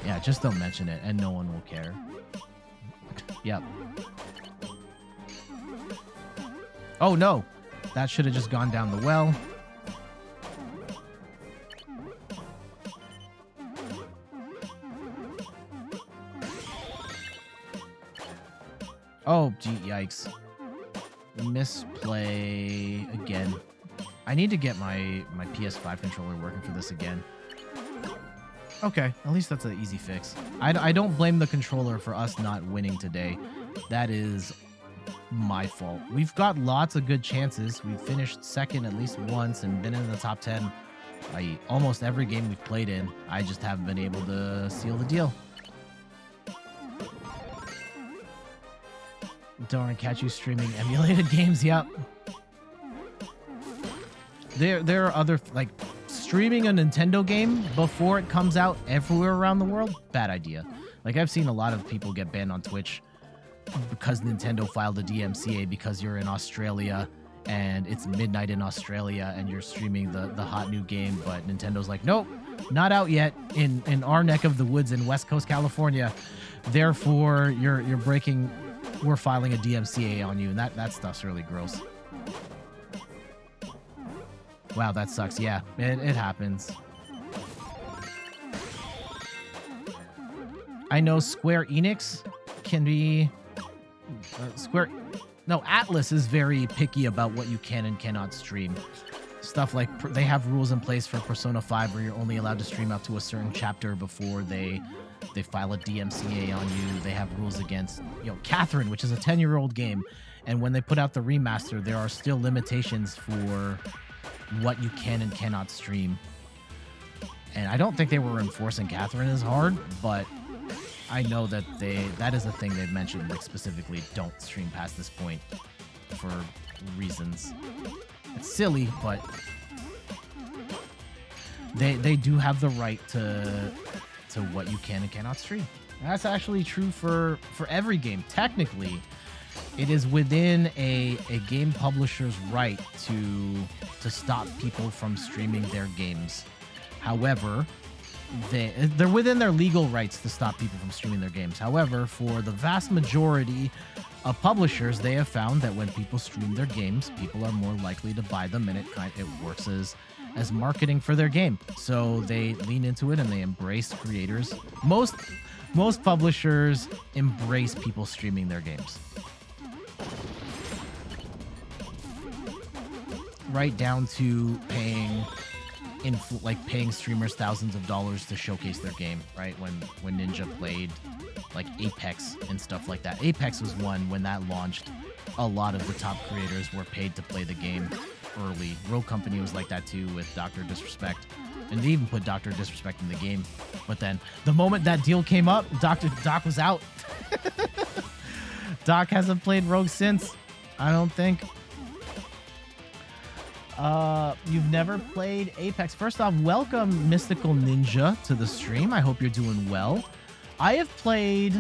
Yeah, just don't mention it and no one will care. Yep. Oh no, that should have just gone down the well. Oh, gee, yikes. Misplay again. I need to get my PS5 controller working for this again. Okay, at least that's an easy fix. I don't blame the controller for us not winning today. That is my fault. We've got lots of good chances. We've finished second at least once and been in the top 10 almost every game we've played in. I just haven't been able to seal the deal. Don't want to catch you streaming emulated games. Yep. There are other, like, streaming a Nintendo game before it comes out everywhere around the world. Bad idea. Like, I've seen a lot of people get banned on Twitch because Nintendo filed a DMCA because you're in Australia and it's midnight in Australia and you're streaming the hot new game, but Nintendo's like, nope, not out yet in our neck of the woods in West Coast California. Therefore, we're filing a DMCA on you, and that stuff's really gross. Wow, that sucks. Yeah, it happens. I know Square Enix can be... Atlas is very picky about what you can and cannot stream. Stuff like they have rules in place for Persona 5 where you're only allowed to stream up to a certain chapter before they file a DMCA on you. They have rules against, Catherine, which is a 10-year-old game. And when they put out the remaster, there are still limitations for what you can and cannot stream. And I don't think they were enforcing Catherine as hard, but I know that that is a thing they've mentioned, like specifically don't stream past this point for reasons. It's silly, but they do have the right to what you can and cannot stream. That's actually true for every game. Technically, it is within a game publisher's right to stop people from streaming their games. However, they're within their legal rights to stop people from streaming their games. However, for the vast majority of publishers, they have found that when people stream their games, people are more likely to buy them, and it works as marketing for their game. So they lean into it and they embrace creators. Most publishers embrace people streaming their games. Right down to paying streamers thousands of dollars to showcase their game, right? When Ninja played like Apex and stuff like that. Apex was one when that launched. A lot of the top creators were paid to play the game early. Rogue Company was like that too with Dr. Disrespect. And they even put Dr. Disrespect in the game. But then the moment that deal came up, Doc was out. Doc hasn't played Rogue since, I don't think. You've never played Apex. First off, welcome Mystical Ninja to the stream. I hope you're doing well. I have played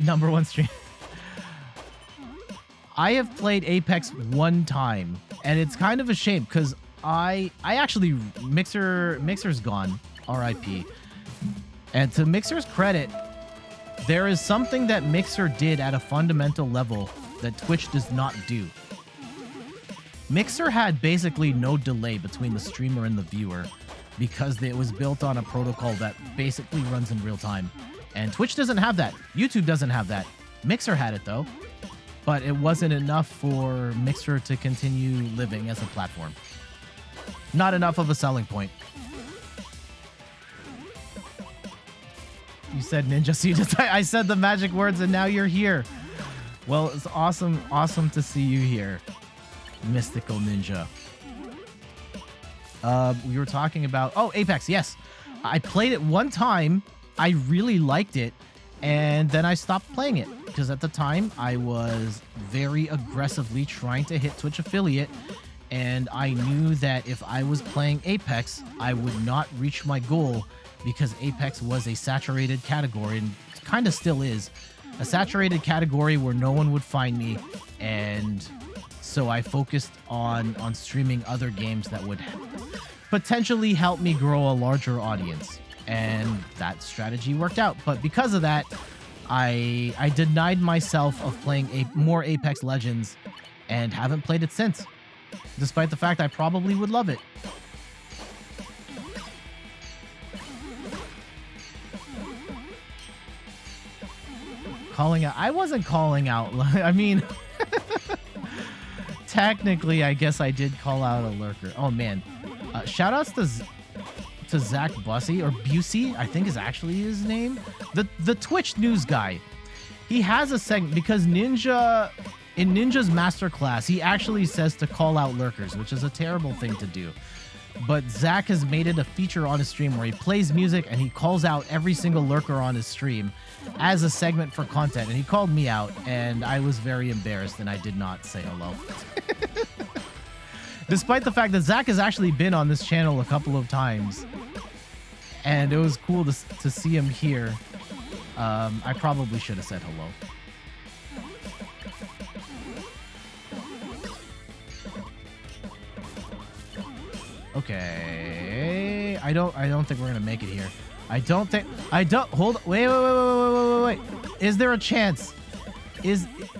number one stream. I have played Apex one time, and it's kind of a shame because I actually Mixer's gone, RIP. And to Mixer's credit, there is something that Mixer did at a fundamental level that Twitch does not do. Mixer had basically no delay between the streamer and the viewer because it was built on a protocol that basically runs in real time. And Twitch doesn't have that. YouTube doesn't have that. Mixer had it though, but it wasn't enough for Mixer to continue living as a platform. Not enough of a selling point. You said Ninja Seed. I said the magic words and now you're here. Well, it's awesome to see you here. Mystical Ninja. We were talking about Apex. Yes, I played it one time. I really liked it, and then I stopped playing it because at the time I was very aggressively trying to hit Twitch affiliate, and I knew that if I was playing Apex, I would not reach my goal because Apex was a saturated category and kind of still is a saturated category where no one would find me, and so I focused on streaming other games that would potentially help me grow a larger audience. And that strategy worked out. But because of that, I denied myself of playing more Apex Legends and haven't played it since. Despite the fact I probably would love it. Calling out. I wasn't calling out. I mean... Technically, I guess I did call out a lurker. Oh, man. Shoutouts to Zach Bussey, or Busey, I think is actually his name. The Twitch news guy. He has a segment, because in Ninja's masterclass, he actually says to call out lurkers, which is a terrible thing to do. But Zach has made it a feature on his stream where he plays music and he calls out every single lurker on his stream as a segment for content. And he called me out, and I was very embarrassed, and I did not say hello. Despite the fact that Zach has actually been on this channel a couple of times, and it was cool to see him here. I probably should have said hello. Okay. I don't think we're gonna make it here. Wait. Is there a chance?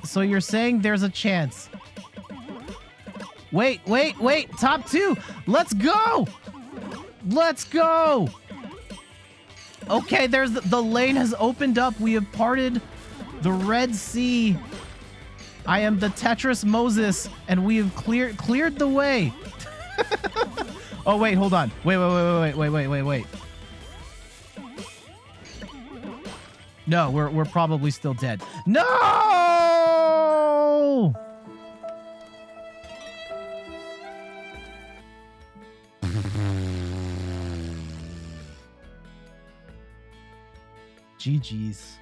So you're saying there's a chance? Wait. Top 2. Let's go. Okay, there's the lane has opened up. We have parted the Red Sea. I am the Tetris Moses, and we have cleared the way. Oh wait, hold on. Wait. No, we're probably still dead. No! GG's.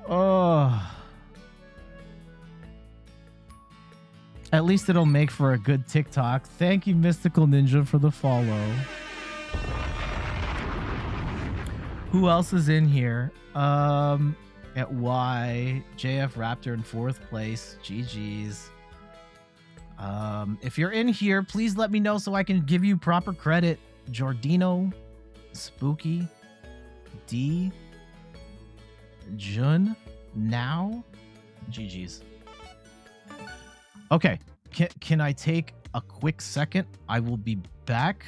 Oh. At least it'll make for a good TikTok. Thank you, Mystical Ninja, for the follow. Who else is in here? At Y, JF Raptor in 4th place. GG's. If you're in here, please let me know so I can give you proper credit. Jordino, Spooky, D, Jun, Now, GG's. Okay, can I take a quick second? I will be back.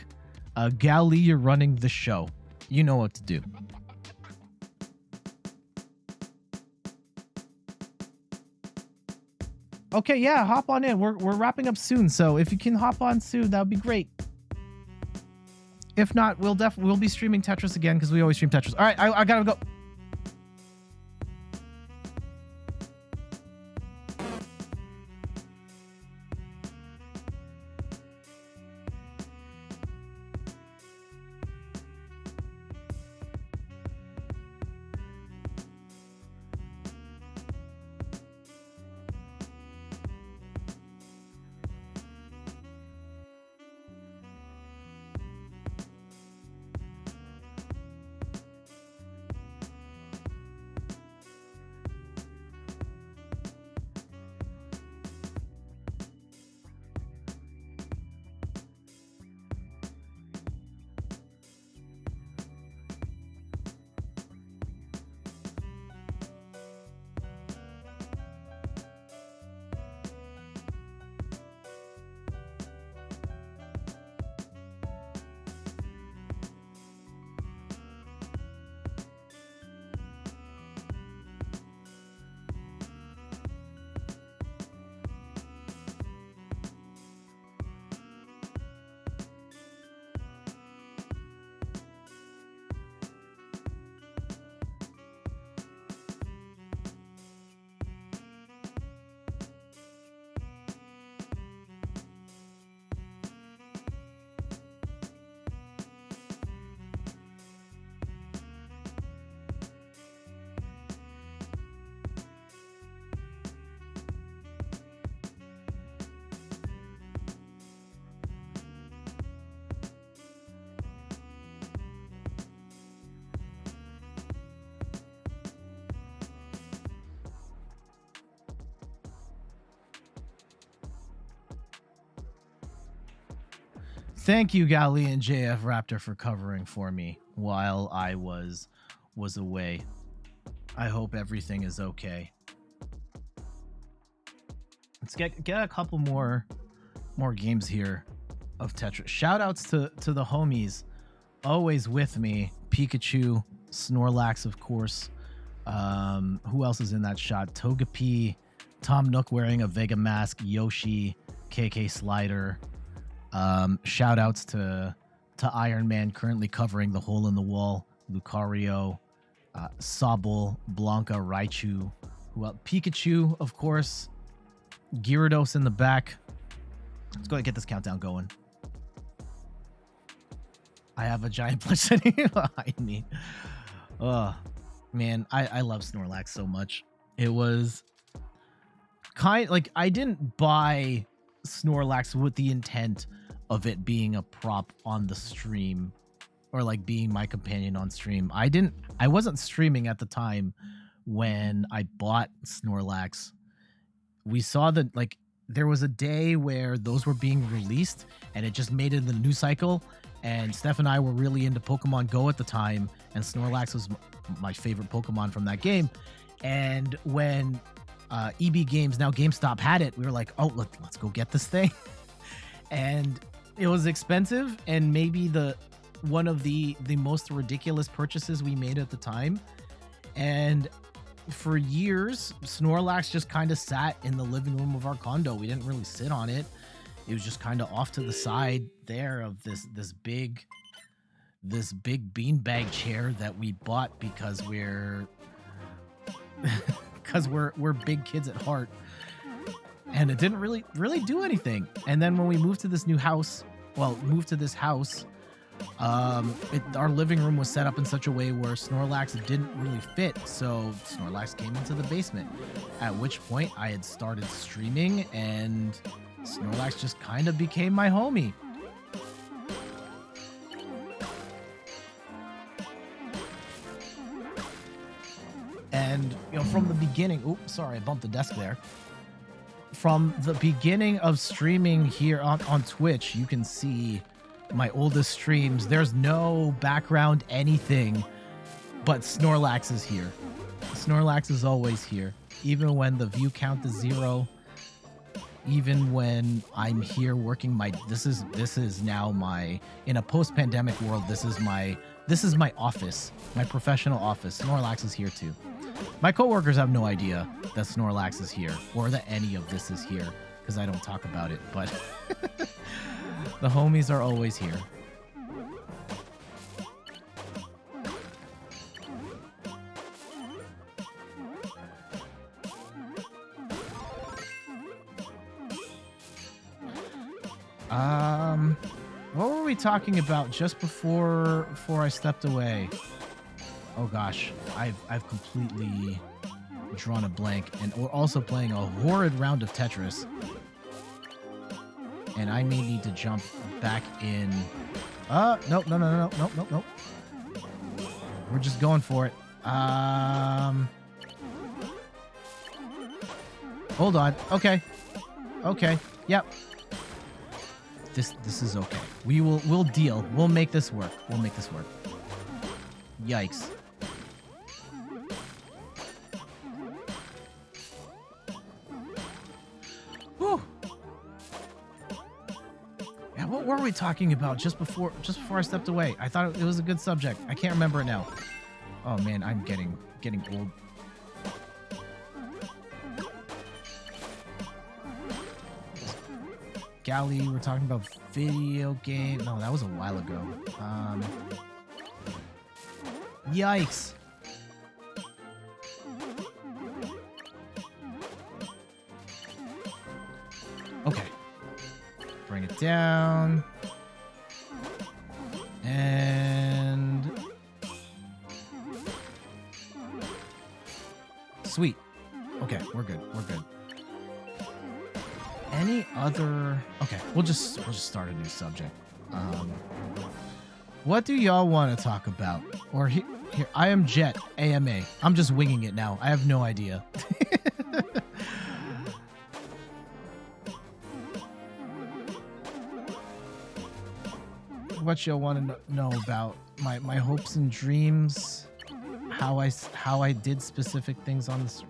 Gali, you're running the show. You know what to do. Okay, yeah, hop on in. We're wrapping up soon, so if you can hop on soon, that would be great. If not, we'll be streaming Tetris again because we always stream Tetris. All right, I gotta go. Thank you, Gali and JF Raptor, for covering for me while I was away. I hope everything is okay. Let's get a couple more games here of Tetris. Shout outs to the homies always with me. Pikachu, Snorlax, of course. Who else is in that shot? Togepi, Tom Nook wearing a Vega mask, Yoshi, KK Slider. Shout outs to Iron Man currently covering the hole in the wall, Lucario, Sobble, Blanca, Raichu, Pikachu, of course, Gyarados in the back. Let's go ahead and get this countdown going. I have a giant plush sitting behind me. Oh man, I love Snorlax so much. It was I didn't buy Snorlax with the intent of it being a prop on the stream or like being my companion on stream. I wasn't streaming at the time when I bought Snorlax. We saw that there was a day where those were being released, and it just made it in the news cycle. And Steph and I were really into Pokemon Go at the time, and Snorlax was my favorite Pokemon from that game. And when EB Games, now GameStop, had it, we were like, oh, let's go get this thing. And it was expensive, and maybe one of the most ridiculous purchases we made at the time. And for years, Snorlax just kind of sat in the living room of our condo. We didn't really sit on it. It was just kind of off to the side there of this big beanbag chair that we bought because we're big kids at heart. And it didn't really do anything. And then when we moved to this house, our living room was set up in such a way where Snorlax didn't really fit. So Snorlax came into the basement, at which point I had started streaming, and Snorlax just kind of became my homie. And, from the beginning, oops, sorry, I bumped the desk there. From the beginning of streaming here on Twitch, you can see my oldest streams. There's no background anything, but Snorlax is here. Snorlax is always here. Even when the view count is 0, even when I'm here working this is now my, in a post-pandemic world, this is my office, my professional office. Snorlax is here too. My coworkers have no idea that Snorlax is here or that any of this is here because I don't talk about it, but the homies are always here. What were we talking about just before I stepped away? Oh gosh, I've completely drawn a blank, and we're also playing a horrid round of Tetris. And I may need to jump back in. Nope. We're just going for it. Hold on. Okay. Yep. This is okay. We'll deal. We'll make this work. Yikes. Whew. Yeah, what were we talking about just before I stepped away? I thought it was a good subject. I can't remember it now. Oh man, I'm getting old. Galley, we're talking about video game. No, that was a while ago. Yikes. Okay. Bring it down. And sweet. Okay, we're good. Any other? Okay, we'll just start a new subject. What do y'all want to talk about? Or here, I am Jet AMA. I'm just winging it now. I have no idea. What y'all want to know about my hopes and dreams? How I did specific things on this.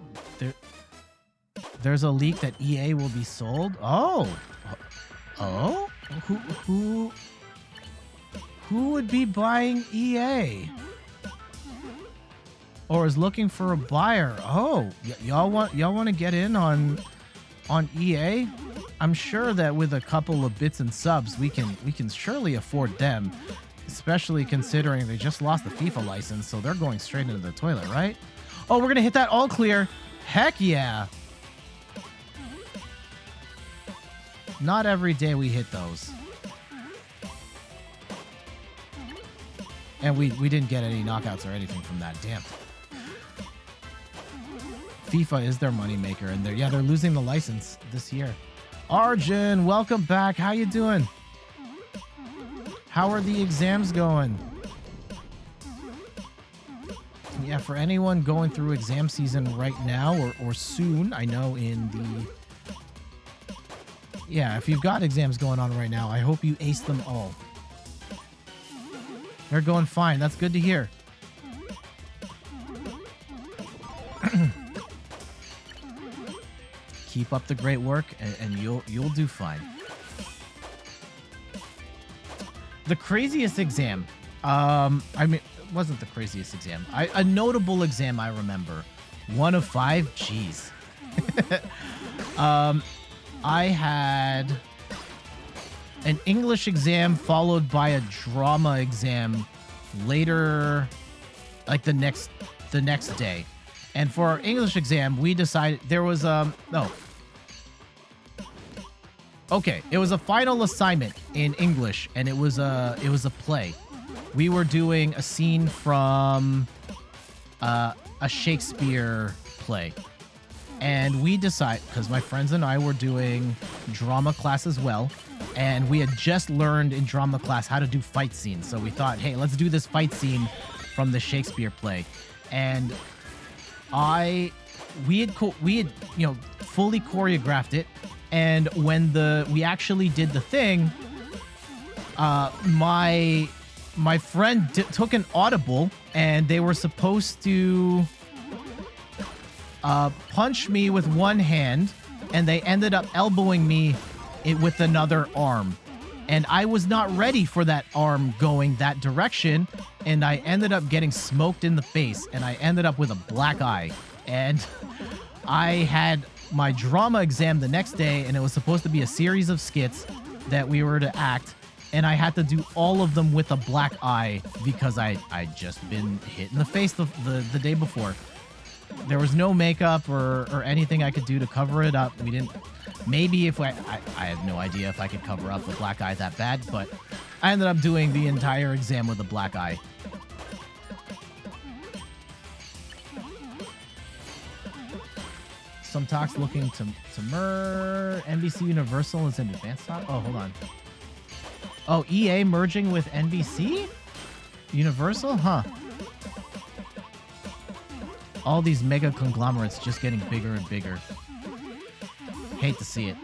There's a leak that EA will be sold. Oh, who would be buying EA? Or is looking for a buyer? Oh, y'all want to get in on EA? I'm sure that with a couple of bits and subs, we can surely afford them, especially considering they just lost the FIFA license, so they're going straight into the toilet, right? Oh, we're gonna hit that all clear. Heck yeah. Not every day we hit those. And we didn't get any knockouts or anything from that. Damn. FIFA is their moneymaker, and they're losing the license this year. Arjun, welcome back. How you doing? How are the exams going? Yeah, for anyone going through exam season right now or soon, I know in Yeah, if you've got exams going on right now, I hope you ace them all. They're going fine. That's good to hear. Keep up the great work, and you'll do fine. The craziest exam, I mean, it wasn't the craziest exam. A notable exam I remember. 1 of 5. Jeez. I had an English exam followed by a drama exam later, like the next day. And for our English exam, we decided there was no. Okay, it was a final assignment in English, and it was a play. We were doing a scene from a Shakespeare play. And we decided, because my friends and I were doing drama class as well, and we had just learned in drama class how to do fight scenes. So we thought, hey, let's do this fight scene from the Shakespeare play. And we had fully choreographed it. And when we actually did the thing, my friend took an audible, and they were supposed to punch me with one hand, and they ended up elbowing me with another arm. And I was not ready for that arm going that direction, and I ended up getting smoked in the face, and I ended up with a black eye. And I had my drama exam the next day, and it was supposed to be a series of skits that we were to act, and I had to do all of them with a black eye because I'd just been hit in the face the day before. There was no makeup or anything I could do to cover it up. We didn't. Maybe if I have no idea if I could cover up a black eye that bad, but I ended up doing the entire exam with a black eye. Some talks looking to merge. NBC Universal is in advanced talk. Oh, hold on. Oh, EA merging with NBC? Universal? Huh. All these mega conglomerates just getting bigger and bigger. Hate to see it.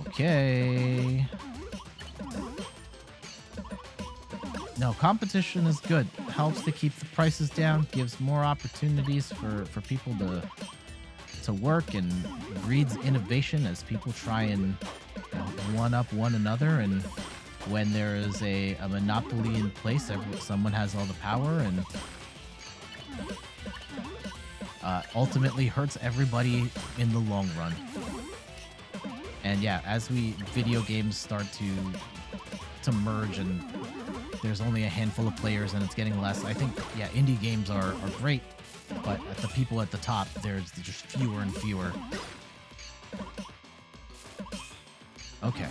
Okay. No, competition is good. Helps to keep the prices down, gives more opportunities for people to work, and breeds innovation as people try and one-up one another. And when there is a monopoly in place, someone has all the power, and ultimately hurts everybody in the long run. And yeah, as video games start to merge, and there's only a handful of players and it's getting less, I think, yeah, indie games are great, but at the people at the top, there's just fewer and fewer. Okay.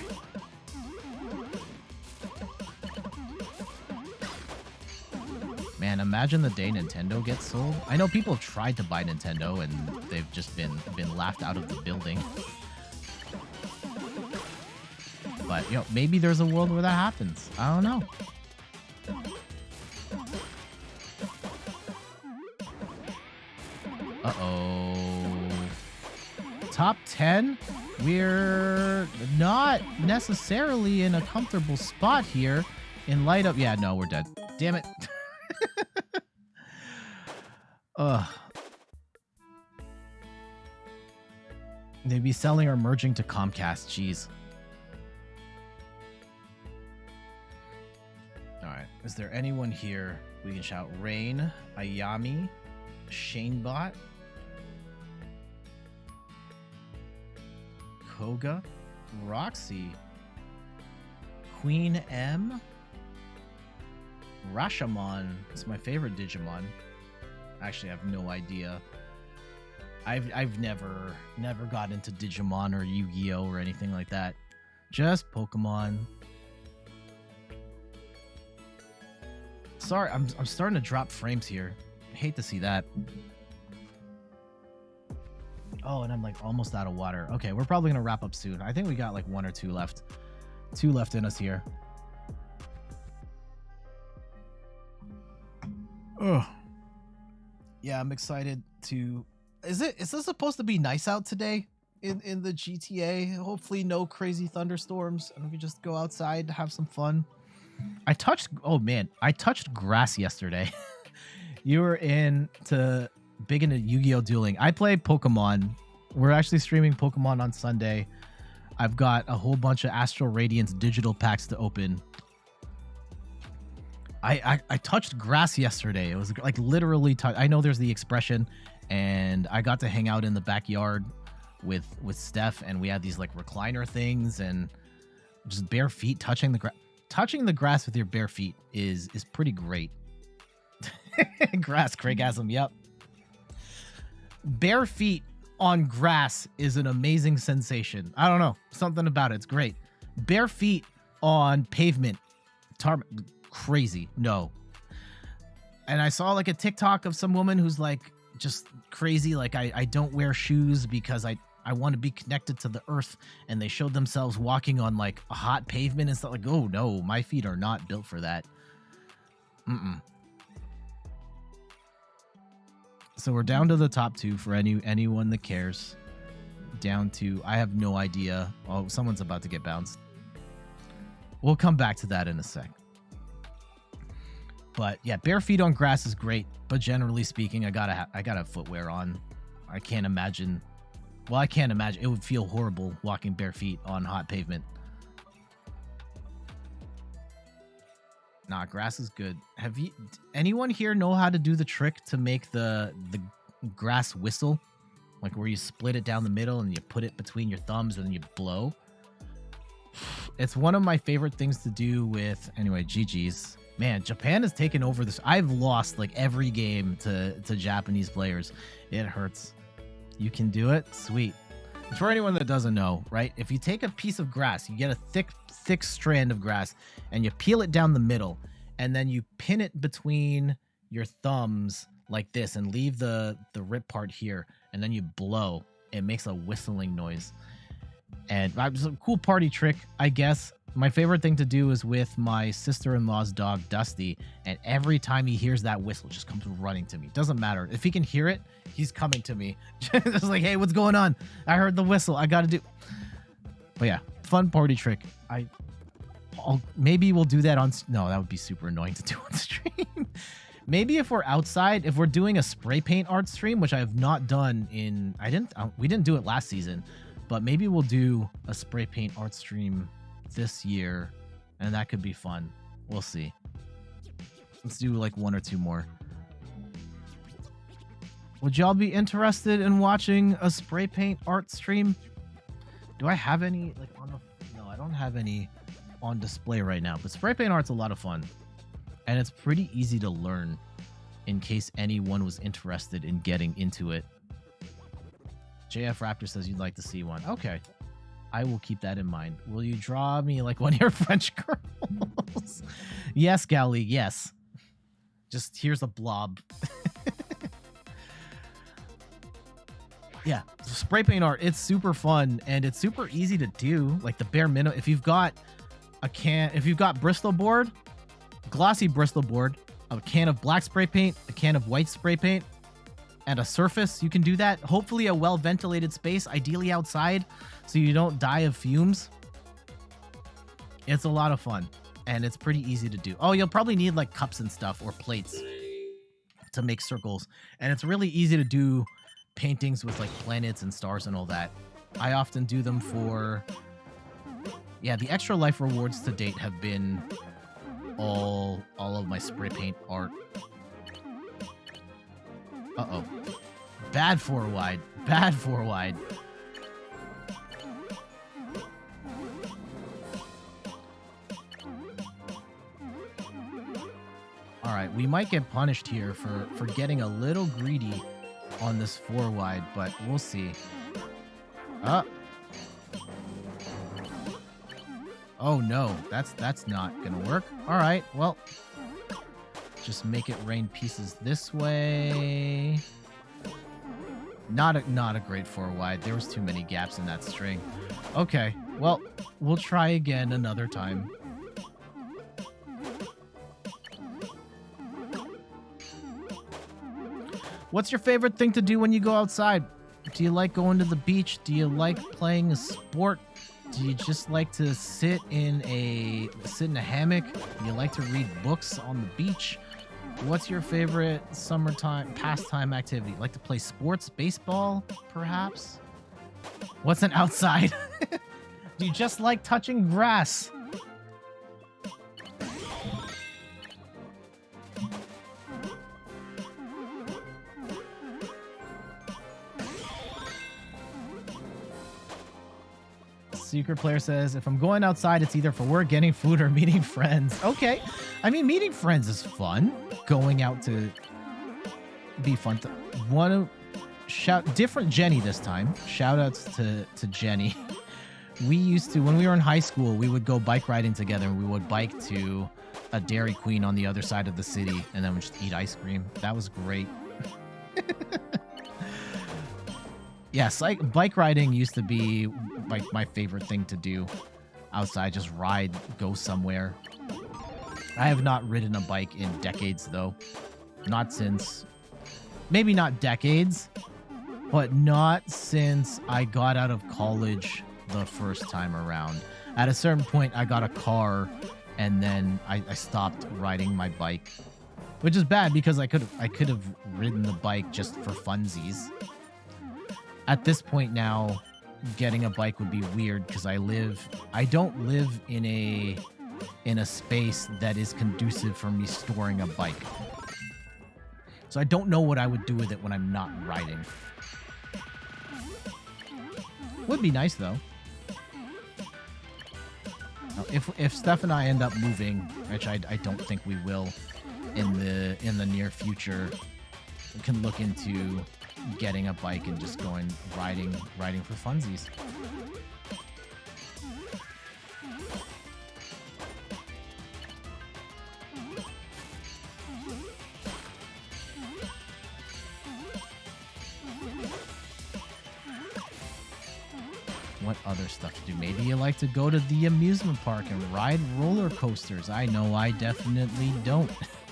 Man, imagine the day Nintendo gets sold. I know people have tried to buy Nintendo and they've just been laughed out of the building. But, maybe there's a world where that happens. I don't know. Uh-oh. Top 10? We're not necessarily in a comfortable spot here in light of... Yeah, no, we're dead. Damn it. Ugh. They'd be selling or merging to Comcast. Jeez. Alright. Is there anyone here we can shout? Rain, Ayami, Shanebot, Koga, Roxy, Queen M, Rashomon. It's my favorite Digimon. Actually, I have no idea. I've never got into Digimon or Yu-Gi-Oh or anything like that. Just Pokemon. Sorry, I'm starting to drop frames here. I hate to see that. Oh, and I'm like almost out of water. Okay, we're probably gonna wrap up soon. I think we got like 1 or 2 left. 2 left in us here. Oh. Yeah, I'm excited to... Is this supposed to be nice out today in the GTA? Hopefully no crazy thunderstorms, and we can just go outside, have some fun. I touched grass yesterday. You were big into Yu-Gi-Oh! Dueling. I play Pokemon. We're actually streaming Pokemon on Sunday. I've got a whole bunch of Astral Radiance digital packs to open. I touched grass yesterday. It was like literally I know there's the expression, and I got to hang out in the backyard with Steph, and we had these like recliner things, and just bare feet touching the grass. Touching the grass with your bare feet is pretty great. Grass, Craigasm, yep. Bare feet on grass is an amazing sensation. I don't know, something about it. It's great. Bare feet on pavement, crazy. No. And I saw like a TikTok of some woman who's like just crazy. Like I don't wear shoes because I want to be connected to the earth, and they showed themselves walking on like a hot pavement and stuff. Like, oh no, my feet are not built for that. So we're down to the top 2 for anyone that cares. Down to, I have no idea. Oh, someone's about to get bounced. We'll come back to that in a sec. But yeah, bare feet on grass is great. But generally speaking, I gotta have footwear on. I can't imagine. Well, I can't imagine. It would feel horrible walking bare feet on hot pavement. Nah, grass is good. Anyone here know how to do the trick to make the grass whistle? Like where you split it down the middle and you put it between your thumbs and then you blow? It's one of my favorite things to do with... Anyway, GG's. Man, Japan has taken over this. I've lost like every game to Japanese players. It hurts. You can do it? Sweet. And for anyone that doesn't know, right? If you take a piece of grass, you get a thick strand of grass, and you peel it down the middle, and then you pin it between your thumbs like this and leave the rip part here, and then you blow. It makes a whistling noise. And it's a cool party trick, I guess. My favorite thing to do is with my sister-in-law's dog, Dusty, and every time he hears that whistle, just comes running to me. Doesn't matter. If he can hear it, he's coming to me. Just like, hey, what's going on? I heard the whistle. I got to do... But yeah, fun party trick. Maybe we'll do that on... No, that would be super annoying to do on stream. Maybe if we're outside, if we're doing a spray paint art stream, which I have not done in... We didn't do it last season, but maybe we'll do a spray paint art stream this year, and that could be fun. We'll see. Let's do like 1 or 2 more. Would y'all be interested in watching a spray paint art stream? Do I have any like on the... No, I don't have any on display right now, but spray paint art's a lot of fun, and it's pretty easy to learn in case anyone was interested in getting into it. JF Raptor says you'd like to see one. Okay. I will keep that in mind. Will you draw me like one of your French girls? Yes, Gali, yes. Just here's a blob. Yeah, spray paint art, it's super fun, and it's super easy to do. Like the bare minimum, if you've got Bristol board, glossy Bristol board, a can of black spray paint, a can of white spray paint, and a surface, you can do that. Hopefully a well-ventilated space, ideally outside, so you don't die of fumes. It's a lot of fun, and it's pretty easy to do. Oh, you'll probably need like cups and stuff or plates to make circles, and it's really easy to do paintings with like planets and stars and all that. I often do them for... Yeah, the extra life rewards to date have been all of my spray paint art. Uh-oh. Bad 4 wide. Bad 4 wide. Alright, we might get punished here for getting a little greedy on this 4 wide, but we'll see. Oh no, that's not gonna work. Alright, well... Just make it rain pieces this way. Not a great 4 wide. There was too many gaps in that string. Okay, well, we'll try again another time. What's your favorite thing to do when you go outside? Do you like going to the beach? Do you like playing a sport? Do you just like to sit in a hammock? Do you like to read books on the beach? What's your favorite summertime pastime activity? Like to play sports, baseball, perhaps? What's an outside? Do you just like touching grass? Secret player says, if I'm going outside, it's either for work, getting food, or meeting friends. Okay. I mean, meeting friends is fun. Going out to be fun. Want to shout different Jenny this time. Shout outs to Jenny. We used to, when we were in high school, we would go bike riding together. We would bike to a Dairy Queen on the other side of the city, and then we'd just eat ice cream. That was great. Yes, like bike riding used to be like my favorite thing to do outside. Just ride, go somewhere. I have not ridden a bike in decades, though. Not since, maybe not decades, but not since I got out of college the first time around. At a certain point, I got a car, and then I stopped riding my bike, which is bad because I could have ridden the bike just for funsies. At this point now, getting a bike would be weird because I don't live in a space that is conducive for me storing a bike. So I don't know what I would do with it when I'm not riding. Would be nice though. Now, if Steph and I end up moving, which I don't think we will in the near future, we can look into getting a bike and just going riding for funsies. What other stuff to do? Maybe you like to go to the amusement park and ride roller coasters. I know I definitely don't.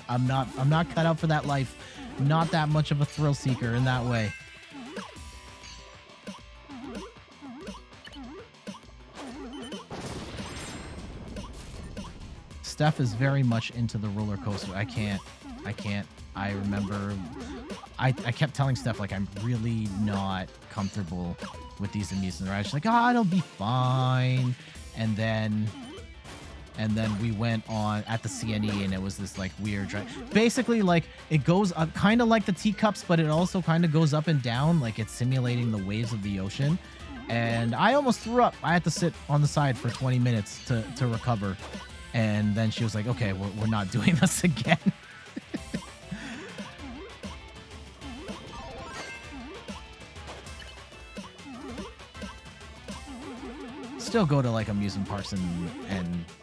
I'm not cut out for that life. Not that much of a thrill seeker in that way. Steph is very much into the roller coaster. I can't. I remember I kept telling Steph, like, I'm really not comfortable with these amusement rides. She's like, oh, it'll be fine. And then we went on at the CNE, and it was this like weird ride. Basically, like, it goes up kind of like the teacups, but it also kind of goes up and down, like it's simulating the waves of the ocean. And I almost threw up. I had to sit on the side for 20 minutes to recover. And then she was like, okay, we're not doing this again. Still go to like amusement parks and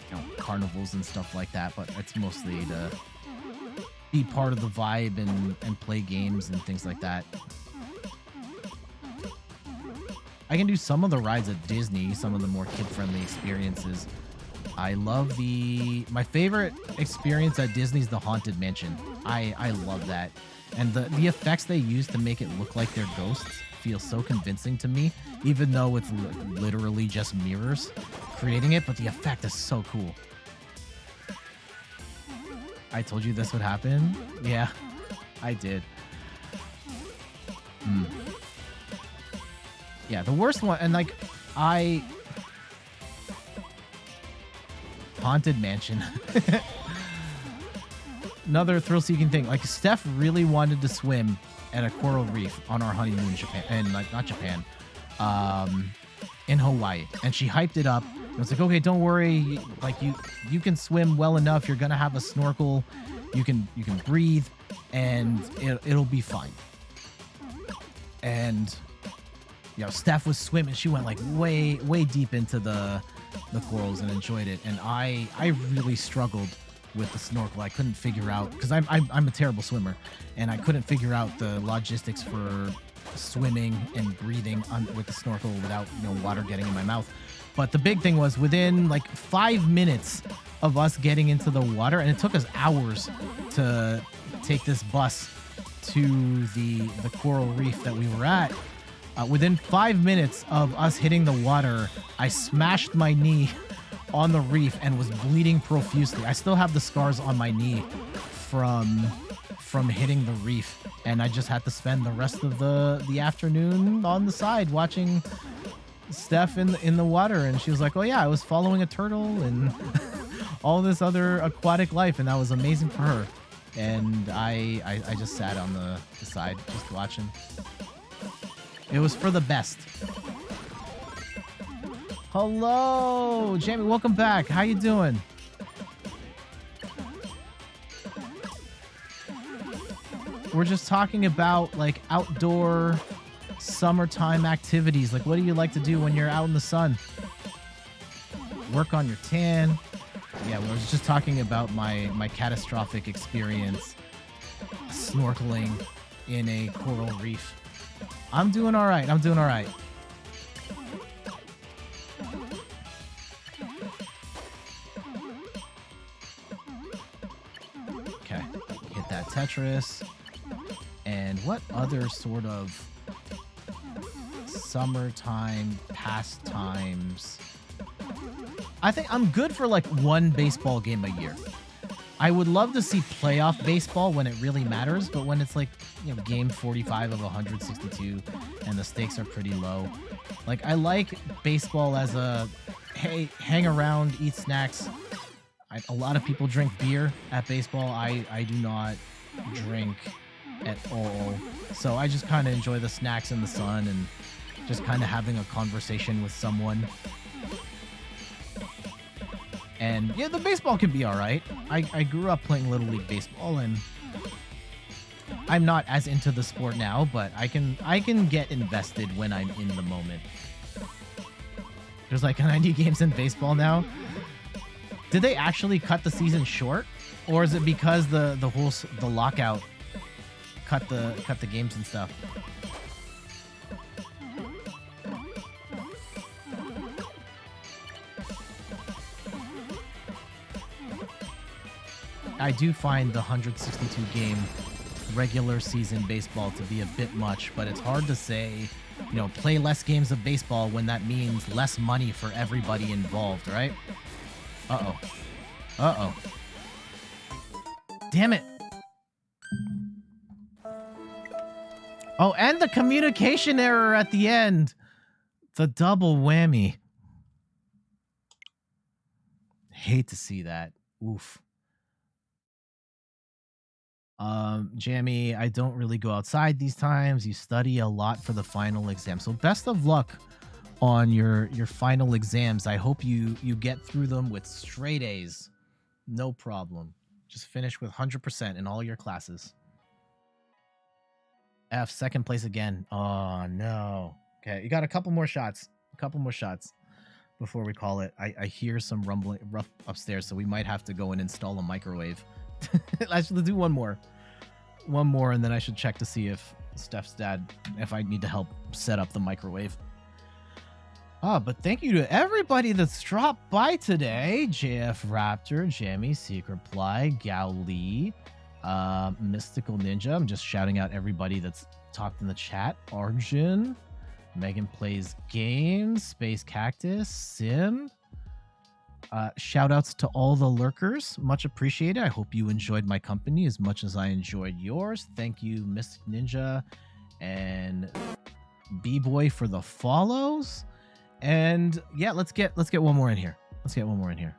you know, carnivals and stuff like that, but it's mostly to be part of the vibe and play games and things like that. I can do some of the rides at Disney, some of the more kid-friendly experiences. I love my favorite experience at Disney is the Haunted Mansion. I love that. And the effects they use to make it look like they're ghosts feel so convincing to me, even though it's literally just mirrors creating it, but the effect is so cool. I told you this would happen? Yeah, I did. Yeah, the worst one, and like, Haunted Mansion. Another thrill-seeking thing. Like, Steph really wanted to swim at a coral reef on our honeymoon in Japan, and like not Japan, in Hawaii. And she hyped it up. It was like, okay, don't worry. Like, you can swim well enough. You're gonna have a snorkel. You can breathe, and it'll be fine. And you know, Steph was swimming. She went like way deep into the corals and enjoyed it. And I really struggled with the snorkel. I couldn't figure out, because I'm a terrible swimmer, and I couldn't figure out the logistics for swimming and breathing with the snorkel without, you know, water getting in my mouth. But the big thing was, within like 5 minutes of us getting into the water, and it took us hours to take this bus to the coral reef that we were at, within 5 minutes of us hitting the water, I smashed my knee on the reef and was bleeding profusely. I still have the scars on my knee from hitting the reef, and I just had to spend the rest of the afternoon on the side watching Steph in the water. And she was like, "Oh yeah, I was following a turtle and all this other aquatic life, and that was amazing for her." And I just sat on the side just watching. It was for the best. Hello, Jamie. Welcome back. How you doing? We're just talking about like outdoor summertime activities. Like, what do you like to do when you're out in the sun? Work on your tan. Yeah, we were just talking about my catastrophic experience snorkeling in a coral reef. I'm doing all right. I'm doing all right. Okay, hit that Tetris. And what other sort of summertime pastimes? I think I'm good for like one baseball game a year. I would love to see playoff baseball when it really matters, but when it's like, you know, game 45 of 162 and the stakes are pretty low. Like, I like baseball as a, hey, hang around, eat snacks. A lot of people drink beer at baseball. I do not drink at all. So I just kind of enjoy the snacks in the sun and just kind of having a conversation with someone. And yeah, the baseball can be all right. I grew up playing Little League Baseball, and I'm not as into the sport now, but I can get invested when I'm in the moment. There's like 90 games in baseball now. Did they actually cut the season short, or is it because the lockout cut the games and stuff? I do find the 162 game regular season baseball to be a bit much, but it's hard to say, you know, play less games of baseball when that means less money for everybody involved, right? Uh-oh. Uh-oh. Damn it. Oh, and the communication error at the end. The double whammy. Hate to see that. Oof. Jamie, I don't really go outside these times. You study a lot for the final exam. So best of luck on your final exams. I hope you get through them with straight A's. No problem. Just finish with 100% in all your classes. F, second place again. Oh, no. Okay, you got a couple more shots. A couple more shots before we call it. I hear some rumbling rough upstairs, so we might have to go and install a microwave. Let's do one more. One more, and then I should check to see if Steph's dad, if I need to help set up the microwave. But thank you to everybody that's dropped by today. JF Raptor, Jamie, Secret Ply, Gao Lee, Mystical Ninja. I'm just shouting out everybody that's talked in the chat. Arjun, Megan Plays Games, Space Cactus, Sim. Shout outs to all the lurkers. Much appreciated. I hope you enjoyed my company as much as I enjoyed yours. Thank you, Mystic Ninja and B-Boy for the follows. And yeah, let's get one more in here. Let's get one more in here.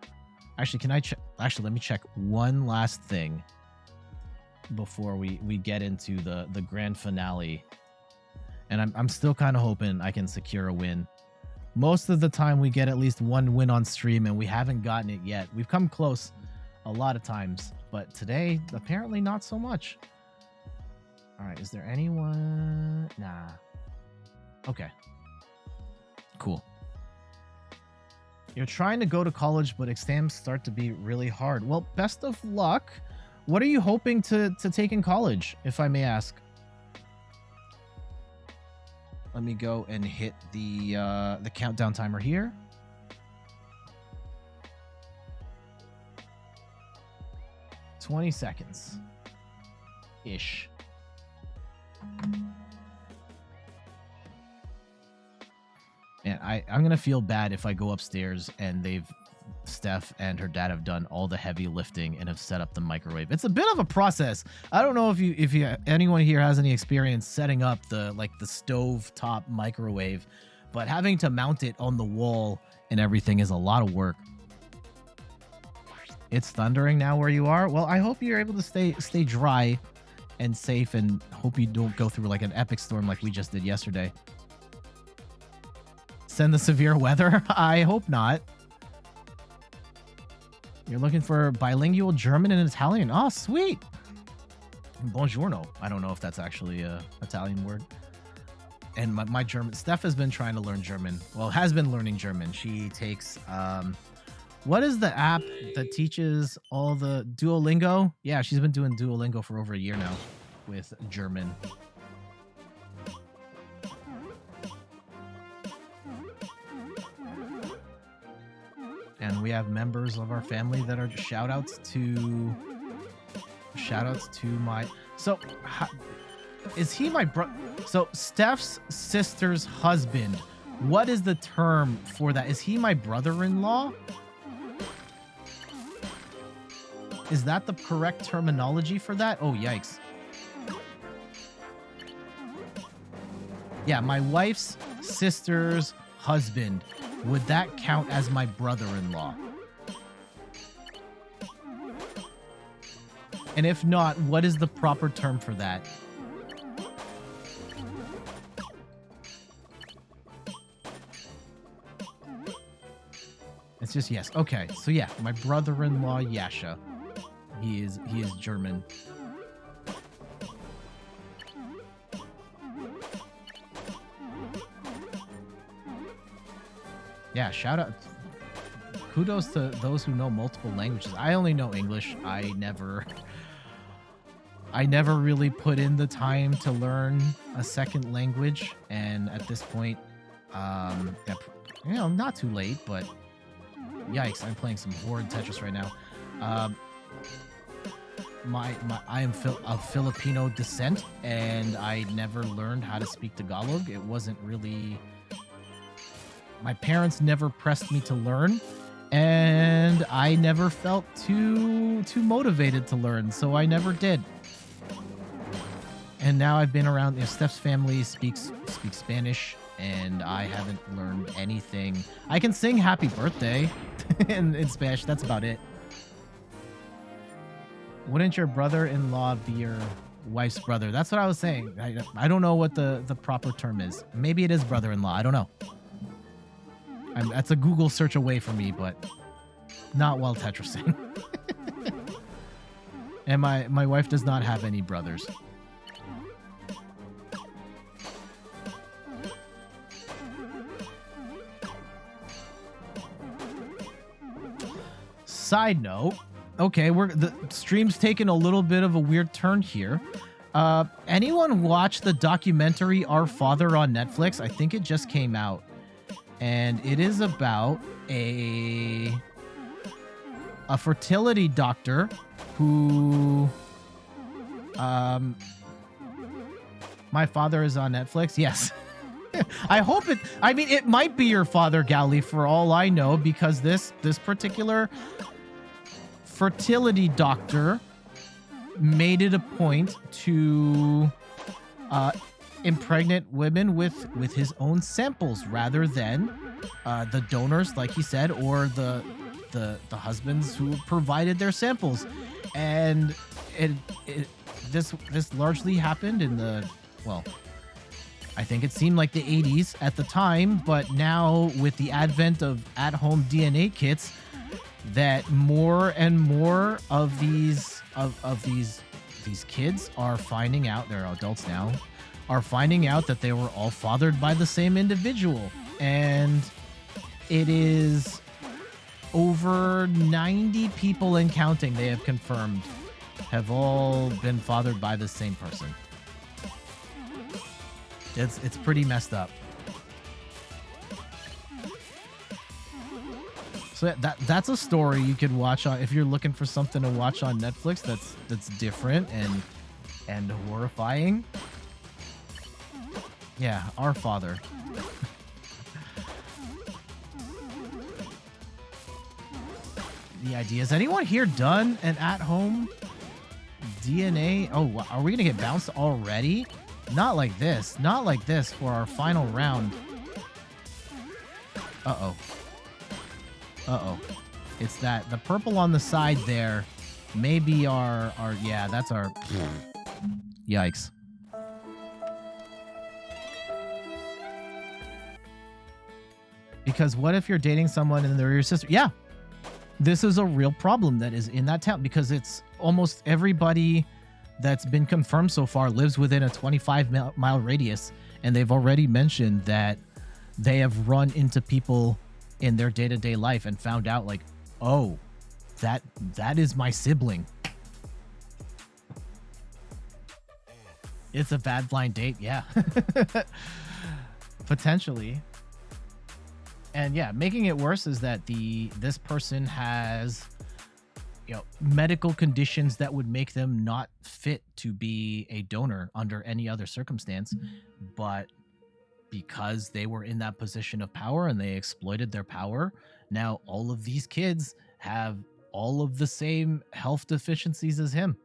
Actually, can I check? Actually, let me check one last thing before we get into the grand finale. And I'm still kind of hoping I can secure a win. Most of the time we get at least one win on stream, and we haven't gotten it yet. We've come close a lot of times, but today, apparently not so much. All right, is there anyone? Nah. Okay. Cool. You're trying to go to college, but exams start to be really hard. Well, best of luck. What are you hoping to take in college, if I may ask? Let me go and hit the countdown timer here. "20 seconds. Ish. And I'm gonna feel bad if I go upstairs and Steph and her dad have done all the heavy lifting and have set up the microwave. It's a bit of a process. I don't know if anyone here has any experience setting up the stove top microwave, but having to mount it on the wall and everything is a lot of work. It's thundering now where you are. Well, I hope you're able to stay dry and safe, and hope you don't go through like an epic storm like we just did yesterday. Send the severe weather? I hope not. You're looking for bilingual German and Italian. Oh, sweet. Buongiorno. I don't know if that's actually a Italian word. And my German, Steph has been trying to learn German. Well, has been learning German. She takes, what is the app that teaches all the Duolingo? Yeah, she's been doing Duolingo for over a year now with German. And we have members of our family that are shout outs to my, so is he my bro? So Steph's sister's husband, what is the term for that? Is he my brother-in-law? Is that the correct terminology for that? Oh, yikes. Yeah, my wife's sister's husband. Would that count as my brother-in-law? And if not, what is the proper term for that? It's just yes. Okay, so yeah, my brother-in-law Yasha. He is German. Yeah, shout out. Kudos to those who know multiple languages. I only know English. I never really put in the time to learn a second language. And at this point, not too late, but yikes, I'm playing some horrid Tetris right now. I am of Filipino descent, and I never learned how to speak Tagalog. It wasn't really... My parents never pressed me to learn, and I never felt too motivated to learn, so I never did. And now I've been around, Steph's family speaks Spanish, and I haven't learned anything. I can sing happy birthday in Spanish, that's about it. Wouldn't your brother-in-law be your wife's brother? That's what I was saying. I don't know what the proper term is. Maybe it is brother-in-law, I don't know. That's a Google search away from me, but not while Tetrising. And my wife does not have any brothers. Side note, okay, the stream's taking a little bit of a weird turn here. Anyone watch the documentary Our Father on Netflix? I think it just came out. And it is about a fertility doctor who... My Father is on Netflix? Yes. I hope it... I mean, it might be your father, Gally, for all I know, because this particular fertility doctor made it a point to... impregnate women with his own samples rather than the donors, like he said, or the husbands who provided their samples. And this largely happened in the, well, I think it seemed like the 80s at the time, but now with the advent of at-home DNA kits, that more and more of these kids are finding out, they're adults now, are finding out that they were all fathered by the same individual. And it is over 90 people and counting, they have confirmed, have all been fathered by the same person. It's pretty messed up. So that's a story you could watch on if you're looking for something to watch on Netflix that's different and horrifying. Yeah, our Father. The idea is, anyone here done an at-home DNA? Oh, are we gonna get bounced already? Not like this. Not like this for our final round. Uh-oh. Uh-oh. It's that the purple on the side there may be our yeah, that's our yikes. Because what if you're dating someone and they're your sister? Yeah. This is a real problem that is in that town, because it's almost everybody that's been confirmed so far lives within a 25-mile radius, and they've already mentioned that they have run into people in their day-to-day life and found out, like, oh, that is my sibling. It's a bad blind date, yeah. Potentially. And yeah, making it worse is that this person has, you know, medical conditions that would make them not fit to be a donor under any other circumstance, but because they were in that position of power and they exploited their power, now all of these kids have all of the same health deficiencies as him.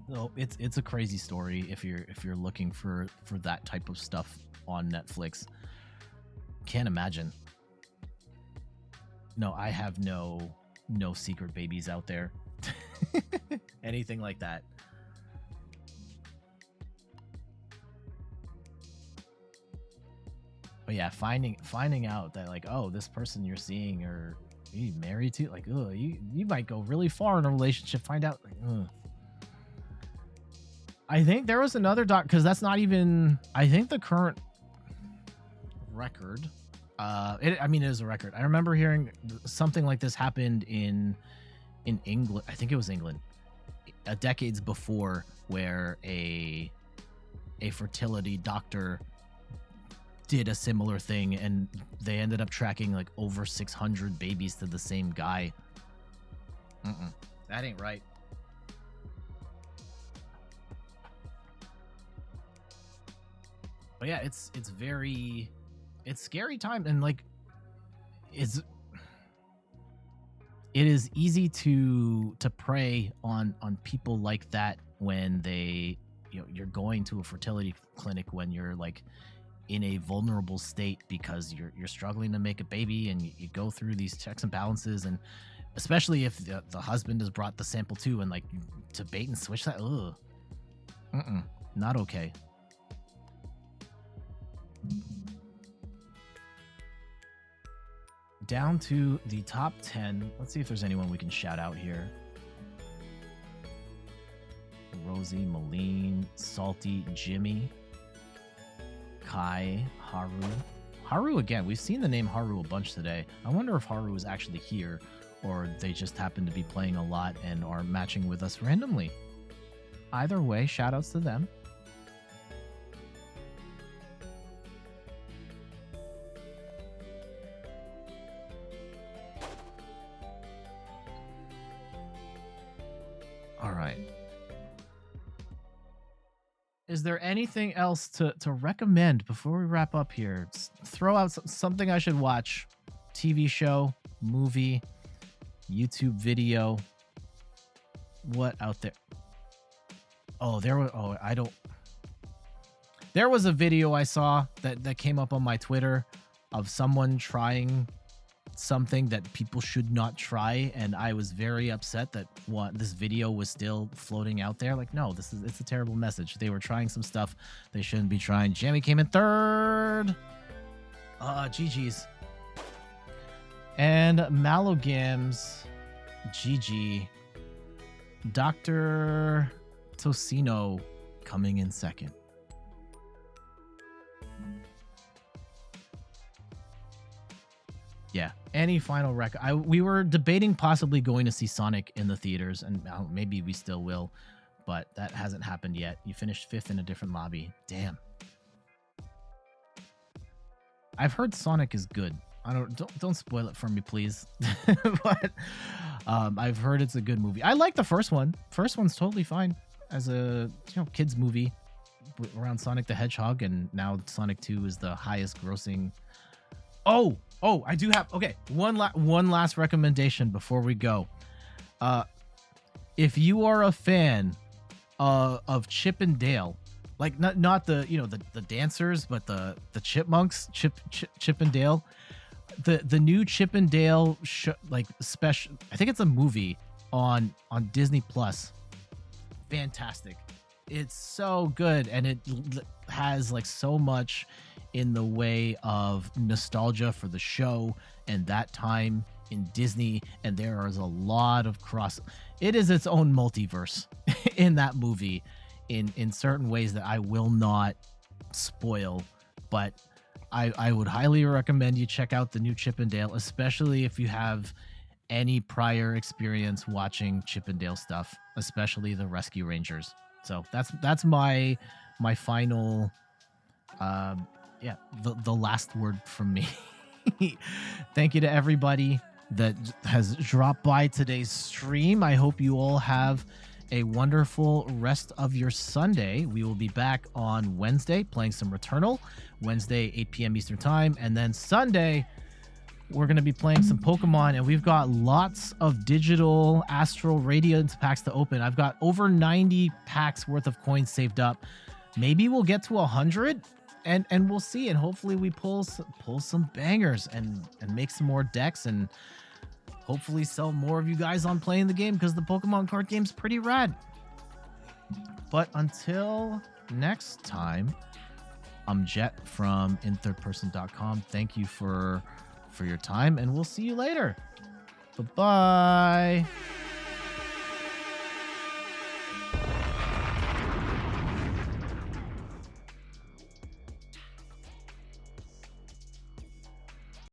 So it's a crazy story if you're looking for that type of stuff on Netflix. Can't imagine. No, I have no secret babies out there. Anything like that. But yeah, finding out that, like, oh, this person you're seeing or you married to, like, oh, you might go really far in a relationship. Find out, like, ugh. I think there was another because that's not even, I think the current record. It is a record. I remember hearing something like this happened in England. I think it was England, decades before, where a fertility doctor did a similar thing, and they ended up tracking like over 600 babies to the same guy. That ain't right. But yeah, it's scary time, and like it is easy to prey on people like that when they, you know, you're going to a fertility clinic when you're like in a vulnerable state because you're struggling to make a baby, and you go through these checks and balances, and especially if the husband has brought the sample too, and like to bait and switch that, not okay. Down to the top 10. Let's see if there's anyone we can shout out here. Rosie, Moline, Salty, Jimmy, Kai, Haru. Haru again. We've seen the name Haru a bunch today. I wonder if Haru is actually here, or they just happen to be playing a lot and are matching with us randomly. Either way, shout outs to them. All right. Is there anything else to recommend before we wrap up here? Throw out something I should watch. TV show, movie, YouTube video. What out there? Oh, there was a video I saw that came up on my Twitter of someone trying something that people should not try, and I was very upset that this video was still floating out there. Like, no, it's a terrible message. They were trying some stuff they shouldn't be trying. Jamie came in third. GG's. And Malogams, GG. Dr. Tocino coming in second. Yeah. Any final record? We were debating possibly going to see Sonic in the theaters, and maybe we still will, but that hasn't happened yet. You finished 5th in a different lobby. Damn. I've heard Sonic is good. Don't spoil it for me, please. But I've heard it's a good movie. I like the first one. First one's totally fine as a kids movie around Sonic the Hedgehog, and now Sonic 2 is the highest grossing. Oh, I do have one last recommendation before we go. If you are a fan of Chip and Dale, like not the the dancers, but the chipmunks, Chip and Dale, the new Chip and Dale special. I think it's a movie on Disney Plus. Fantastic. It's so good, and it has like so much in the way of nostalgia for the show and that time in Disney, and there is a lot of it is its own multiverse in that movie in certain ways that I will not spoil, but I would highly recommend you check out the new Chip and Dale, especially if you have any prior experience watching Chip and Dale stuff, especially the Rescue Rangers. So that's my final the last word from me. Thank you to everybody that has dropped by today's stream. I hope you all have a wonderful rest of your Sunday. We will be back on Wednesday playing some Returnal, Wednesday 8 p.m. Eastern time, and then Sunday we're going to be playing some Pokemon, and we've got lots of digital Astral Radiance packs to open. I've got over 90 packs worth of coins saved up. Maybe we'll get to 100, and we'll see, and hopefully we pull some bangers and make some more decks, and hopefully sell more of you guys on playing the game, because the Pokemon card game's pretty rad. But until next time, I'm Jet from inthirdperson.com. Thank you for your time, and we'll see you later. Bye-bye.